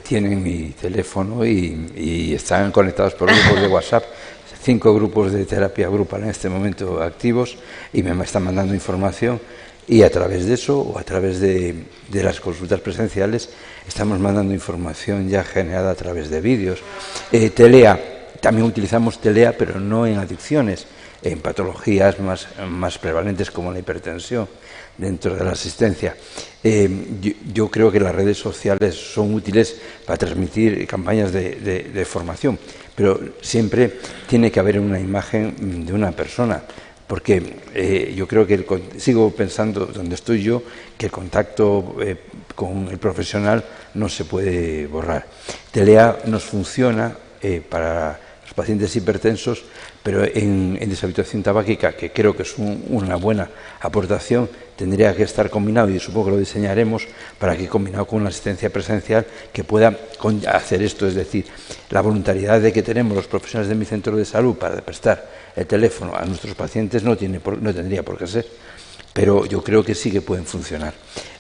tienen mi teléfono y están conectados por grupos de WhatsApp, 5 grupos de terapia grupal en este momento activos, y me están mandando información. Y a través de eso, o a través de las consultas presenciales, estamos mandando información ya generada a través de vídeos. Telea, también utilizamos Telea, pero no en adicciones, en patologías más prevalentes como la hipertensión dentro de la asistencia. Yo creo que las redes sociales son útiles para transmitir campañas de formación, pero siempre tiene que haber una imagen de una persona. Porque yo creo que sigo pensando, donde estoy yo, que el contacto con el profesional no se puede borrar. Telea nos funciona para los pacientes hipertensos, pero en deshabituación tabáquica, que creo que es una buena aportación, tendría que estar combinado, y supongo que lo diseñaremos para que, combinado con una asistencia presencial, que pueda hacer esto. Es decir, la voluntariedad de que tenemos los profesionales de mi centro de salud para prestar el teléfono a nuestros pacientes no tendría por qué ser, pero yo creo que sí que pueden funcionar.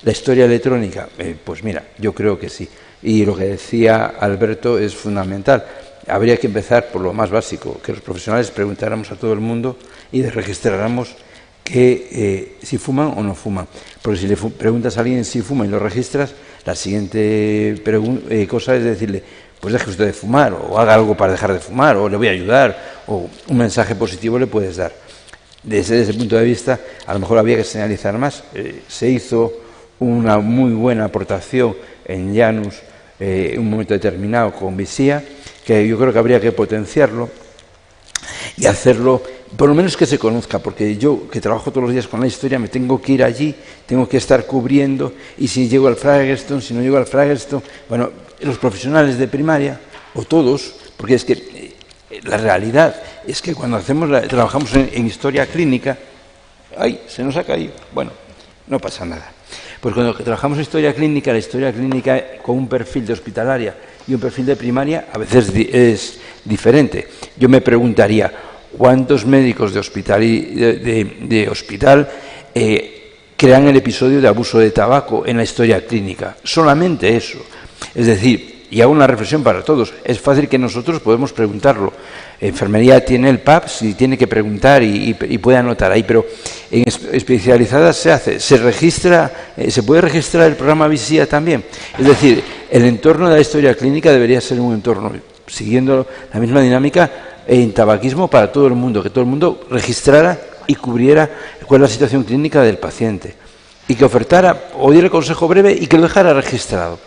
La historia electrónica, pues mira, yo creo que sí. Y lo que decía Alberto es fundamental. Habría que empezar por lo más básico, que los profesionales preguntáramos a todo el mundo y registráramos que si fuman o no fuman. Porque si le preguntas a alguien si fuma y lo registras, la siguiente cosa es decirle: pues deje usted de fumar, o haga algo para dejar de fumar, o le voy a ayudar, o un mensaje positivo le puedes dar. Desde ese punto de vista, a lo mejor había que señalizar más. Se hizo una muy buena aportación en Janus en un momento determinado con Visía, que yo creo que habría que potenciarlo y hacerlo, por lo menos que se conozca, porque yo, que trabajo todos los días con la historia, me tengo que ir allí, tengo que estar cubriendo, y si llego al Fragelstone, si no llego al Fragelstone, bueno, los profesionales de primaria, o todos, porque es que la realidad es que cuando trabajamos en historia clínica, ¡ay!, se nos ha caído, bueno, no pasa nada. Pues cuando trabajamos en historia clínica, la historia clínica con un perfil de hospitalaria y un perfil de primaria a veces es diferente. Yo me preguntaría, ¿cuántos médicos de hospital crean el episodio de abuso de tabaco en la historia clínica? Solamente eso. Es decir, y hago una reflexión para todos, es fácil que nosotros podemos preguntarlo. Enfermería tiene el PAP, si tiene que preguntar y puede anotar ahí, pero en especializadas se registra, se puede registrar el programa Visía también. Es decir, el entorno de la historia clínica debería ser un entorno, siguiendo la misma dinámica, en tabaquismo para todo el mundo, que todo el mundo registrara y cubriera cuál es la situación clínica del paciente, y que ofertara o diera consejo breve y que lo dejara registrado.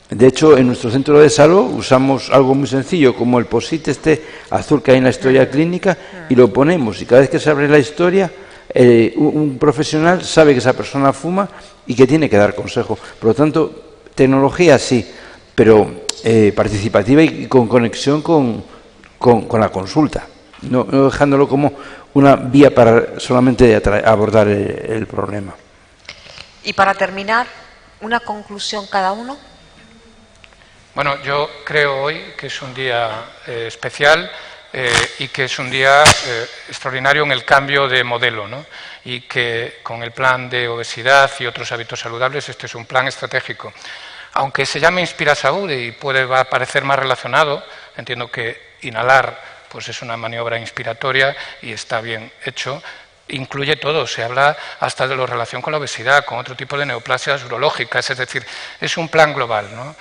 De hecho, en nuestro centro de salud usamos algo muy sencillo, como el POSIT azul que hay en la historia clínica, y lo ponemos, y cada vez que se abre la historia, un profesional sabe que esa persona fuma y que tiene que dar consejo. Por lo tanto, tecnología sí, pero participativa y con conexión con la consulta, no dejándolo como una vía para solamente abordar el problema. Y para terminar, una conclusión cada uno. Bueno, yo creo hoy que es un día especial y que es un día extraordinario en el cambio de modelo, ¿no? Y que con el plan de obesidad y otros hábitos saludables, este es un plan estratégico. Aunque se llame Inspira Salud y va a parecer más relacionado, entiendo que inhalar pues es una maniobra inspiratoria y está bien hecho. Incluye todo, se habla hasta de la relación con la obesidad, con otro tipo de neoplasias urológicas, es decir, es un plan global, ¿no?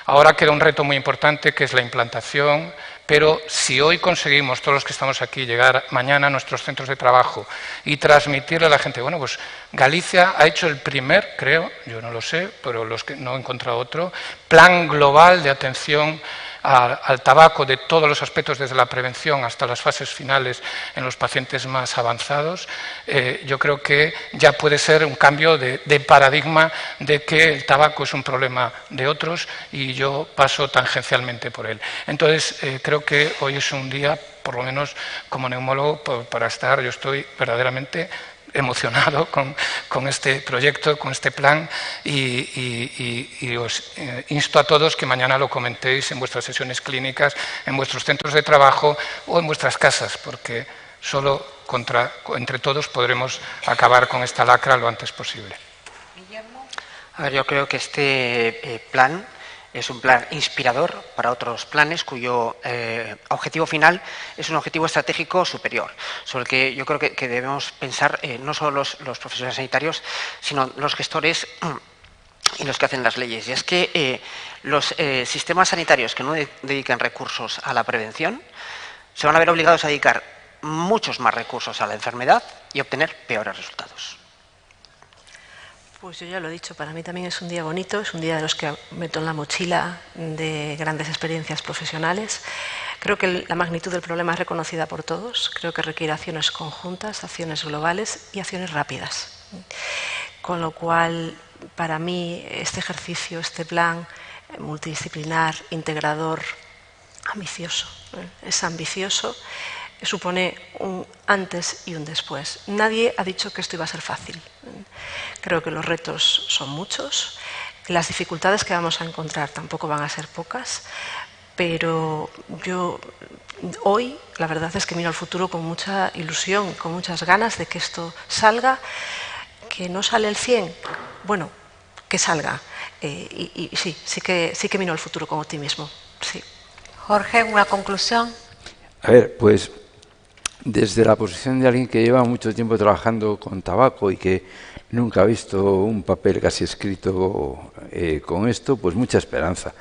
Ahora queda un reto muy importante que es la implantación, pero si hoy conseguimos, todos los que estamos aquí, llegar mañana a nuestros centros de trabajo y transmitirle a la gente, bueno, pues Galicia ha hecho el primer, creo, yo no lo sé, pero los que no he encontrado otro, plan global de atención al tabaco de todos los aspectos, desde la prevención hasta las fases finales en los pacientes más avanzados, yo creo que ya puede ser un cambio de paradigma de que el tabaco es un problema de otros y yo paso tangencialmente por él. Entonces, creo que hoy es un día, por lo menos como neumólogo, para estar, yo estoy verdaderamente emocionado con este proyecto, con este plan y os insto a todos que mañana lo comentéis en vuestras sesiones clínicas, en vuestros centros de trabajo o en vuestras casas, porque solo entre todos podremos acabar con esta lacra lo antes posible. Guillermo. A ver, yo creo que este plan es un plan inspirador para otros planes cuyo objetivo final es un objetivo estratégico superior, sobre el que yo creo que debemos pensar no solo los profesionales sanitarios, sino los gestores y los que hacen las leyes. Y es que los sistemas sanitarios que no dedican recursos a la prevención se van a ver obligados a dedicar muchos más recursos a la enfermedad y obtener peores resultados. Pues yo ya lo he dicho, para mí también es un día bonito, es un día de los que meto en la mochila de grandes experiencias profesionales. Creo que la magnitud del problema es reconocida por todos, creo que requiere acciones conjuntas, acciones globales y acciones rápidas. Con lo cual, para mí, este ejercicio, este plan multidisciplinar, integrador, ambicioso, es ambicioso, supone un antes y un después. Nadie ha dicho que esto iba a ser fácil. Creo que los retos son muchos, las dificultades que vamos a encontrar tampoco van a ser pocas, pero yo hoy la verdad es que miro al futuro con mucha ilusión, con muchas ganas de que esto salga, que no sale el 100, bueno, que salga. Y sí que miro al futuro con optimismo. Sí. Jorge, ¿una conclusión? A ver, pues desde la posición de alguien que lleva mucho tiempo trabajando con tabaco y que nunca ha visto un papel casi escrito con esto, pues mucha esperanza.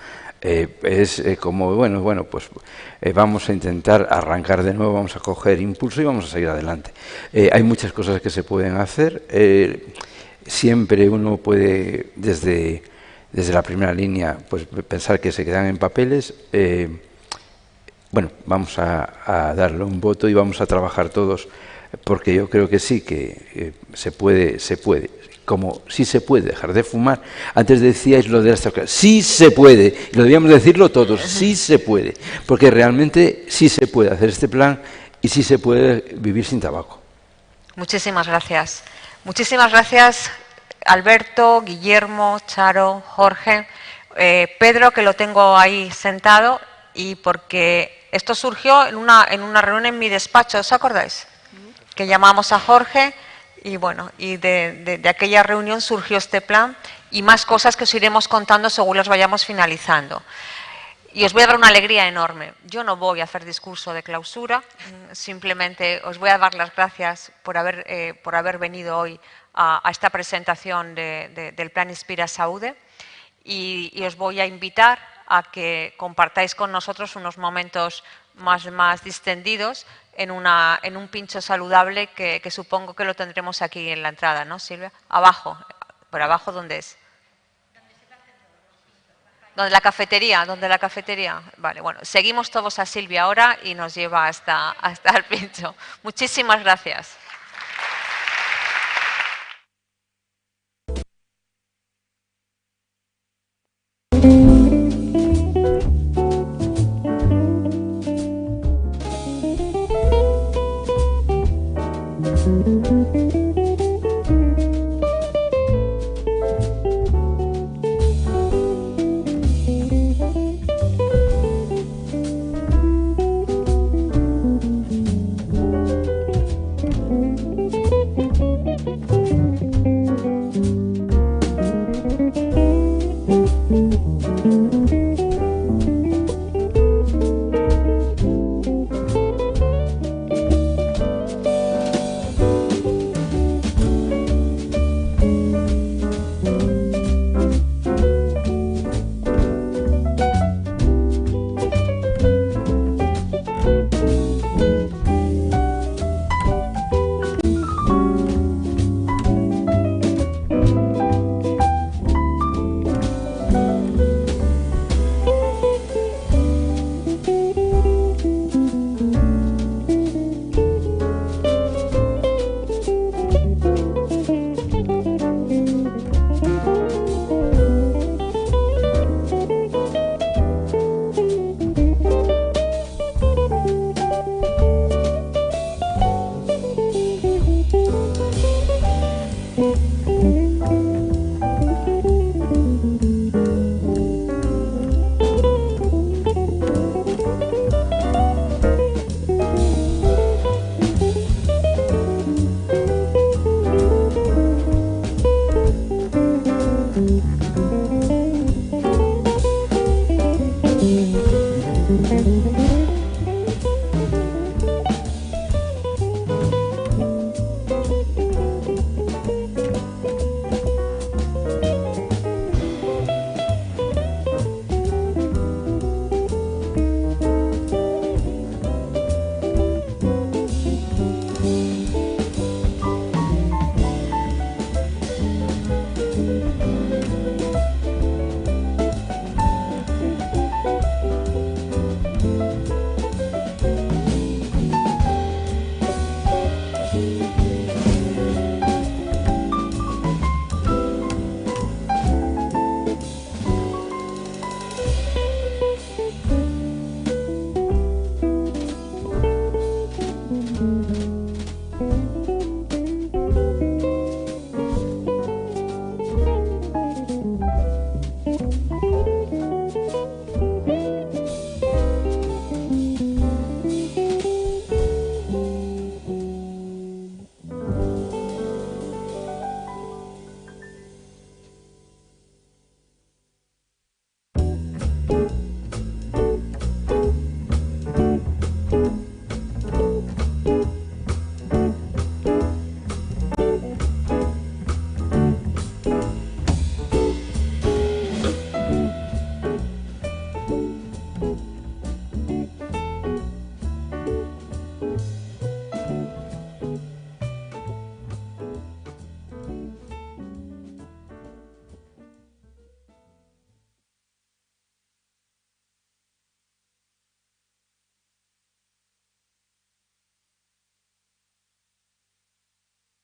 Es como, bueno, pues vamos a intentar arrancar de nuevo, vamos a coger impulso y vamos a seguir adelante. Hay muchas cosas que se pueden hacer. Siempre uno puede, desde la primera línea, pues pensar que se quedan en papeles. Bueno, vamos a darle un voto y vamos a trabajar todos, porque yo creo que sí, que se puede. Como sí se puede dejar de fumar. Antes decíais lo de las drogas. Sí se puede, y lo debíamos decirlo todos, sí se puede, porque realmente sí se puede hacer este plan y sí se puede vivir sin tabaco. Muchísimas gracias. Muchísimas gracias, Alberto, Guillermo, Charo, Jorge, Pedro, que lo tengo ahí sentado, y porque esto surgió en una reunión en mi despacho, ¿os acordáis? Que llamamos a Jorge. Y bueno, y de aquella reunión surgió este plan y más cosas que os iremos contando según los vayamos finalizando. Y os voy a dar una alegría enorme. Yo no voy a hacer discurso de clausura, simplemente os voy a dar las gracias por haber venido hoy a esta presentación del Plan Inspira Saúde y os voy a invitar a que compartáis con nosotros unos momentos más distendidos en un pincho saludable que supongo que lo tendremos aquí en la entrada, ¿no, Silvia? Abajo, por abajo, ¿dónde es? ¿Dónde la cafetería? Vale, bueno, seguimos todos a Silvia ahora y nos lleva hasta el pincho. Muchísimas gracias. Thank you.